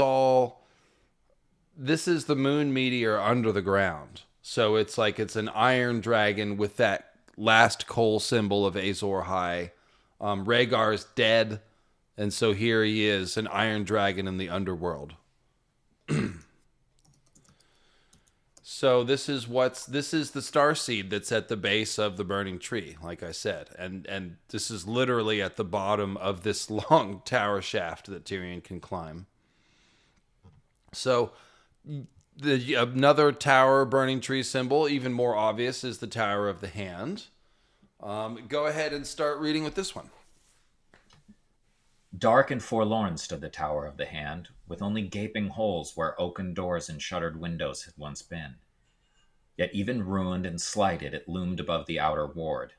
the moon meteor under the ground. So it's like it's an iron dragon with that last coal symbol of Azor High. Rhaegar is dead, and so here he is, an iron dragon in the underworld. So this is the starseed that's at the base of the burning tree, like I said. And this is literally at the bottom of this long tower shaft that Tyrion can climb. So Another tower burning tree symbol, even more obvious, is the Tower of the Hand. Go ahead and start reading with this one. Dark and forlorn stood the Tower of the Hand, with only gaping holes where oaken doors and shuttered windows had once been. Yet even ruined and slighted, it loomed above the outer ward.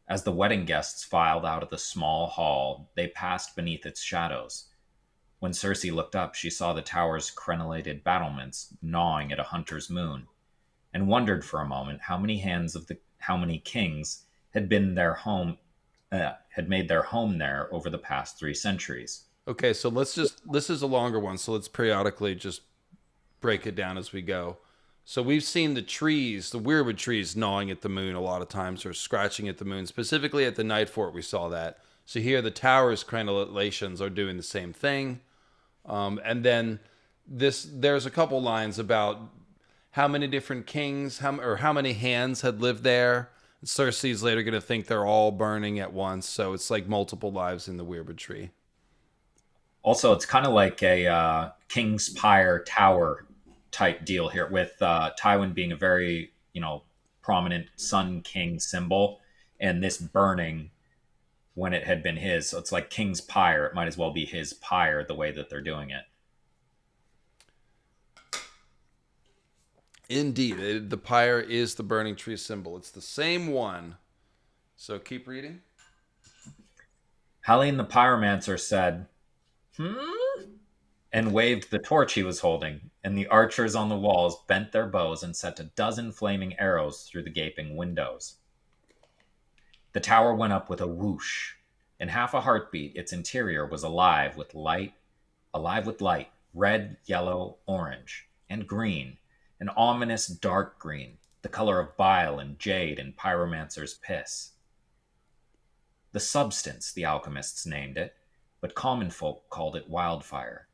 As the wedding guests filed out of the small hall, they passed beneath its shadows. When Cersei looked up, she saw the tower's crenellated battlements gnawing at a hunter's moon, and wondered for a moment how many kings had been their home had made their home there over the past 3 centuries. Okay, so this is a longer one, so let's periodically just break it down as we go. So we've seen the trees, the weirwood trees, gnawing at the moon a lot of times, or scratching at the moon. Specifically at the Night Fort, we saw that. So here, the tower's crenellations are doing the same thing. And then there's a couple lines about how many different kings, how many hands had lived there. Cersei's later going to think they're all burning at once, so it's like multiple lives in the weirwood tree. Also, it's kind of like a King's Pyre Tower type deal here, with Tywin being a very, prominent Sun King symbol, and this burning when it had been his. So it's like King's Pyre. It might as well be his pyre the way that they're doing it. Indeed, the pyre is the burning tree symbol. It's the same one. So keep reading. Halline the Pyromancer said, and waved the torch he was holding, and the archers on the walls bent their bows and sent a dozen flaming arrows through the gaping windows. The tower went up with a whoosh. In half a heartbeat, its interior was alive with light, red, yellow, orange, and green, an ominous dark green, the color of bile and jade and pyromancer's piss. The substance, the alchemists named it, but common folk called it wildfire.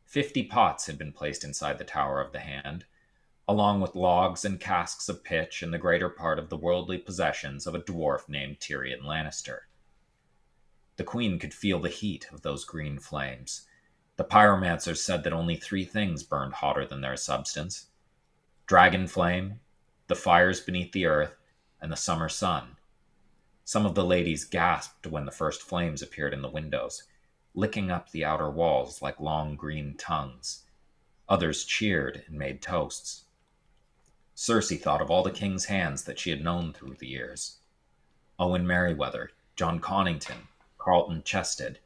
50 pots had been placed inside the Tower of the Hand, along with logs and casks of pitch and the greater part of the worldly possessions of a dwarf named Tyrion Lannister. The queen could feel the heat of those green flames. The pyromancers said that only 3 things burned hotter than their substance: dragon flame, the fires beneath the earth, and the summer sun. Some of the ladies gasped when the first flames appeared in the windows, licking up the outer walls like long green tongues. Others cheered and made toasts. Cersei thought of all the king's hands that she had known through the years. Owen Merriweather, John Connington, Carlton Chelsted,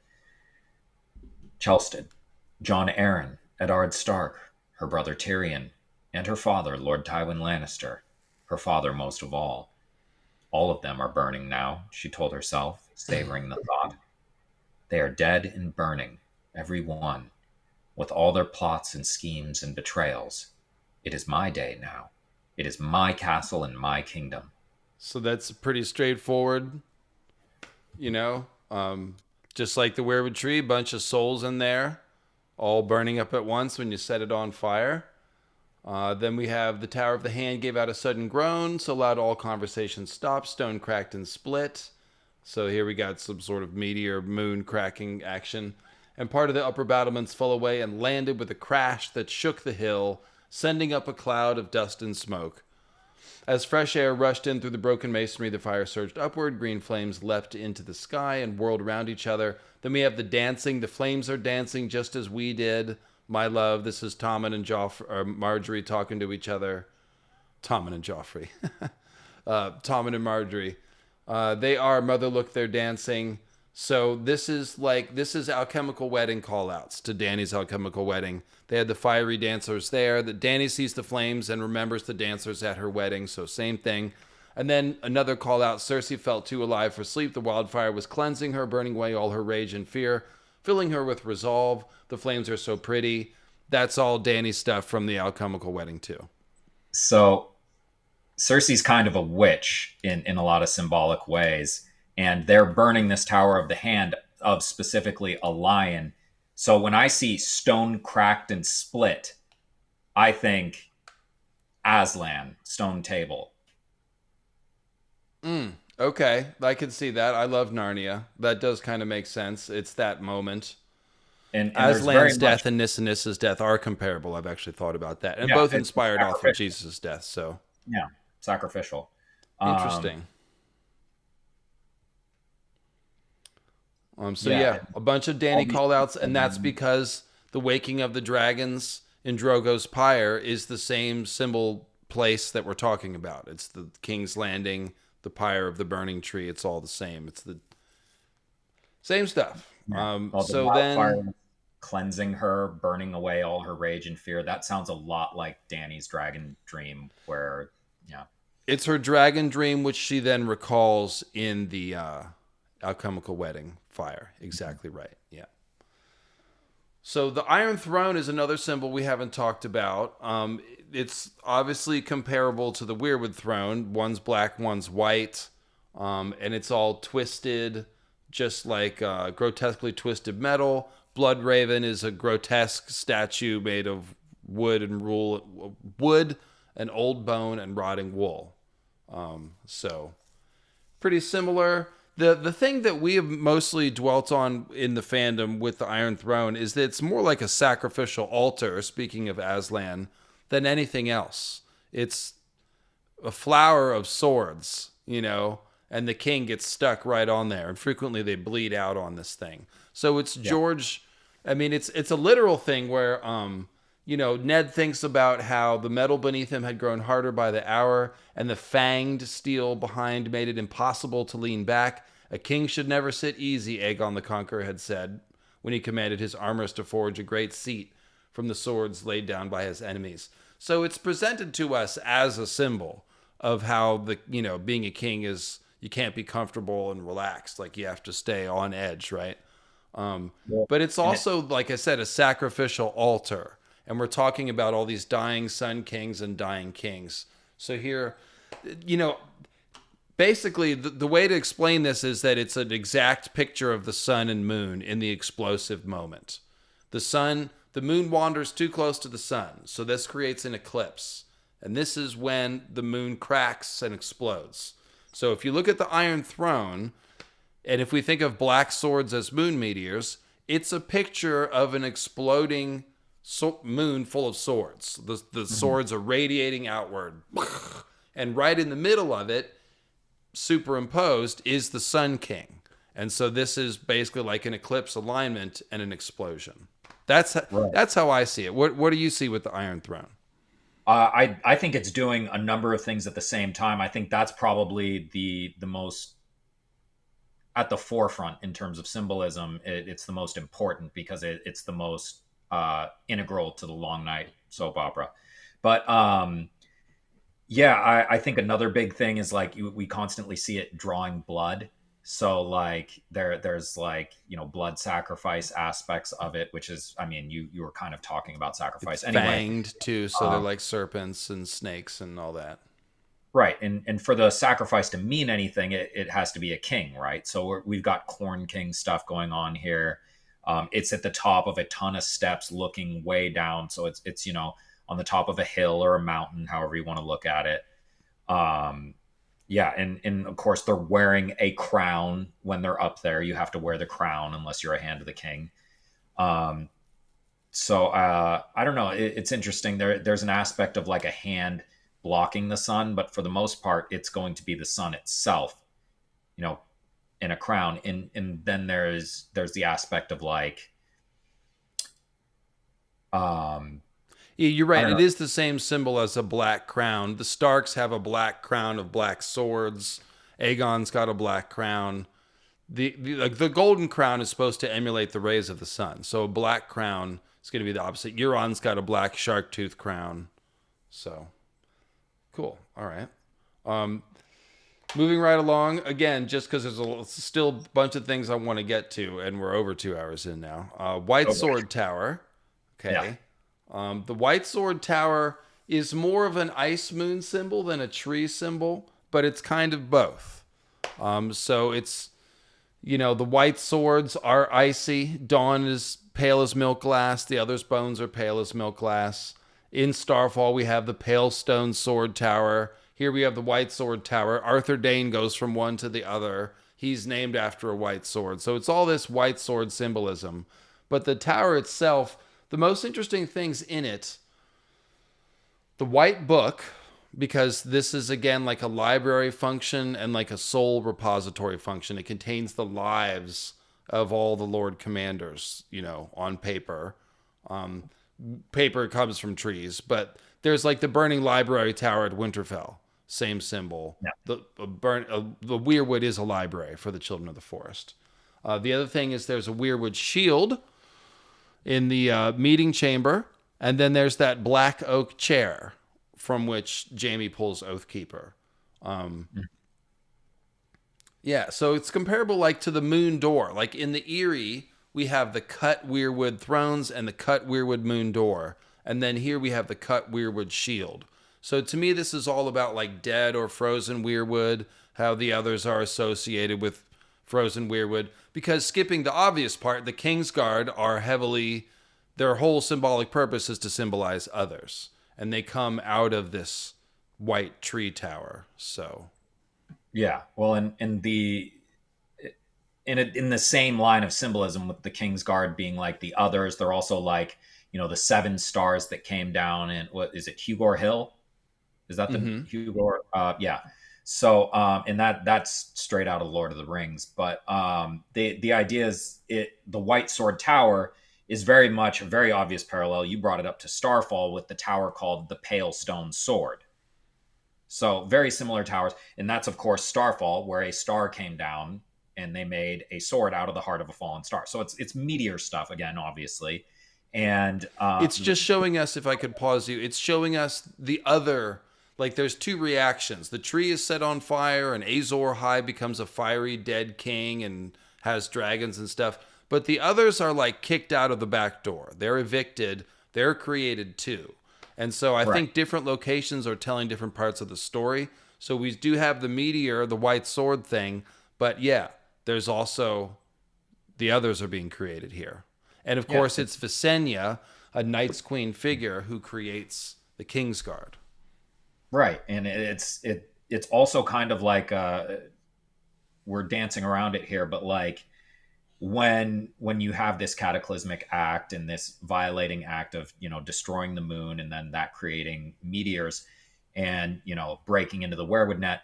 John Arryn, Eddard Stark, her brother Tyrion, and her father, Lord Tywin Lannister, her father most of all. All of them are burning now, she told herself, savoring the thought. They are dead and burning, every one, with all their plots and schemes and betrayals. It is my day now. It is my castle and my kingdom. So that's pretty straightforward, just like the weirwood tree, a bunch of souls in there, all burning up at once when you set it on fire. Then we have the Tower of the Hand gave out a sudden groan, so loud all conversation stopped, stone cracked and split. So here we got some sort of meteor moon cracking action. And part of the upper battlements fell away and landed with a crash that shook the hill, sending up a cloud of dust and smoke. As fresh air rushed in through the broken masonry, the fire surged upward. Green flames leapt into the sky and whirled around each other. Then we have the dancing. The flames are dancing just as we did. My love, this is Tommen and Marjorie talking to each other. Tommen and Joffrey. Tommen and Marjorie. They are Mother Look, they're dancing. So this is alchemical wedding call-outs to Dany's alchemical wedding. They had the fiery dancers there. That Dany sees the flames and remembers the dancers at her wedding. So same thing. And then another call-out. Cersei felt too alive for sleep. The wildfire was cleansing her, burning away all her rage and fear, filling her with resolve. The flames are so pretty. That's all Dany stuff from the alchemical wedding too. So Cersei's kind of a witch in a lot of symbolic ways. And they're burning this Tower of the Hand of specifically a lion. So when I see stone cracked and split, I think Aslan, stone table. Okay, I can see that. I love Narnia. That does kind of make sense. It's that moment. and there's very Aslan's much, death and Nissanissa's death are comparable. I've actually thought about that, and yeah, both it's inspired off of sacrificial. Jesus' death. So Yeah, sacrificial. Um, interesting. So yeah, yeah, a bunch of all Danny these, call outs, and that's because the waking of the dragons in Drogo's pyre is the same symbol place that we're talking about. It's the King's Landing, the pyre of the burning tree. It's all the same. It's the same stuff. yeah, all the So then, wildfire cleansing her, burning away all her rage and fear. That sounds a lot like Danny's dragon dream, where yeah, it's her dragon dream, which she then recalls in the alchemical wedding fire. Exactly right. Yeah. So the Iron Throne is another symbol we haven't talked about. It's obviously comparable to the Weirwood Throne. One's black, one's white, and it's all twisted, just like grotesquely twisted metal. Bloodraven is a grotesque statue made of wood and old bone and rotting wool. So pretty similar. The thing that we have mostly dwelt on in the fandom with the Iron Throne is that it's more like a sacrificial altar, speaking of Aslan, than anything else. It's a flower of swords, and the king gets stuck right on there, and frequently they bleed out on this thing. So it's George. I mean, it's a literal thing where Ned thinks about how the metal beneath him had grown harder by the hour, and the fanged steel behind made it impossible to lean back. A king should never sit easy, Aegon the Conqueror had said, when he commanded his armorers to forge a great seat from the swords laid down by his enemies. So it's presented to us as a symbol of how being a king is, you can't be comfortable and relaxed. Like, you have to stay on edge, right? But it's also, like I said, a sacrificial altar. And we're talking about all these dying sun kings and dying kings. So here, basically the way to explain this is that it's an exact picture of the sun and moon in the explosive moment. The moon wanders too close to the sun. So this creates an eclipse. And this is when the moon cracks and explodes. So if you look at the Iron Throne, and if we think of black swords as moon meteors, it's a picture of an exploding moon full of swords. The swords are radiating outward. And right in the middle of it, superimposed, is the Sun King. And so this is basically like an eclipse alignment and an explosion. That's how I see it. What do you see with the Iron Throne? I think it's doing a number of things at the same time. I think that's probably the most at the forefront in terms of symbolism. It's the most important because it's the most integral to the Long Night soap opera. But I think another big thing is like we constantly see it drawing blood. So like there's like blood sacrifice aspects of it, which is, I mean, you were kind of talking about sacrifice anyway. Fanged too, so they're like serpents and snakes and all that. Right, and for the sacrifice to mean anything, it has to be a king, right? So we've got Corn King stuff going on here. It's at the top of a ton of steps, looking way down. So it's on the top of a hill or a mountain, however you want to look at it. And of course they're wearing a crown when they're up there. You have to wear the crown unless you're a hand of the king. I don't know. It's interesting. There's an aspect of like a hand blocking the sun, but for the most part, it's going to be the sun itself, in a crown. And then there's the aspect of like, Yeah, you're right. It is the same symbol as a black crown. The Starks have a black crown of black swords. Aegon's got a black crown. The golden crown is supposed to emulate the rays of the sun. So a black crown is going to be the opposite. Euron's got a black shark tooth crown. So cool. All right. Moving right along again, just because there's still a bunch of things I want to get to, and we're over 2 hours in now. White Sword Tower. Okay. Yeah. The White Sword Tower is more of an ice moon symbol than a tree symbol, but it's kind of both. So it's, the white swords are icy. Dawn is pale as milk glass. The other's bones are pale as milk glass. In Starfall, we have the Pale Stone Sword Tower. Here we have the White Sword Tower. Arthur Dane goes from one to the other. He's named after a white sword. So it's all this white sword symbolism. But the tower itself, the most interesting things in it, the white book, because this is again like a library function and like a sole repository function. It contains the lives of all the Lord Commanders, on paper. Paper comes from trees, but there's like the burning library tower at Winterfell, same symbol. Yeah. The weirwood is a library for the children of the forest. The other thing is there's a weirwood shield in the meeting chamber, and then there's that black oak chair from which Jaime pulls Oathkeeper. Yeah, so it's comparable like to the Moon Door. Like in the Eyrie, we have the cut weirwood thrones and the cut weirwood moon door. And then here we have the cut weirwood shield. So to me, this is all about like dead or frozen weirwood, how the others are associated with frozen weirwood. Because skipping the obvious part, the Kingsguard are heavily, their whole symbolic purpose is to symbolize others. And they come out of this white tree tower. So, yeah. Well, in the same line of symbolism with the Kingsguard being like the others, they're also like, the 7 stars that came down, and what is it, Hugor Hill? Is that the Hugor? Yeah. So, and that's straight out of Lord of the Rings. But the idea is the White Sword Tower is very much a very obvious parallel. You brought it up to Starfall with the tower called the Pale Stone Sword. So very similar towers. And that's, of course, Starfall, where a star came down and they made a sword out of the heart of a fallen star. So it's meteor stuff, again, obviously. And it's just showing us, if I could pause you, it's showing us the other, like there's 2 reactions. The tree is set on fire and Azor High becomes a fiery dead king and has dragons and stuff. But the others are like kicked out of the back door. They're evicted. They're created too. And so I think different locations are telling different parts of the story. So we do have the meteor, the white sword thing. But yeah, there's also the others are being created here. And of course, it's Visenya, a Knight's Queen figure, who creates the Kingsguard. Right. And it's also kind of like we're dancing around it here, but like when you have this cataclysmic act and this violating act of, destroying the moon and then that creating meteors and, breaking into the weirwood net,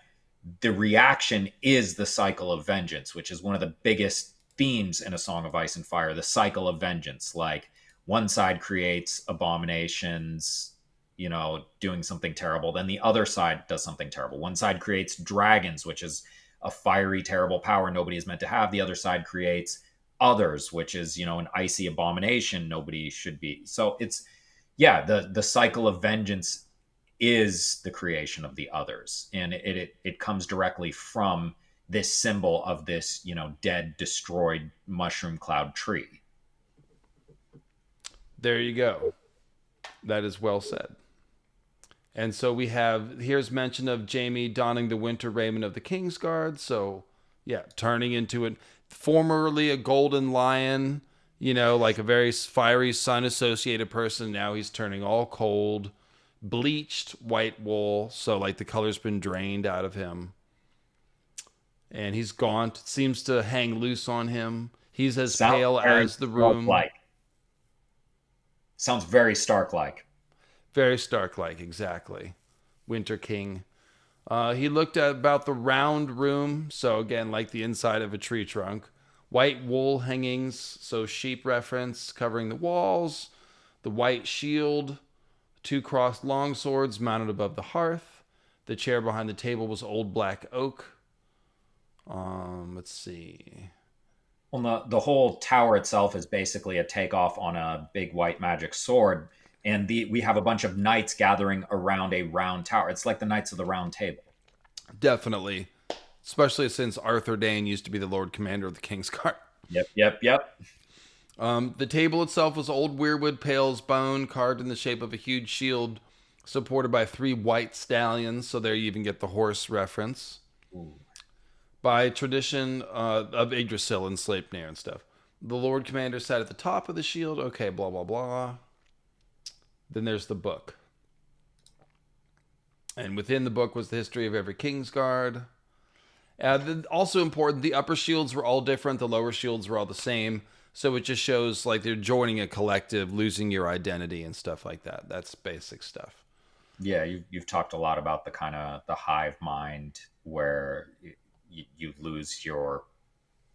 the reaction is the cycle of vengeance, which is one of the biggest themes in A Song of Ice and Fire, the cycle of vengeance. Like one side creates abominations, doing something terrible. Then the other side does something terrible. One side creates dragons, which is a fiery, terrible power nobody is meant to have. The other side creates others, which is, an icy abomination nobody should be. So it's, the cycle of vengeance is the creation of the others. And it comes directly from this symbol of this, dead, destroyed mushroom cloud tree. There you go. That is well said. And so here's mention of Jaime donning the winter raiment of the Kingsguard. So, yeah, turning into formerly a golden lion, like a very fiery sun-associated person. Now he's turning all cold, bleached white wool. So, like, the color's been drained out of him. And he's gaunt, seems to hang loose on him. He's as pale as the room. Sounds very Stark-like. Very Stark-like, exactly. Winter King. He looked at about the round room. So again, like the inside of a tree trunk. White wool hangings, so sheep reference, covering the walls. The white shield. 2 crossed longswords mounted above the hearth. The chair behind the table was old black oak. Let's see. Well, the whole tower itself is basically a takeoff on a big white magic sword, and we have a bunch of knights gathering around a round tower. It's like the Knights of the Round Table. Definitely, especially since Arthur Dane used to be the Lord Commander of the Kingsguard. Yep. The table itself was old weirwood pale's bone, carved in the shape of a huge shield, supported by 3 white stallions. So there you even get the horse reference. Ooh. By tradition of Yggdrasil and Sleipnir and stuff. The Lord Commander sat at the top of the shield. Okay, blah, blah, blah. Then there's the book. And within the book was the history of every Kingsguard. Also important, the upper shields were all different. The lower shields were all the same. So it just shows like they're joining a collective, losing your identity and stuff like that. That's basic stuff. Yeah, you've talked a lot about the kind of the hive mind where you lose your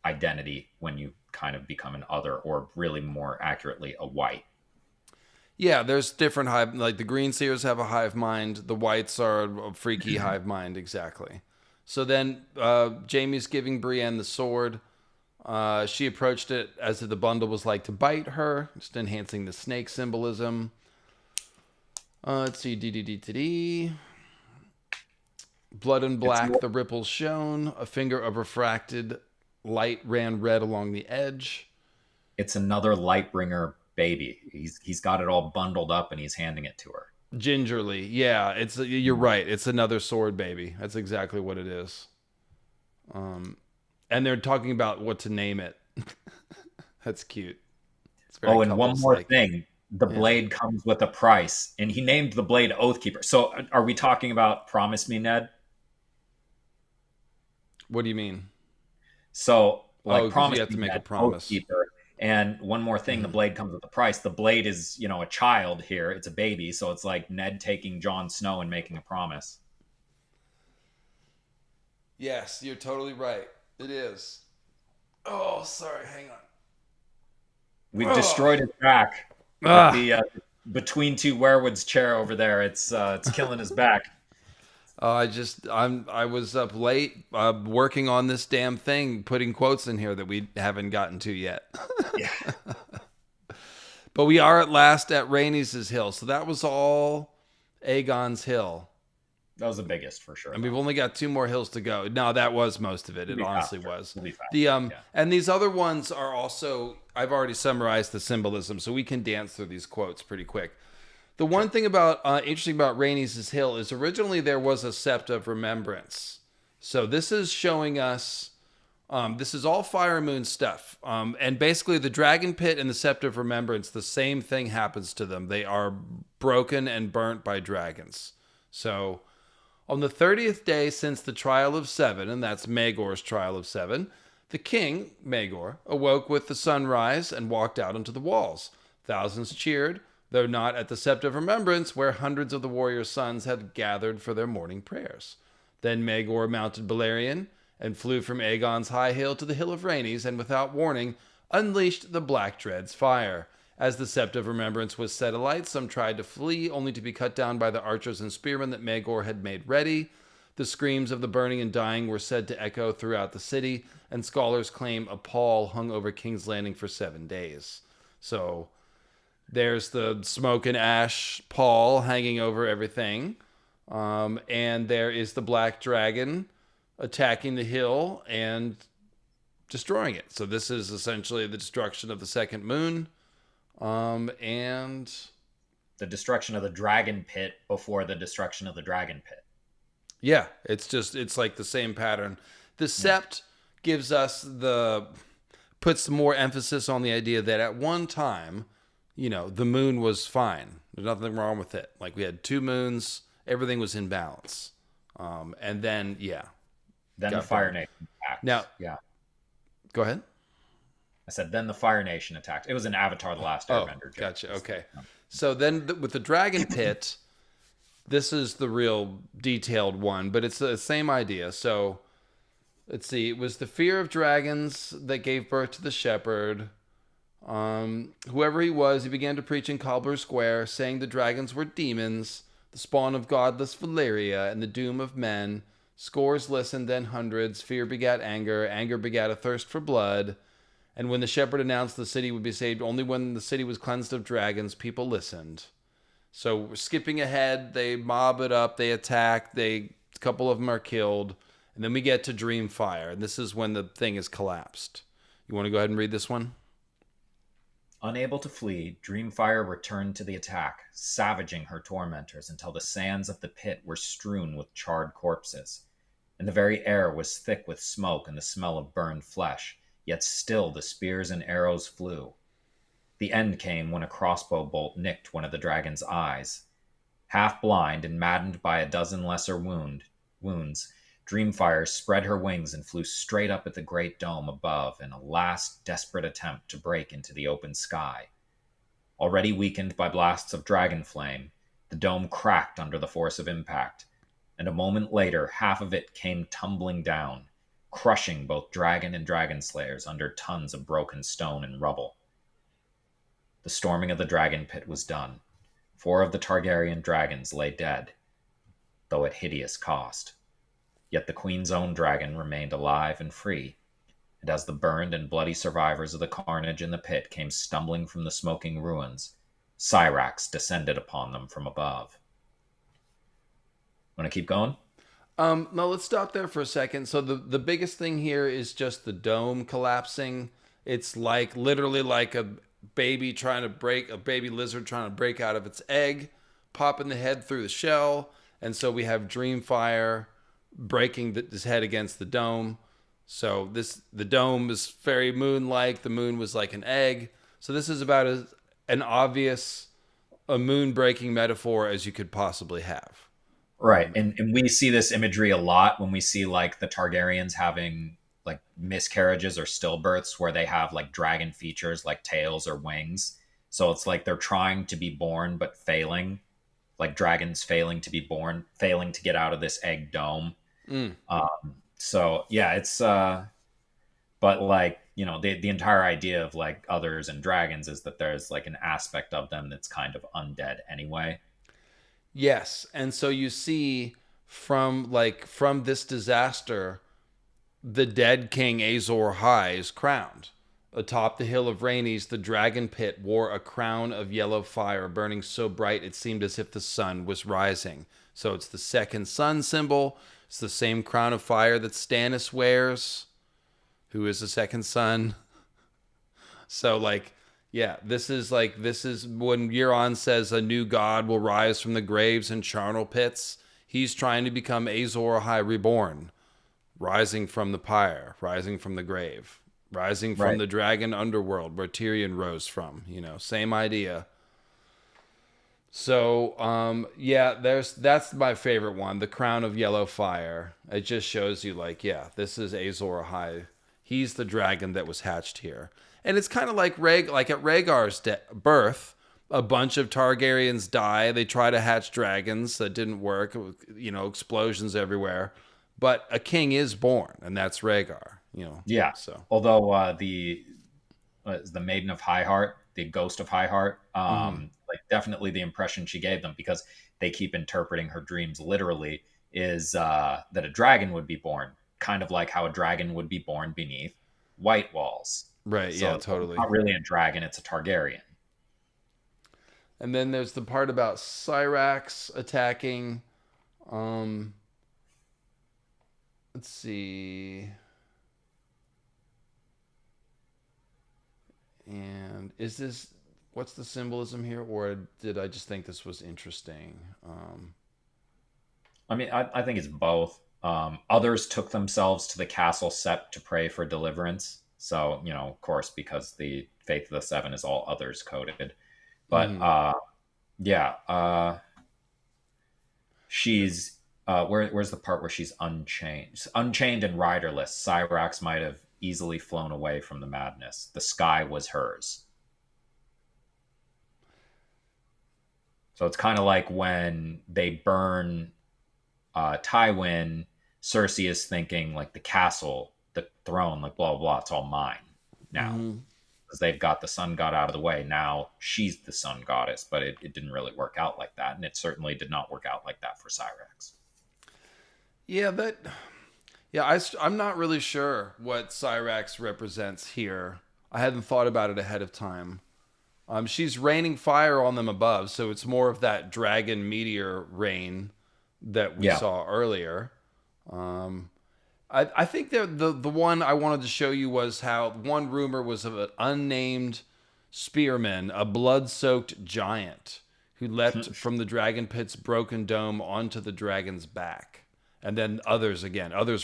identity when you kind of become an other, or really more accurately, a white. Yeah, there's different hive. Like the green seers have a hive mind. The whites are a freaky hive mind, exactly. So then Jaime's giving Brienne the sword. She approached it as if the bundle was like to bite her, just enhancing the snake symbolism. Let's see, D. Blood and black, the ripples shone. A finger of refracted light ran red along the edge. It's another Lightbringer baby. He's got it all bundled up and he's handing it to her. Gingerly, yeah, you're right. It's another sword baby. That's exactly what it is. And they're talking about what to name it. That's cute. It's very and one more thing. The blade comes with a price, and he named the blade Oathkeeper. So are we talking about Promise Me, Ned? What do you mean? So, like, Promise you have to make Ned, a promise. Oathkeeper. And one more thing, the blade comes with a price. The blade is, a child here. It's a baby. So it's like Ned taking Jon Snow and making a promise. Yes, you're totally right. It is. Oh, sorry. Hang on. We've destroyed his back. The between two werewoods chair over there. It's killing his back. I was up late working on this damn thing, putting quotes in here that we haven't gotten to yet. Yeah. But we are at last at Rhaenys' hill. So that was all Aegon's hill. That was the biggest for sure. And we've only got 2 more hills to go. No, that was most of it. It honestly was. Yeah. And these other ones are also, I've already summarized the symbolism, so we can dance through these quotes pretty quick. The one thing interesting about Rhaenys' hill is originally there was a Sept of Remembrance. So this is showing us, this is all Fire and Moon stuff. And basically the Dragonpit and the Sept of Remembrance, the same thing happens to them. They are broken and burnt by dragons. So on the 30th day since the Trial of Seven, and that's Maegor's Trial of Seven, the king, Maegor, awoke with the sunrise and walked out onto the walls. Thousands cheered, though not at the Sept of Remembrance, where hundreds of the warriors' sons had gathered for their morning prayers. Then Maegor mounted Balerion and flew from Aegon's high hill to the hill of Rhaenys, and without warning, unleashed the Black Dread's fire. As the Sept of Remembrance was set alight, some tried to flee, only to be cut down by the archers and spearmen that Maegor had made ready. The screams of the burning and dying were said to echo throughout the city, and scholars claim a pall hung over King's Landing for 7 days. So there's the smoke and ash pall hanging over everything. And there is the Black Dragon attacking the hill and destroying it. So this is essentially the destruction of the second moon. And the destruction of the dragon pit before the destruction of the dragon pit. Yeah, it's like the same pattern. The Sept puts more emphasis on the idea that at one time, the moon was fine. There's nothing wrong with it. Like we had 2 moons, everything was in balance. And then, Then the Fire Nation attacked. Now, go ahead. I said, then the Fire Nation attacked. It was an Avatar: The Last Airbender. Oh, gotcha. Okay. So then with the Dragon Pit, this is the real detailed one, but it's the same idea. So let's see. It was the fear of dragons that gave birth to the shepherd. Whoever he was, he began to preach in Cobbler Square, saying the dragons were demons, the spawn of godless Valyria, and the doom of men. Scores listened, then hundreds. Fear begat anger. Anger begat a thirst for blood. And when the shepherd announced the city would be saved only when the city was cleansed of dragons, people listened. So we're skipping ahead. They mob it up. They attack. A couple of them are killed. And then we get to Dreamfire. And this is when the thing is collapsed. You want to go ahead and read this one? Unable to flee, Dreamfire returned to the attack, savaging her tormentors until the sands of the pit were strewn with charred corpses. And the very air was thick with smoke and the smell of burned flesh. Yet still the spears and arrows flew. The end came when a crossbow bolt nicked one of the dragon's eyes. Half blind and maddened by a dozen lesser wounds, Dreamfire spread her wings and flew straight up at the great dome above in a last desperate attempt to break into the open sky. Already weakened by blasts of dragon flame, the dome cracked under the force of impact, and a moment later half of it came tumbling down, crushing both dragon and dragon slayers under tons of broken stone and rubble. The storming of the dragon pit was done. 4 of the Targaryen dragons lay dead, though at hideous cost. Yet the queen's own dragon remained alive and free, and as the burned and bloody survivors of the carnage in the pit came stumbling from the smoking ruins, Syrax descended upon them from above. Want to keep going? No, let's stop there for a second. So the biggest thing here is just the dome collapsing. It's like literally like a baby lizard trying to break out of its egg, popping the head through the shell. And so we have Dreamfire breaking his head against the dome. So the dome is very moon-like. The moon was like an egg. So this is about an obvious a moon-breaking metaphor as you could possibly have. Right. And we see this imagery a lot when we see like the Targaryens having like miscarriages or stillbirths where they have like dragon features like tails or wings. So it's like they're trying to be born but failing, like dragons failing to be born, failing to get out of this egg dome. So yeah, it's but like, you know, the entire idea of like others and dragons is that there's like an aspect of them that's kind of undead anyway. Yes, and so you see from this disaster, the dead king Azor Ahai is crowned. Atop the hill of Rhaenys, the dragon pit wore a crown of yellow fire, burning so bright it seemed as if the sun was rising. So it's the second sun symbol. It's the same crown of fire that Stannis wears, who is the second son. So like, yeah, this is when Euron says a new god will rise from the graves and charnel pits. He's trying to become Azor Ahai reborn, rising from the pyre, rising from the grave, rising from the dragon underworld where Tyrion rose from. You know, same idea. So, yeah, that's my favorite one, the crown of yellow fire. It just shows you like, yeah, this is Azor Ahai. He's the dragon that was hatched here. And it's kind of like at Rhaegar's birth, a bunch of Targaryens die. They try to hatch dragons. That didn't work. You know, explosions everywhere. But a king is born, and that's Rhaegar. You know. Yeah. So although the Maiden of High Heart, the Ghost of High Heart, like definitely the impression she gave them, because they keep interpreting her dreams literally, is that a dragon would be born, kind of like how a dragon would be born beneath white walls. Right, so yeah, totally. It's not really a dragon, it's a Targaryen. And then there's the part about Syrax attacking. Let's see. And what's the symbolism here? Or did I just think this was interesting? I mean, I think it's both. Others took themselves to the castle Sept to pray for deliverance. So, you know, of course, because the Faith of the Seven is all others coded. But she's where's the part where she's unchained? Unchained and riderless, Syrax might have easily flown away from the madness. The sky was hers. So it's kind of like when they burn Tywin, Cersei is thinking like the castle, the throne, like blah, blah, blah, it's all mine now. Because they've got the sun god out of the way. Now she's the sun goddess, but it didn't really work out like that. And it certainly did not work out like that for Syrax. I'm not really sure what Syrax represents here. I hadn't thought about it ahead of time. She's raining fire on them above, so it's more of that dragon meteor rain that we saw earlier. I think that the one I wanted to show you was how one rumor was of an unnamed spearman, a blood-soaked giant who leapt from the dragon pit's broken dome onto the dragon's back. And then others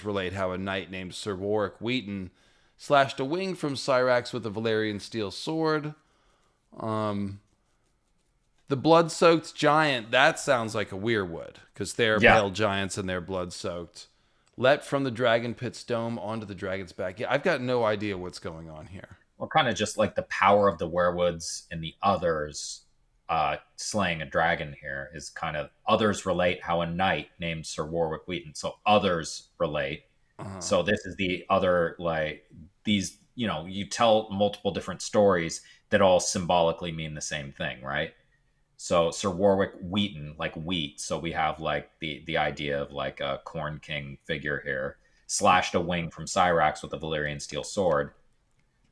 relate how a knight named Sir Warwick Wheaton slashed a wing from Syrax with a Valyrian steel sword. The blood-soaked giant, that sounds like a weirwood, because they're pale giants and they're blood-soaked. let from the dragon pit's dome onto the dragon's back. Yeah, I've got no idea what's going on here. Well, kind of just like the power of the werewoods and the others slaying a dragon here is kind of others relate how a knight named Sir Warwick Wheaton. So others relate. So this is the other, like these, you tell multiple different stories that all symbolically mean the same thing, right? So Sir Warwick Wheaton, like wheat. So we have like the idea of like a corn king figure here, slashed a wing from Cyrax with a Valyrian steel sword.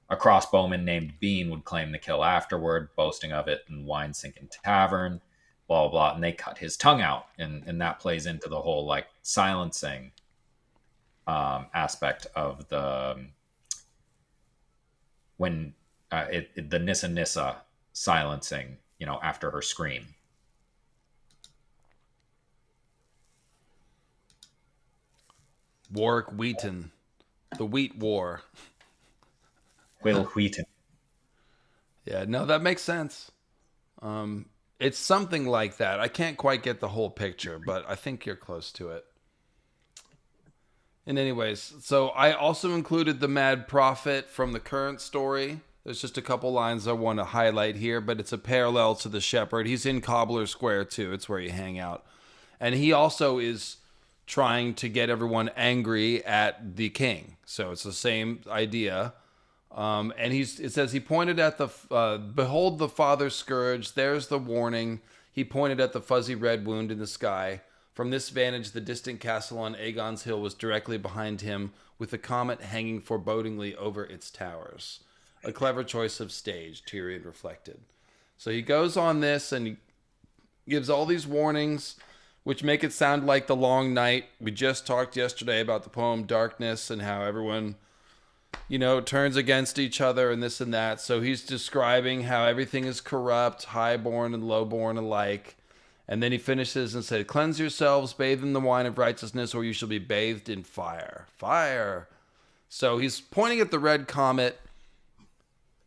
A crossbowman named Bean would claim the kill afterward, boasting of it in Wine Sinking Tavern, blah, blah, blah. And they cut his tongue out. And that plays into the whole like silencing aspect of the the Nissa Nissa silencing, after her scream. Warwick Wheaton, the Wheat War. Will Wheaton. Yeah, no, that makes sense. It's something like that. I can't quite get the whole picture, but I think you're close to it. And anyways, so I also included the Mad Prophet from the current story. There's just a couple lines I want to highlight here, but it's a parallel to the Shepherd. He's in Cobbler Square too. It's where you hang out. And he also is trying to get everyone angry at the king. So it's the same idea. And it says he pointed at the, behold the father's scourge. There's the warning. He pointed at the fuzzy red wound in the sky. From this vantage, the distant castle on Aegon's hill was directly behind him, with the comet hanging forebodingly over its towers. A clever choice of stage, Tyrion reflected. So he goes on this and he gives all these warnings, which make it sound like the long night. We just talked yesterday about the poem Darkness and how everyone, turns against each other and this and that. So he's describing how everything is corrupt, highborn and lowborn alike. And then he finishes and said, cleanse yourselves, bathe in the wine of righteousness, or you shall be bathed in fire. Fire. So he's pointing at the red comet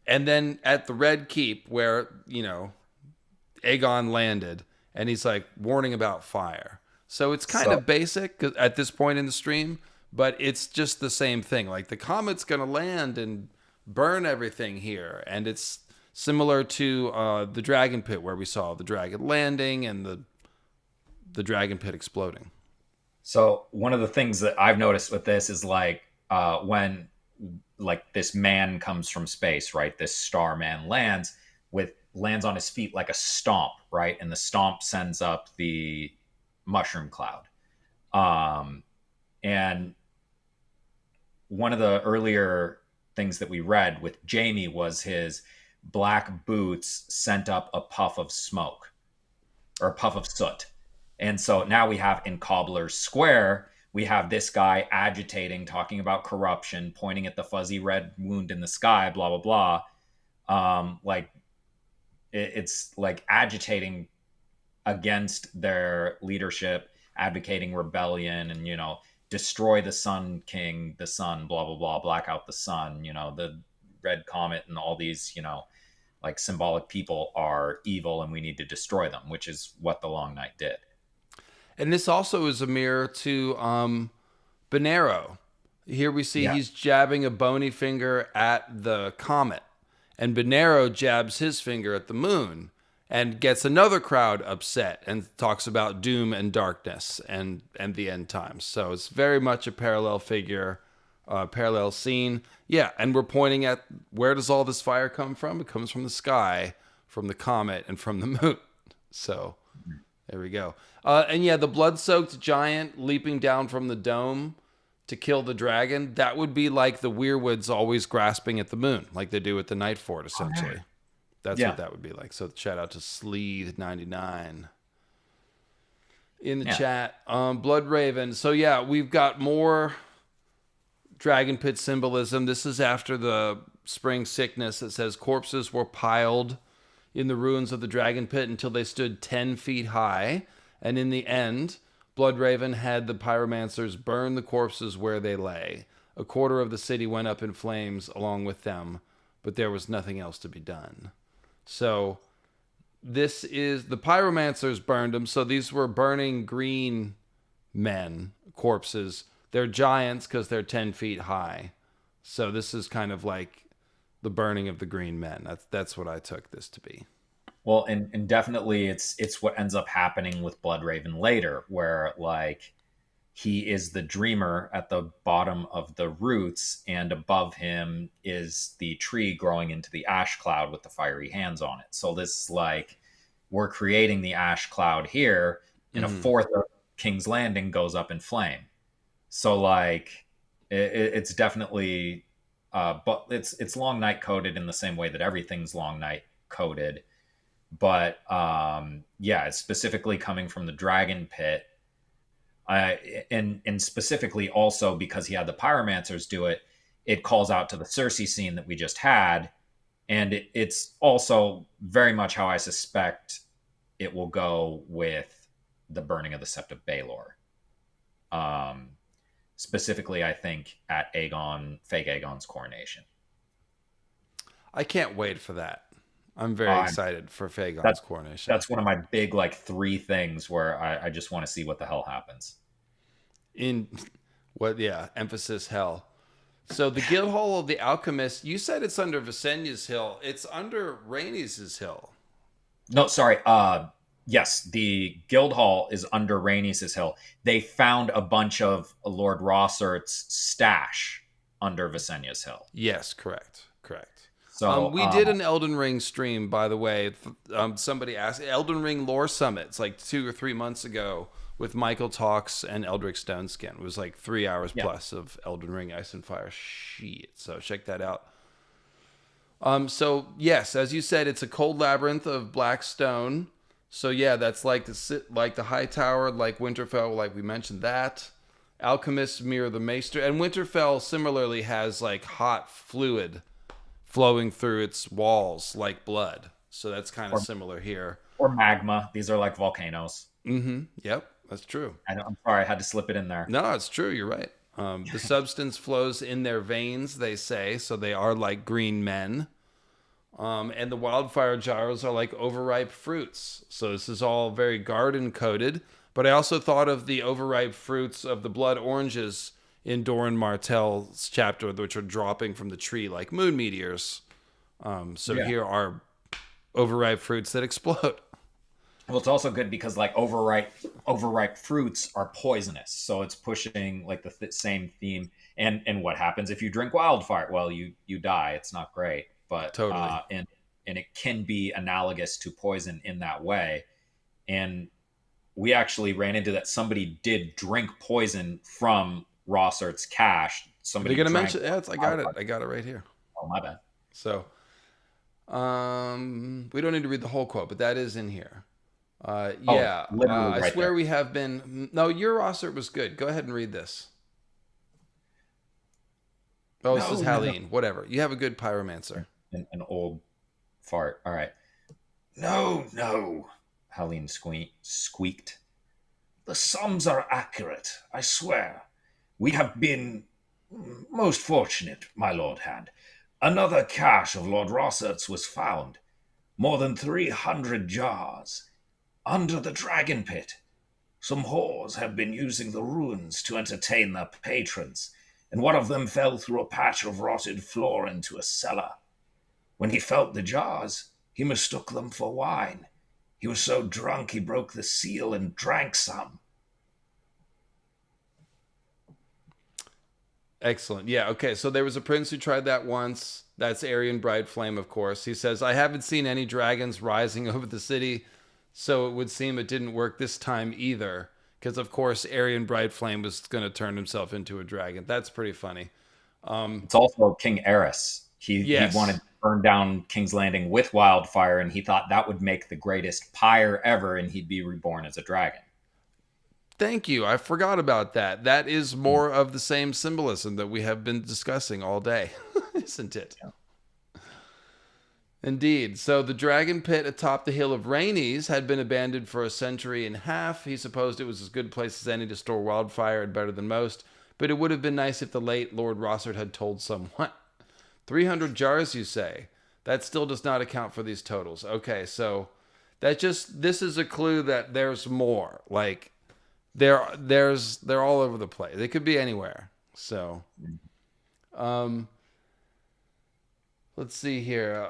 and then at the Red Keep where, Aegon landed. And he's like warning about fire. So it's kind of basic at this point in the stream, but it's just the same thing. Like the comet's going to land and burn everything here. And it's similar to the Dragon Pit, where we saw the dragon landing and the Dragon Pit exploding. So one of the things that I've noticed with this is like when like this man comes from space, right? This star man lands on his feet like a stomp, right? And the stomp sends up the mushroom cloud. And one of the earlier things that we read with Jaime was his black boots sent up a puff of smoke or a puff of soot. And so now we have in Cobbler's Square, we have this guy agitating, talking about corruption, pointing at the fuzzy red wound in the sky, blah, blah, blah. It's like agitating against their leadership, advocating rebellion and, destroy the Sun King, the sun, blah, blah, blah, black out the sun, the red comet and all these, like symbolic people are evil and we need to destroy them, which is what the Long Night did. And this also is a mirror to Bonero. Here we see he's jabbing a bony finger at the comet. And Bonero jabs his finger at the moon and gets another crowd upset and talks about doom and darkness and the end times. So it's very much a parallel figure, parallel scene. Yeah, and we're pointing at where does all this fire come from? It comes from the sky, from the comet, and from the moon. So there we go. And yeah, the blood-soaked giant leaping down from the dome to kill the dragon, that would be like the Weirwoods always grasping at the moon, like they do at the Night Fort, essentially. Okay. That's what that would be like. So shout out to Sleeth99 in the chat. Blood Raven. So yeah, we've got more Dragon Pit symbolism. This is after the spring sickness. It says corpses were piled in the ruins of the Dragon Pit until they stood 10 feet high. And in the end, Bloodraven had the pyromancers burn the corpses where they lay. A quarter of the city went up in flames along with them, but there was nothing else to be done. So this is, the pyromancers burned them. So these were burning green men, corpses. They're giants because they're 10 feet high. So this is kind of like the burning of the green men. That's what I took this to be. Well, and definitely it's what ends up happening with Bloodraven later, where like he is the dreamer at the bottom of the roots, and above him is the tree growing into the ash cloud with the fiery hands on it. So this like we're creating the ash cloud here, and a fourth of King's Landing goes up in flame. So like it's definitely but it's long night coded in the same way that everything's long night coded. But yeah, it's specifically coming from the Dragon Pit. And specifically also because he had the pyromancers do it, it calls out to the Cersei scene that we just had. And it's also very much how I suspect it will go with the burning of the Sept of Baelor. Specifically, I think at fake Aegon's coronation. I can't wait for that. I'm very excited for Aegon's coronation. That's one of my big, like, 3 things where I just want to see what the hell happens. Emphasis hell. So the Guildhall of the Alchemist, you said it's under Visenya's hill. It's under Rhaenys' hill. No, sorry. Yes, the Guildhall is under Rhaenys' hill. They found a bunch of Lord Rossert's stash under Visenya's hill. Yes, correct. So we did an Elden Ring stream, by the way. Somebody asked, Elden Ring Lore Summits, like 2 or 3 months ago, with Michael Talks and Eldrick Stoneskin. It was like 3 hours plus of Elden Ring Ice and Fire shit. So check that out. So yes, as you said, it's a cold labyrinth of black stone. So yeah, that's like the High Tower, like Winterfell, like we mentioned that. Alchemists mirror the Maester, and Winterfell similarly has like hot fluid flowing through its walls like blood. So that's kind of similar here. Or magma. These are like volcanoes. Mm-hmm. Yep, that's true. I'm sorry, I had to slip it in there. No, it's true. You're right. The substance flows in their veins, they say, so they are like green men. And the wildfire gyros are like overripe fruits. So this is all very garden coded. But I also thought of the overripe fruits of the blood oranges in Doran Martell's chapter, which are dropping from the tree like moon meteors. Here are overripe fruits that explode. Well, it's also good because like overripe fruits are poisonous, so it's pushing like the same theme. And what happens if you drink wildfire? Well, you die. It's not great, but totally. And it can be analogous to poison in that way. And we actually ran into that. Somebody did drink poison from Rossert's cache. Somebody gonna mention? Yeah, I got it. I got it right here. Oh, my bad. So, we don't need to read the whole quote, but that is in here. I swear we have been. No, your Rossert was good. Go ahead and read this. Oh, this is Halleen. No. Whatever. You have a good pyromancer. An old fart. All right. No. Halleen squeaked. The sums are accurate, I swear. We have been most fortunate, my lord had. Another cache of Lord Rossert's was found. More than 300 jars. Under the Dragon Pit. Some whores have been using the ruins to entertain their patrons, and one of them fell through a patch of rotted floor into a cellar. When he felt the jars, he mistook them for wine. He was so drunk he broke the seal and drank some. Excellent. Yeah, okay. So there was a prince who tried that once. That's Aryan Brightflame, of course. He says, I haven't seen any dragons rising over the city, so it would seem it didn't work this time either. Because, of course, Aryan Brightflame was going to turn himself into a dragon. That's pretty funny. It's also King Aerys. He wanted to burn down King's Landing with wildfire, and he thought that would make the greatest pyre ever, and he'd be reborn as a dragon. Thank you. I forgot about that. That is more of the same symbolism that we have been discussing all day, isn't it? Yeah. Indeed. So the dragon pit atop the hill of Rhaenys had been abandoned for a century and a half. He supposed it was as good a place as any to store wildfire and better than most, but it would have been nice if the late Lord Rossert had told someone. 300 jars, you say? That still does not account for these totals. Okay, so this is a clue that there's more. Like, they're all over the place. They could be anywhere. So, let's see here.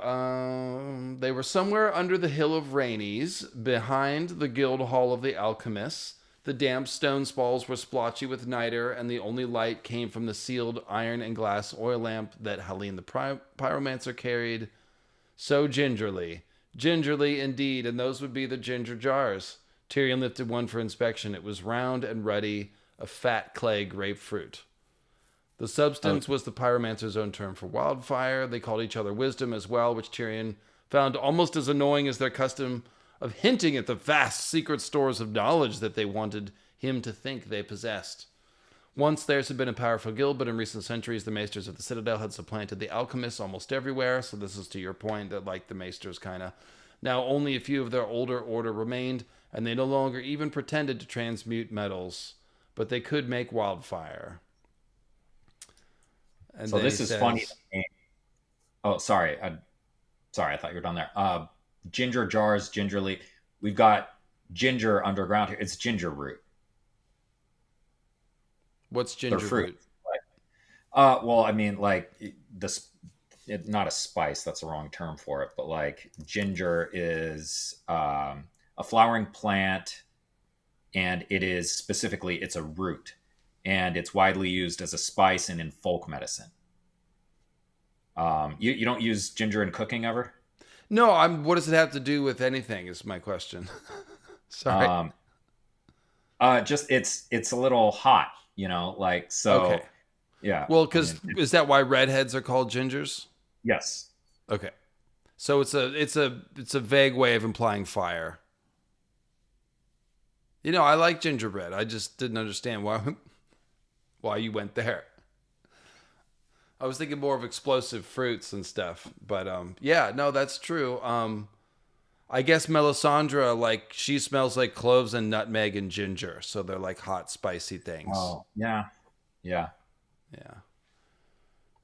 They were somewhere under the hill of Rhaenys, behind the guild hall of the alchemists. The damp stone spalls were splotchy with niter, and the only light came from the sealed iron and glass oil lamp that Helene the pyromancer carried so gingerly. Gingerly indeed, and those would be the ginger jars. Tyrion lifted one for inspection. It was round and ruddy, a fat clay grapefruit. The substance was the pyromancer's own term for wildfire. They called each other wisdom as well, which Tyrion found almost as annoying as their custom of hinting at the vast secret stores of knowledge that they wanted him to think they possessed. Once theirs had been a powerful guild, but in recent centuries the maesters of the Citadel had supplanted the alchemists almost everywhere, so this is to your point that like the maesters kind of. Now only a few of their older order remained, and they no longer even pretended to transmute metals, but they could make wildfire. And so this is funny. Oh, sorry. Sorry, I thought you were done there. Ginger jars, gingerly. We've got ginger underground here. It's ginger root. What's ginger root? Well, I mean, like not a spice. That's the wrong term for it. But like ginger is a flowering plant, and it is specifically it's a root, and it's widely used as a spice and in folk medicine. You don't use ginger in cooking ever? No, what does it have to do with anything is my question. Sorry. Just it's a little hot, like so. Okay. Yeah. Well, is that why redheads are called gingers? Yes. Okay. So it's a vague way of implying fire. I like gingerbread. I just didn't understand why you went there. I was thinking more of explosive fruits and stuff, but yeah, no, that's true. I guess Melisandre, like she smells like cloves and nutmeg and ginger, so they're like hot, spicy things. Oh, yeah.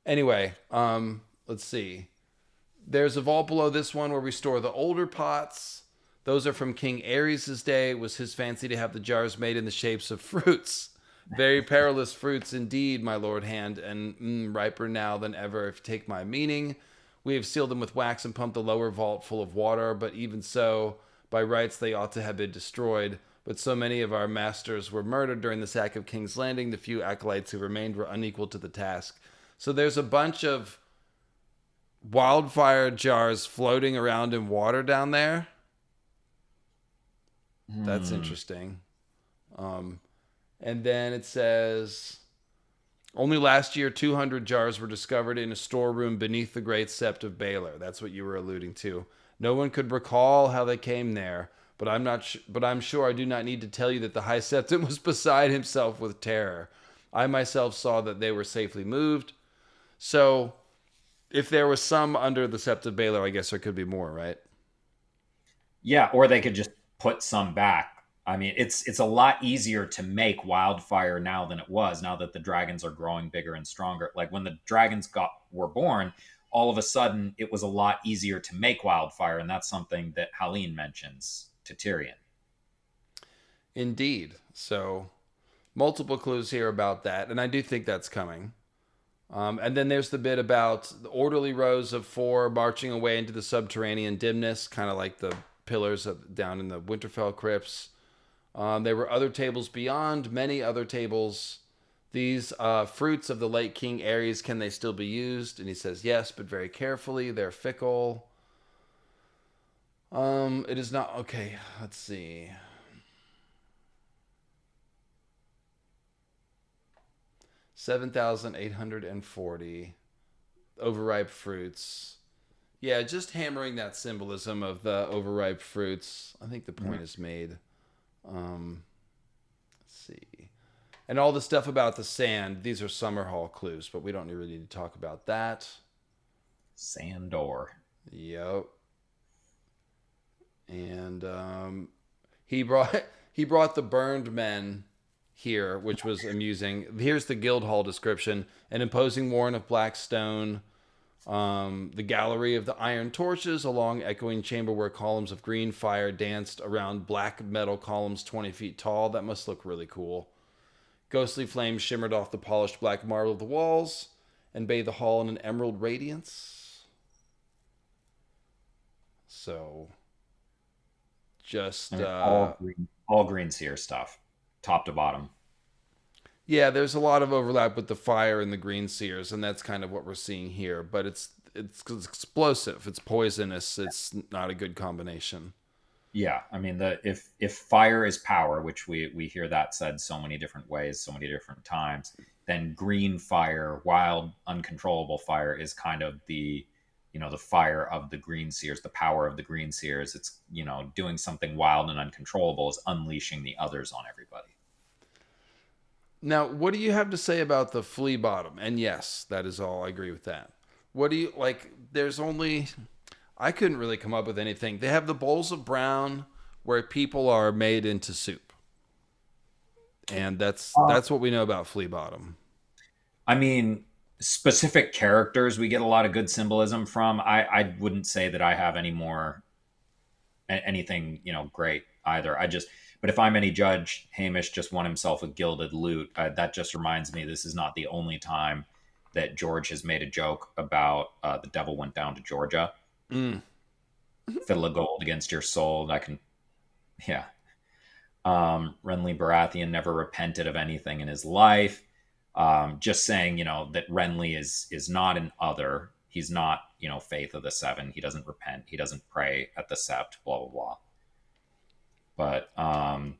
Anyway, let's see. There's a vault below this one where we store the older pots. Those are from King Aerys' day. It was his fancy to have the jars made in the shapes of fruits. Very perilous fruits indeed, my lord hand, and riper now than ever, if you take my meaning. We have sealed them with wax and pumped the lower vault full of water, but even so, by rights they ought to have been destroyed. But so many of our masters were murdered during the sack of King's Landing, the few acolytes who remained were unequal to the task. So there's a bunch of wildfire jars floating around in water down there. That's interesting. And then it says, only last year 200 jars were discovered in a storeroom beneath the great Sept of Baelor. That's what you were alluding to. No one could recall how they came there, but I'm sure I do not need to tell you that the High Septon was beside himself with terror. I myself saw that they were safely moved. So, if there was some under the Sept of Baelor, I guess there could be more, right? Yeah, or they could just put some back. I mean, it's a lot easier to make wildfire now than it was, now that the dragons are growing bigger and stronger. Like when the dragons were born, all of a sudden it was a lot easier to make wildfire, and that's something that Helene mentions to Tyrion. Indeed. So, multiple clues here about that, and I do think that's coming. And then there's the bit about the orderly rows of 4 marching away into the subterranean dimness, kind of like the pillars down in the Winterfell crypts. There were other tables beyond, many other tables. These fruits of the late King Aerys, can they still be used? And he says, yes, but very carefully. They're fickle. It is not... Okay, let's see. $7,840 overripe fruits. Yeah, just hammering that symbolism of the overripe fruits. I think the point is made. Let's see. And all the stuff about the sand, these are Summerhall clues, but we don't really need to talk about that. Sandor. Yep. And he brought the burned men here, which was amusing. Here's the Guildhall description. An imposing warren of black stone, The gallery of the iron torches, a long echoing chamber where columns of green fire danced around black metal columns 20 feet tall. That must look really cool. Ghostly flames shimmered off the polished black marble of the walls and bathed the hall in an emerald radiance. So, just all green seer stuff, top to bottom. Yeah, there's a lot of overlap with the fire and the green seers, and that's kind of what we're seeing here. But it's explosive, it's poisonous, it's not a good combination. Yeah, I mean, if fire is power, which we hear that said so many different ways, so many different times, then green fire, wild, uncontrollable fire, is kind of the fire of the green seers, the power of the green seers. It's doing something wild and uncontrollable is unleashing the others on everybody. Now, what do you have to say about the Flea Bottom? And yes, that is all. I agree with that. What do you like? I couldn't really come up with anything. They have the bowls of brown where people are made into soup. And that's what we know about Flea Bottom. I mean, specific characters we get a lot of good symbolism from. I wouldn't say that I have anything, great either. But if I'm any judge, Hamish just won himself a gilded lute. That just reminds me, this is not the only time that George has made a joke about the devil went down to Georgia. Fiddle of gold against your soul. Yeah. Renly Baratheon never repented of anything in his life. Just saying, that Renly is not an other. He's not, Faith of the Seven. He doesn't repent. He doesn't pray at the Sept, blah, blah, blah. But, I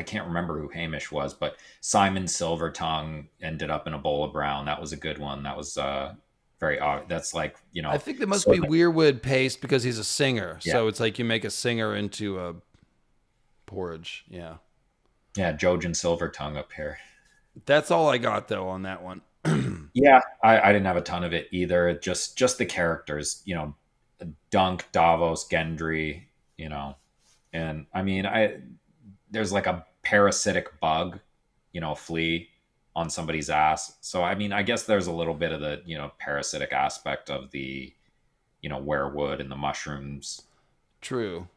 can't remember who Hamish was, but Simon Silvertongue ended up in a bowl of brown. That was a good one. That was very odd. That's like, I think there must be weirwood paste because he's a singer. Yeah. So it's like you make a singer into a porridge. Yeah. Yeah, Jojen Silvertongue up here. That's all I got, though, on that one. Yeah, I didn't have a ton of it either. Just the characters, Dunk, Davos, Gendry, and I mean, there's like a parasitic bug, flea on somebody's ass. So, I mean, I guess there's a little bit of the, parasitic aspect of the, werewood and the mushrooms. True.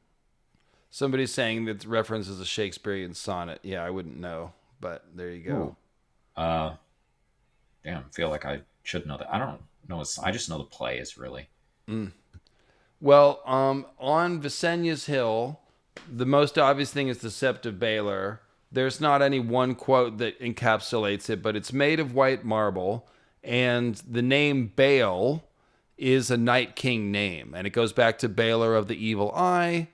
Somebody's saying that references a Shakespearean sonnet. Yeah, I wouldn't know, but there you go. Damn, I feel like I should know that. I don't know. I just know the play is really. Well, on Visenya's Hill, the most obvious thing is the Sept of Baelor. There's not any one quote that encapsulates it, but it's made of white marble, and the name Bael is a Night King name, and it goes back to Baelor of the Evil Eye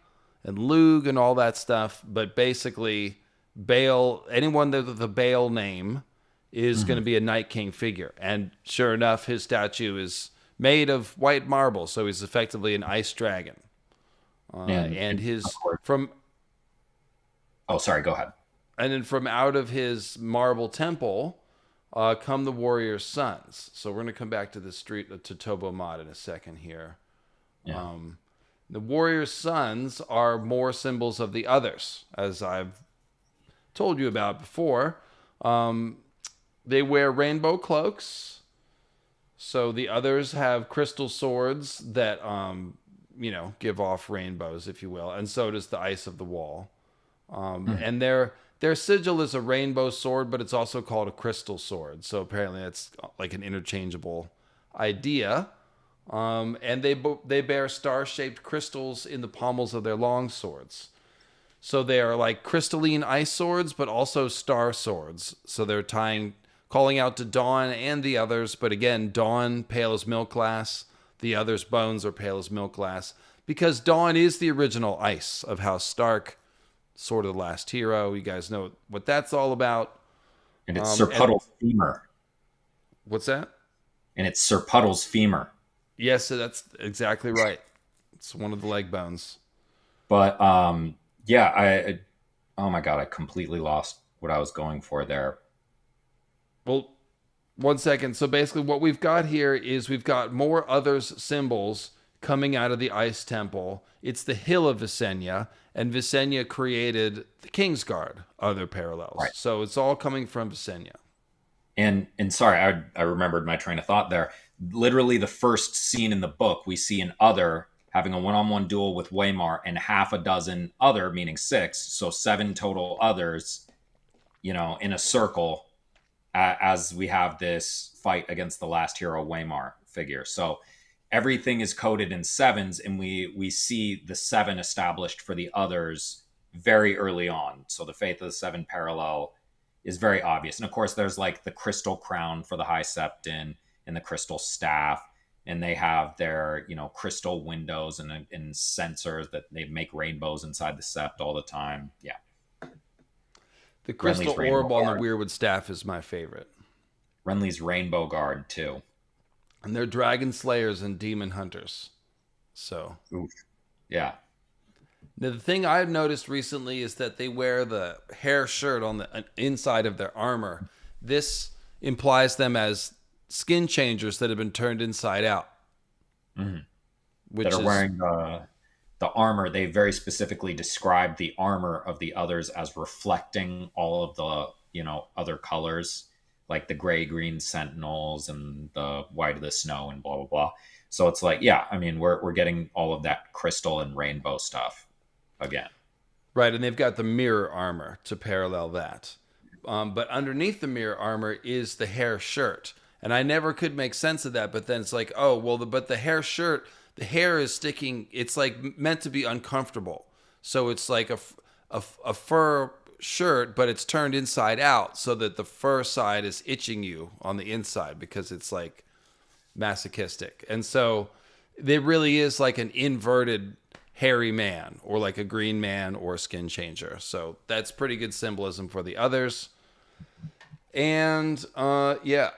and Lug and all that stuff. But basically, Bael, anyone with the Bael name is going to be a Night King figure, and sure enough, his statue is made of white marble, so he's effectively an ice dragon. And his from. Oh, sorry. Go ahead. And then from out of his marble temple come the warrior's sons. So we're going to come back to the street to Tobho Mott in a second here. Yeah. The warrior's sons are more symbols of the others, as I've told you about before. They wear rainbow cloaks. So the others have crystal swords that, give off rainbows, if you will. And so does the ice of the wall. And their sigil is a rainbow sword, but it's also called a crystal sword. So apparently that's like an interchangeable idea. And they bear star-shaped crystals in the pommels of their long swords. So they are like crystalline ice swords, but also star swords. So they're calling out to Dawn and the others. But again, Dawn, pale as milk glass. The others' bones are pale as milk glass. Because Dawn is the original ice of House Stark. Sort of the last hero. You guys know what that's all about. And it's Sir Puddle's femur. What's that? And it's Sir Puddle's femur. Yes, that's exactly right. It's one of the leg bones. But oh my God, I completely lost what I was going for there. Well, one second. So basically what we've got here is we've got more others symbols coming out of the Ice Temple. It's the Hill of Visenya, and Visenya created the Kingsguard, other parallels. Right. So it's all coming from Visenya. And sorry, I remembered my train of thought there. Literally, the first scene in the book, we see an other having a one-on-one duel with Waymar and half a dozen other, meaning six, so seven total others, in a circle as we have this fight against the last hero Waymar figure. So everything is coded in sevens, and we see the seven established for the others very early on. So the Faith of the Seven parallel is very obvious. And of course, there's like the crystal crown for the High Septon and the crystal staff. And they have their, crystal windows and sensors that they make rainbows inside the sept all the time. Yeah. The crystal Renly's orb on the Guard. Weirwood staff is my favorite. Renly's Rainbow Guard, too. And they're dragon slayers and demon hunters. So, Oof. Yeah. now the thing I've noticed recently is that they wear the hair shirt on the inside of their armor. This implies them as skin changers that have been turned inside out. Mhm. Which That are is wearing the armor. They very specifically describe the armor of the others as reflecting all of the, other colors, like the gray green sentinels and the white of the snow and blah blah blah. So it's like, yeah, I mean, we're getting all of that crystal and rainbow stuff again. right, and they've got the mirror armor to parallel that. But underneath the mirror armor is the hair shirt, and I never could make sense of that. But then it's like, oh well, but the hair shirt, the hair is sticking. It's like meant to be uncomfortable, so it's like a fur shirt, but it's turned inside out so that the fur side is itching you on the inside because it's like masochistic. And so there really is like an inverted hairy man or like a green man or a skin changer. So that's pretty good symbolism for the others. And yeah,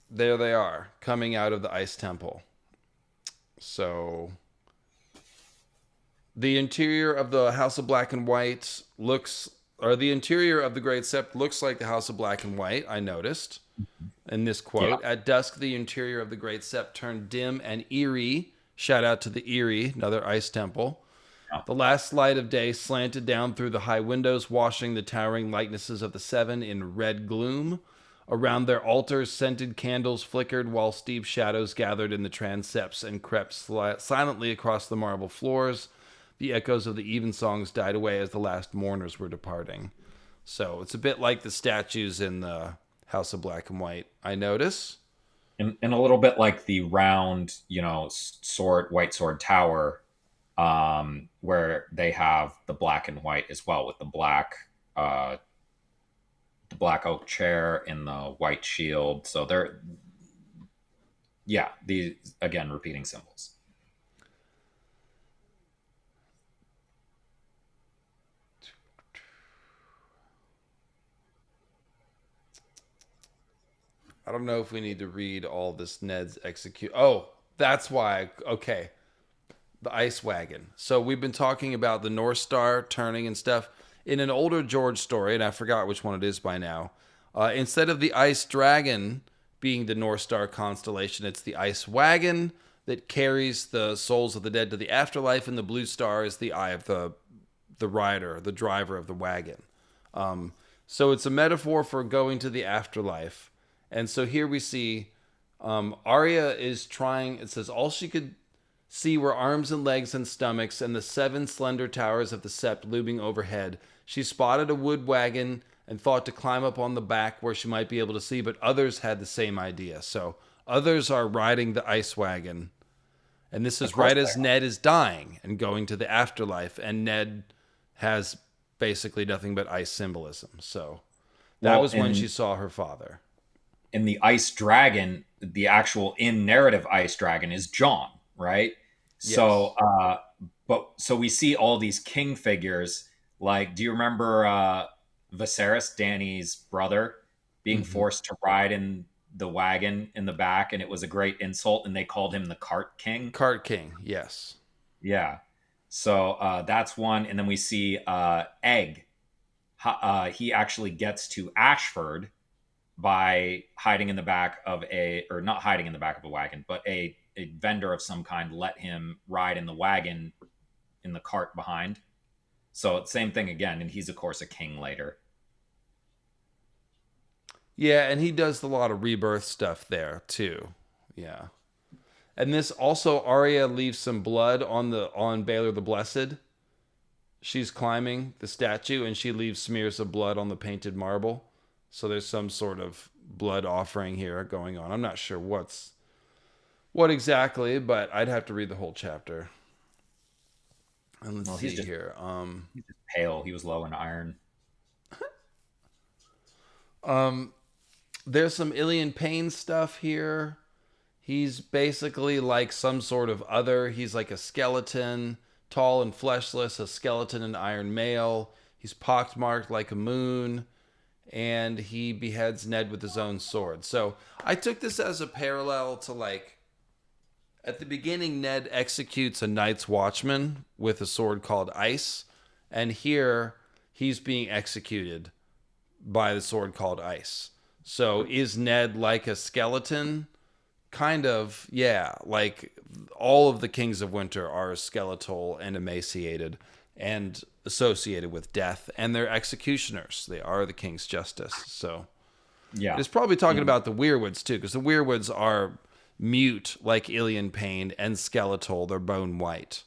there they are coming out of the ice temple. So the interior of the House of Black and White the interior of the Great Sept looks like the House of Black and White, I noticed in this quote. Yeah. At dusk, the interior of the Great Sept turned dim and eerie. Shout out to the Eerie, another ice temple. Yeah. The last light of day slanted down through the high windows, washing the towering likenesses of the seven in red gloom. Around their altars, scented candles flickered while steep shadows gathered in the transepts and crept silently across the marble floors. The echoes of the evensongs died away as the last mourners were departing. So it's a bit like the statues in the House of Black and White, I notice. And a little bit like the round, white sword tower, where they have the black and white as well, with the black oak chair and the white shield. So they're, yeah, these again repeating symbols. I don't know if we need to read all this Ned's execute. Oh, that's why. Okay. The ice wagon. So we've been talking about the North Star turning and stuff. In an older George story, and I forgot which one it is by now, instead of the ice dragon being the North Star constellation, it's the ice wagon that carries the souls of the dead to the afterlife, and the blue star is the eye of the rider, the driver of the wagon. So it's a metaphor for going to the afterlife. And so here we see Arya is trying, it says, all she could see were arms and legs and stomachs and the seven slender towers of the sept looming overhead. She spotted a wood wagon and thought to climb up on the back where she might be able to see, but others had the same idea. So others are riding the ice wagon. And this is right as Ned is dying and going to the afterlife. And Ned has basically nothing but ice symbolism. So that was when she saw her father. In the ice dragon, the actual in narrative ice dragon is Jon, right? Yes. So we see all these king figures. Like, do you remember Viserys, Dany's brother, being forced to ride in the wagon in the back, and it was a great insult, and they called him the Cart King? Cart King, yes. Yeah. So that's one. And then we see Egg. He actually gets to Ashford by hiding in the back of not hiding in the back of a wagon, but a vendor of some kind let him ride in the wagon in the cart behind. So same thing again. And he's, of course, a king later. Yeah, and he does a lot of rebirth stuff there too. Yeah. And this also, Arya leaves some blood on Baelor the Blessed. She's climbing the statue and she leaves smears of blood on the painted marble. So there's some sort of blood offering here going on. I'm not sure what exactly, but I'd have to read the whole chapter. And let's see here. He's just pale. He was low in iron. There's some Ilian Pain stuff here. He's basically like some sort of other. He's like a skeleton, tall and fleshless, a skeleton and iron male. He's pockmarked like a moon, and he beheads Ned with his own sword. So I took this as a parallel to, like, at the beginning, Ned executes a Night's Watchman with a sword called Ice, and here he's being executed by the sword called Ice. So is Ned like a skeleton? Kind of, yeah. Like, all of the Kings of Winter are skeletal and emaciated and associated with death, and they're executioners. They are the King's Justice. So yeah, it's probably talking about the Weirwoods too, because the Weirwoods are mute like Ilian Pain and skeletal. They're bone white.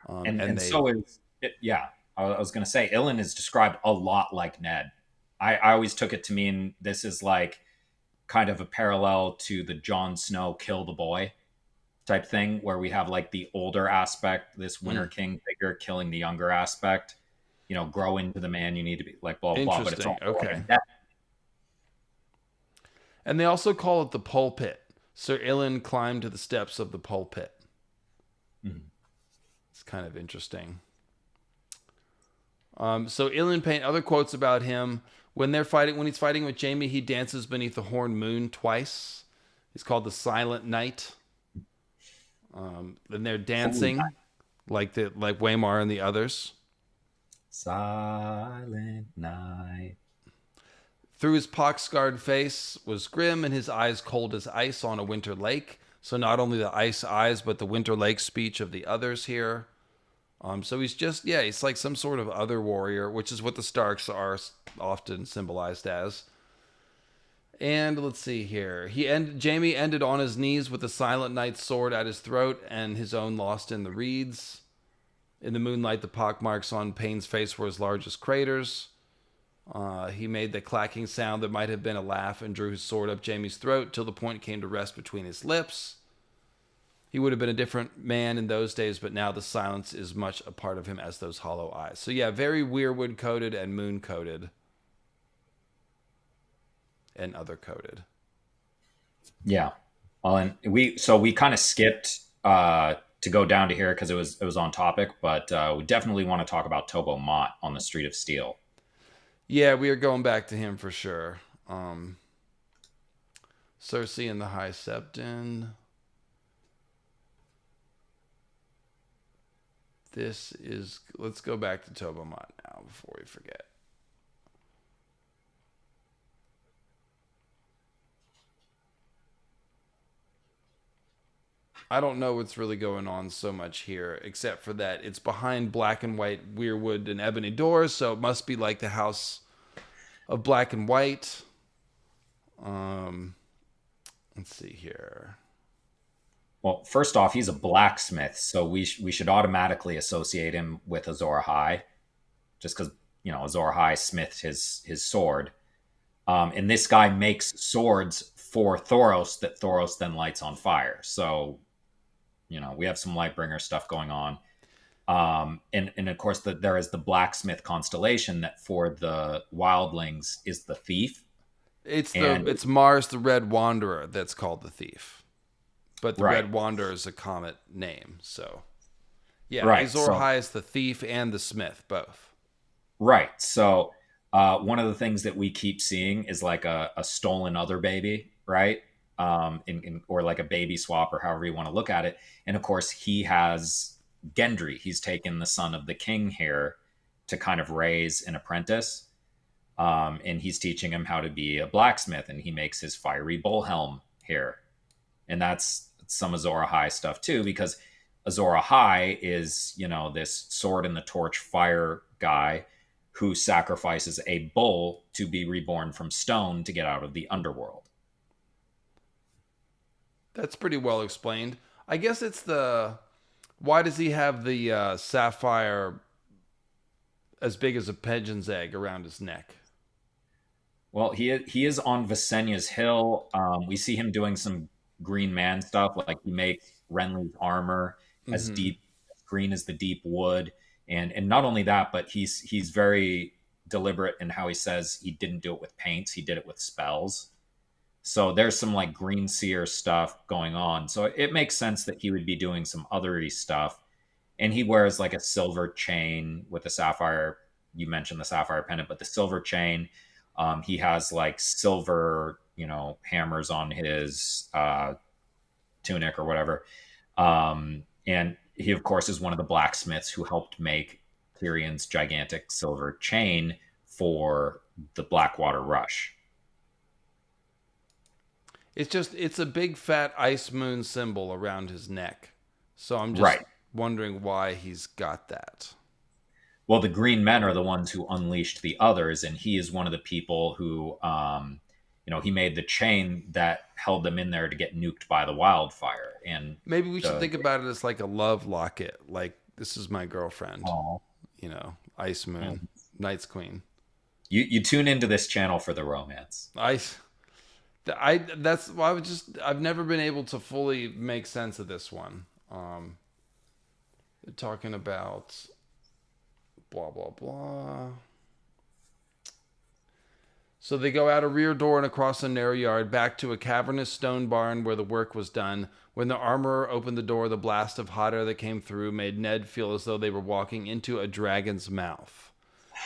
So is it, yeah. I was going to say, Ilyn is described a lot like Ned. I always took it to mean this is like kind of a parallel to the Jon Snow kill the boy type thing, where we have like the older aspect, this Winter King figure killing the younger aspect, grow into the man you need to be, like, blah, blah, blah. But it's all okay. And they also call it the pulpit. Sir Ilyn climbed to the steps of the pulpit. Mm-hmm. It's kind of interesting. So Ilian Pain, other quotes about him: when he's fighting with Jaime, he dances beneath the horned moon twice. He's called the Silent Knight. And they're dancing like Waymar and the others. Silent Night. Through his pock-scarred face was grim, and his eyes cold as ice on a winter lake. So not only the ice eyes, but the winter lake speech of the others here. So he's like some sort of other warrior, which is what the Starks are often symbolized as. And let's see here. Jaime ended on his knees with the Silent Knight's sword at his throat and his own lost in the reeds. In the moonlight, the pockmarks on Payne's face were as large as craters. He made the clacking sound that might have been a laugh and drew his sword up Jaime's throat till the point came to rest between his lips. He would have been a different man in those days, but now the silence is much a part of him as those hollow eyes. So yeah, very Weirwood coated and moon coated. And other coated. Yeah. Well, and we kind of skipped to go down to here because it was on topic, but we definitely want to talk about Tobho Mott on the Street of Steel. Yeah, we are going back to him for sure. Cersei and the High Septon. Let's go back to Tobho Mott now before we forget. I don't know what's really going on so much here, except for that it's behind black and white weirwood and ebony doors, so it must be like the House of Black and White. Let's see here. Well, first off, he's a blacksmith, so we should automatically associate him with Azor Ahai, just because Azor Ahai smithed his sword. And this guy makes swords for Thoros that Thoros then lights on fire. So, we have some Lightbringer stuff going on. And of course, there is the blacksmith constellation that for the wildlings is the thief. It's Mars, the Red Wanderer, that's called the thief. But the Red Wanderer is a comet name, so yeah, Azor Ahai is the thief and the smith, both. Right. So one of the things that we keep seeing is like a stolen other baby, right? Or like a baby swap, or however you want to look at it. And of course, he has Gendry. He's taken the son of the king here to kind of raise an apprentice, and he's teaching him how to be a blacksmith. And he makes his fiery bull helm here, and that's some Azor Ahai stuff too, because Azor Ahai is, this sword and the torch fire guy. who sacrifices a bull to be reborn from stone to get out of the underworld. That's pretty well explained. I guess it's the why does he have the sapphire as big as a pigeon's egg around his neck? Well, he is on Visenya's hill. We see him doing some Green Man stuff, like he makes Renly's armor as Mm-hmm. deep green as the deep wood, and not only that, but he's very deliberate in how he says he didn't do it with paints, he did it with spells. So there's some like green seer stuff going on. So it makes sense that he would be doing some othery stuff. And he wears like a silver chain with a sapphire. You mentioned the sapphire pendant, but the silver chain. He has like silver, hammers on his tunic or whatever. And he, of course, is one of the blacksmiths who helped make Tyrion's gigantic silver chain for the Blackwater Rush. It's a big fat ice moon symbol around his neck. So I'm just Right. wondering why he's got that. Well, the Green Men are the ones who unleashed the others, and he is one of the people who, he made the chain that held them in there to get nuked by the wildfire. And Maybe we should the think about it as like a love locket. Like this is my girlfriend, oh, Ice Moon, Night's Queen. you tune into this channel for the romance. That's why I've never been able to fully make sense of this one. They're talking about blah blah blah. So they go out a rear door and across a narrow yard, back to a cavernous stone barn where the work was done. When the armorer opened the door, the blast of hot air that came through made Ned feel as though they were walking into a dragon's mouth.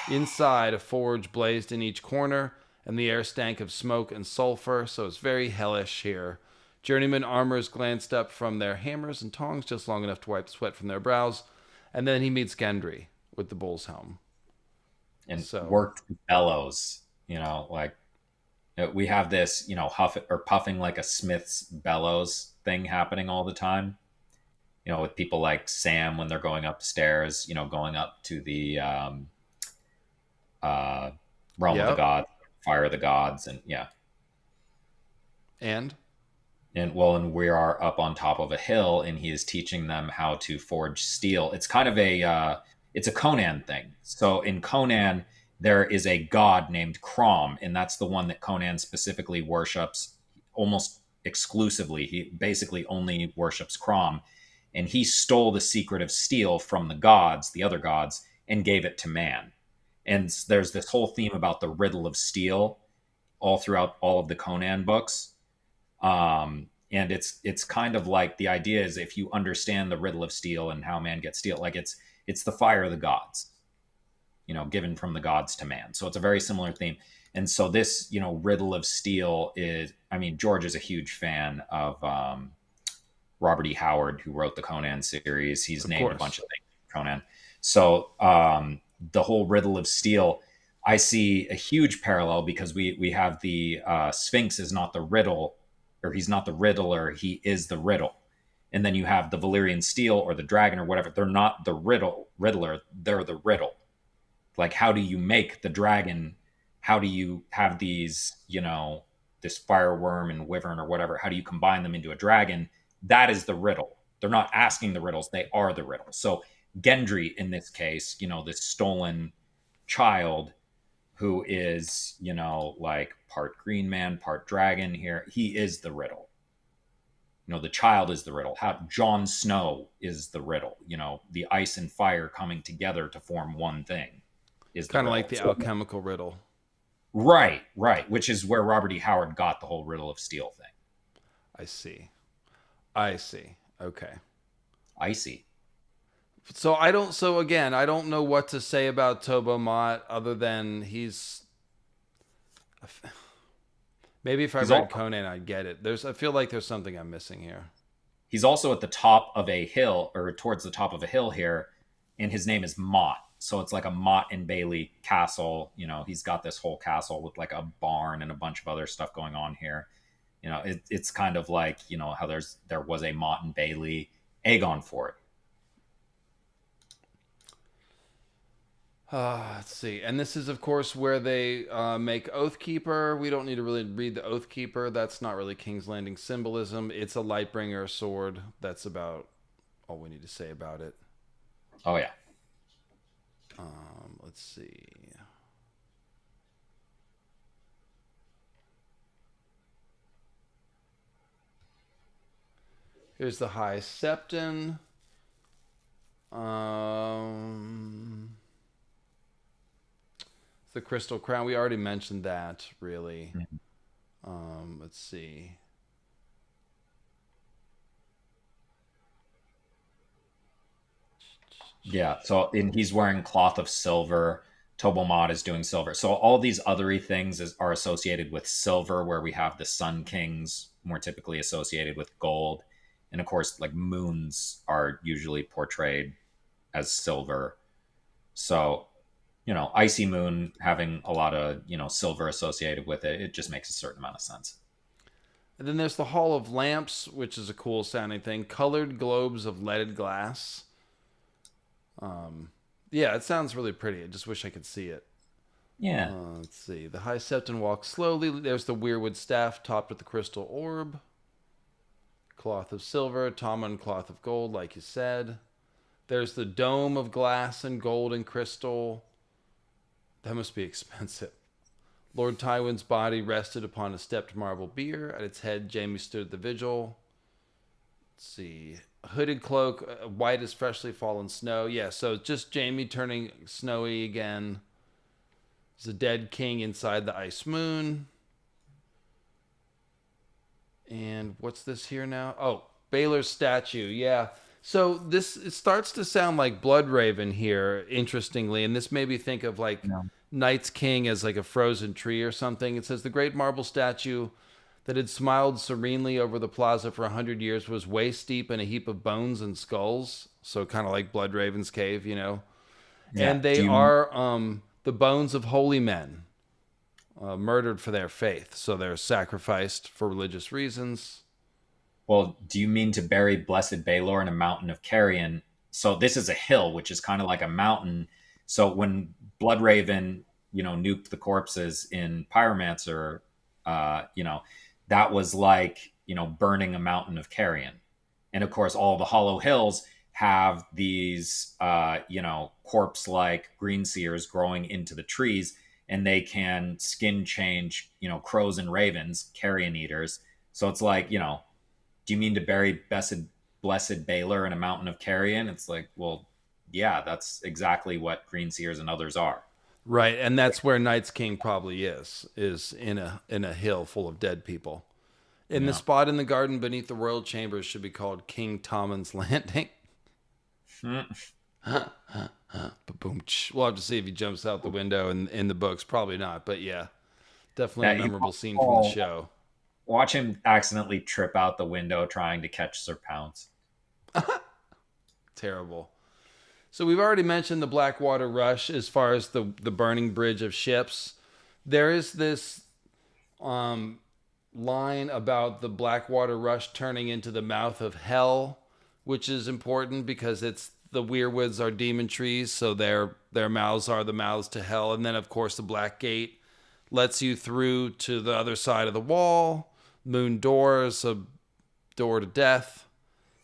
Inside, a forge blazed in each corner, and the air stank of smoke and sulfur, so it's very hellish here. Journeyman armorers glanced up from their hammers and tongs just long enough to wipe the sweat from their brows, and then he meets Gendry with the bull's helm. And So, worked bellows, like we have this, huff or puffing like a smith's bellows thing happening all the time. With people like Sam when they're going upstairs, going up to the uh, realm of the yep. gods, fire of the gods, and yeah. And And we are up on top of a hill, and he is teaching them how to forge steel. It's kind of it's a Conan thing. So in Conan, there is a god named Crom, and that's the one that Conan specifically worships almost exclusively. He basically only worships Crom, and he stole the secret of steel from the gods, the other gods, and gave it to man. And there's this whole theme about the riddle of steel all throughout all of the Conan books. And it's kind of like the idea is if you understand the riddle of steel and how man gets steel, like it's the fire of the gods, given from the gods to man. So it's a very similar theme. And so this, riddle of steel is, I mean, George is a huge fan of Robert E. Howard, who wrote the Conan series. He's of named a course. bunch of things Conan. So the whole riddle of steel, I see a huge parallel because we have the Sphinx is not the riddle, or he's not the riddler, he is the riddle. And then you have the Valyrian steel or the dragon or whatever. They're not the riddler, they're the riddle. Like, how do you make the dragon? How do you have these, this fireworm and wyvern or whatever? How do you combine them into a dragon? That is the riddle. They're not asking the riddles, they are the riddle. So Gendry, in this case, this stolen child who is, like part green man, part dragon here, he is the riddle. The child is the riddle. How Jon Snow is the riddle. The ice and fire coming together to form one thing is the Kind of riddle. like the alchemical riddle. Right, right. Which is where Robert E. Howard got the whole riddle of steel thing. I see. I see. Okay. Icy. So again, I don't know what to say about Tobho Mott other than maybe if I He's read all, Conan, I'd get it. I feel like there's something I'm missing here. he's also at the top of a hill, or towards the top of a hill here, and his name is Mott. So it's like a Mott and Bailey castle. He's got this whole castle with like a barn and a bunch of other stuff going on here. It's kind of like, how there was a Mott and Bailey Aegon fort. Let's see. And this is, of course, where they make Oathkeeper. We don't need to really read the Oathkeeper. That's not really King's Landing symbolism. It's a Lightbringer sword. That's about all we need to say about it. Oh, yeah. Let's see. Here's the High Septon. The Crystal Crown. We already mentioned that, really. Let's see. Yeah. So he's wearing cloth of silver. Tobho Mott is doing silver. So all these othery things are associated with silver, where we have the Sun Kings more typically associated with gold. And of course, like moons are usually portrayed as silver. So, Icy Moon having a lot of, silver associated with it, it just makes a certain amount of sense. And then there's the Hall of Lamps, which is a cool sounding thing. Colored globes of leaded glass. Yeah, it sounds really pretty. I just wish I could see it. Yeah. Let's see. The High Septon walks slowly. There's the Weirwood staff topped with the crystal orb. Cloth of silver, Tommen cloth of gold, like you said. There's the dome of glass and gold and crystal. That must be expensive. Lord Tywin's body rested upon a stepped marble bier. At its head, Jaime stood at the vigil. Let's see. A hooded cloak, white as freshly fallen snow. Yeah, so just Jaime turning snowy again. There's a dead king inside the ice moon. And what's this here now? Oh, Baelor's statue. Yeah. So it starts to sound like Bloodraven here, interestingly. And this made me think of like Night's King as like a frozen tree or something. It says the great marble statue that had smiled serenely over the plaza for 100 years was waist deep in a heap of bones and skulls. So kind of like Bloodraven's cave, Yeah. And they are the bones of holy men. Murdered for their faith, so they're sacrificed for religious reasons. Well, do you mean to bury blessed Baelor in a mountain of Carrion? So this is a hill, which is kind of like a mountain. So when Bloodraven, nuked the corpses in Pyromancer, that was like, burning a mountain of Carrion. And of course, all the Hollow Hills have these, corpse-like green seers growing into the trees, and they can skin change, crows and ravens, carrion eaters. So it's like, do you mean to bury blessed Baelor in a mountain of carrion? It's like, well, yeah, that's exactly what green seers and others are. Right, and that's where Night's King probably is in a hill full of dead people. The spot in the garden beneath the royal chambers should be called King Tommen's Landing. Boom. We'll have to see if he jumps out the window in the books. Probably not, but yeah, definitely a memorable scene from the show. Watch him accidentally trip out the window trying to catch Sir Pounce. Terrible. So we've already mentioned the Blackwater Rush as far as the burning bridge of ships. There is this line about the Blackwater Rush turning into the mouth of hell, which is important because the Weirwoods are demon trees, so their mouths are the mouths to hell. And then, of course, the Black Gate lets you through to the other side of the wall. Moon Door is a door to death.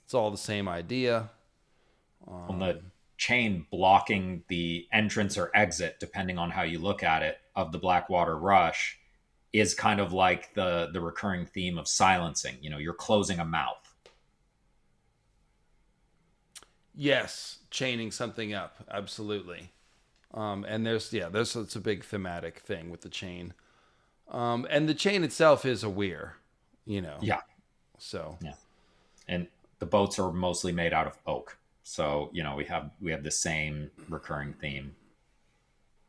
It's all the same idea. On the chain blocking the entrance or exit, depending on how you look at it, of the Blackwater Rush is kind of like the recurring theme of silencing. You're closing a mouth. Yes, chaining something up, absolutely. And it's a big thematic thing with the chain. And the chain itself is a weir, Yeah. So yeah, and the boats are mostly made out of oak. So we have the same recurring theme.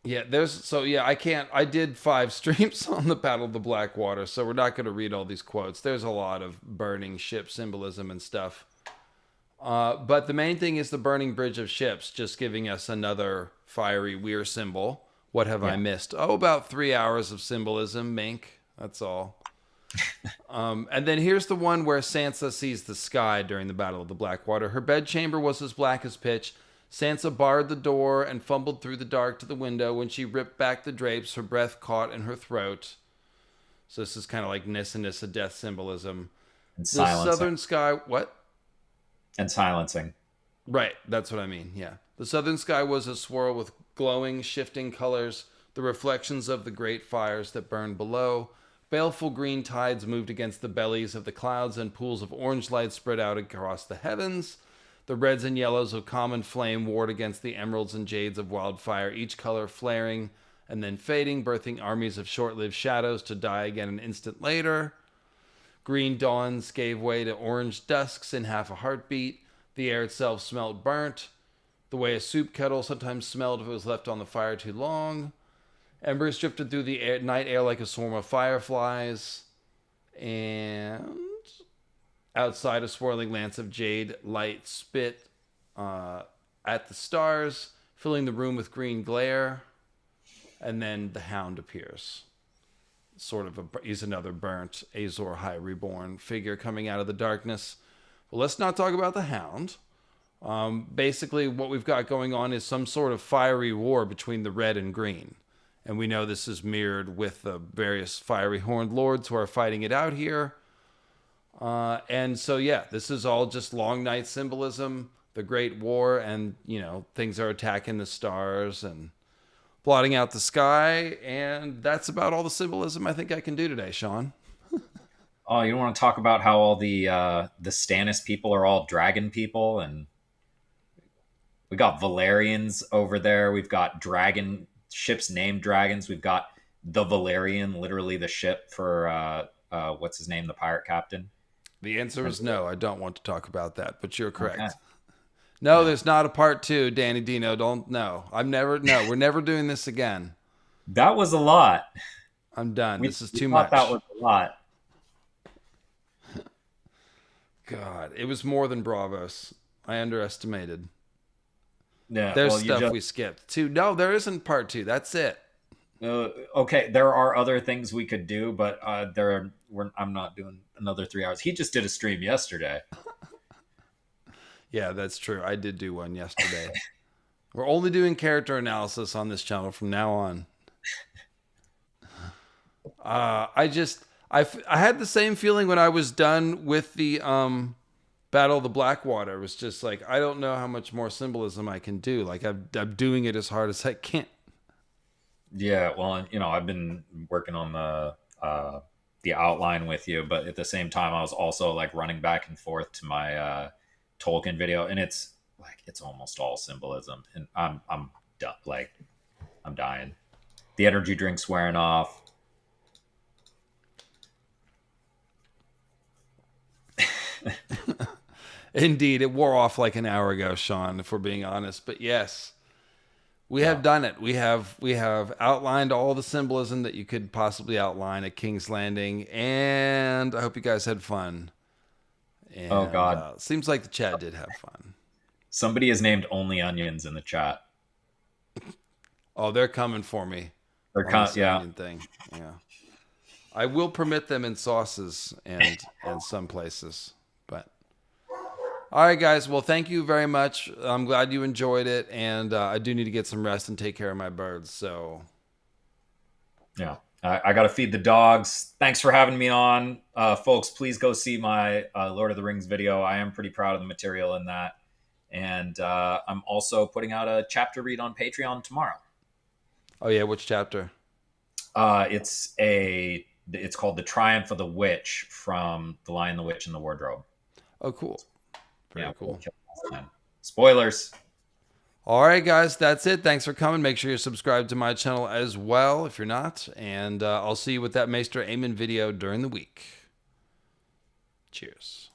Yeah, I did 5 streams on the Battle of the Blackwater, so we're not going to read all these quotes. There's a lot of burning ship symbolism and stuff. But the main thing is the burning bridge of ships, just giving us another fiery weir symbol. What have I missed? About 3 hours of symbolism, Mink. That's all. And then here's the one where Sansa sees the sky during the Battle of the Blackwater. Her bedchamber was as black as pitch. Sansa barred the door and fumbled through the dark to the window. When she ripped back the drapes, her breath caught in her throat. So this is kind of like Nissa death symbolism. And The silencing. southern sky... What? And silencing. Right, that's what I mean, yeah. The southern sky was a swirl with glowing, shifting colors, the reflections of the great fires that burned below. Baleful green tides moved against the bellies of the clouds, and pools of orange light spread out across the heavens. The reds and yellows of common flame warred against the emeralds and jades of wildfire, each color flaring and then fading, birthing armies of short-lived shadows to die again an instant later. Green dawns gave way to orange dusks in half a heartbeat. The air itself smelled burnt, the way a soup kettle sometimes smelled if it was left on the fire too long. Embers drifted through the night air like a swarm of fireflies. And outside, a swirling lance of jade light spit at the stars, filling the room with green glare. And then the Hound appears. He's another burnt Azor High Reborn figure coming out of the darkness. Well, let's not talk about the Hound. Basically, what we've got going on is some sort of fiery war between the red and green. And we know this is mirrored with the various fiery horned lords who are fighting it out here. And so, yeah, this is all just long night symbolism, the Great War, and, things are attacking the stars and blotting out the sky. And that's about all the symbolism I think I can do today, Sean. Oh, you don't want to talk about how all the Stannis people are all dragon people, and we got Valerians over there. We've got dragon ships named dragons. We've got the Valerian, literally the ship for what's his name, the pirate captain. The answer is no. I don't want to talk about that, but you're correct. Okay. No, there's not a part 2, Danny Dino. Don't. No, we're never doing this again. That was a lot. I'm done. This is too thought much. That was a lot. God, it was more than Bravos. I underestimated. Yeah, There's stuff we skipped. 2. No, there isn't part 2. That's it. Okay, there are other things we could do, but I'm not doing another 3 hours. He just did a stream yesterday. Yeah, that's true. I did do one yesterday. We're only doing character analysis on this channel from now on. I had the same feeling when I was done with the Battle of the Blackwater. It was just like, I don't know how much more symbolism I can do. Like, I'm doing it as hard as I can. Yeah, well, I've been working on the outline with you, but at the same time, I was also like running back and forth to my Tolkien video, and it's almost all symbolism, and I'm done. Like, I'm dying. The energy drink's wearing off. Indeed, it wore off like an hour ago, Sean, if we're being honest. But yes, we have done it. We have outlined all the symbolism that you could possibly outline at King's Landing, and I hope you guys had fun. And, oh God, seems like the chat did have fun. Somebody has named Only Onions in the chat. Oh, they're coming for me. Yeah. Thing. Yeah. I will permit them in sauces and some places, but all right, guys. Well, thank you very much. I'm glad you enjoyed it, and I do need to get some rest and take care of my birds. So, yeah, I got to feed the dogs. Thanks for having me on, folks. Please go see my Lord of the Rings video. I am pretty proud of the material in that, and I'm also putting out a chapter read on Patreon tomorrow. Oh yeah, which chapter? It's called The Triumph of the Witch from The Lion, the Witch, and the Wardrobe. Oh, cool. Very cool. Spoilers. All right, guys, that's it. Thanks for coming. Make sure you're subscribed to my channel as well if you're not. And I'll see you with that Maester Aemon video during the week. Cheers.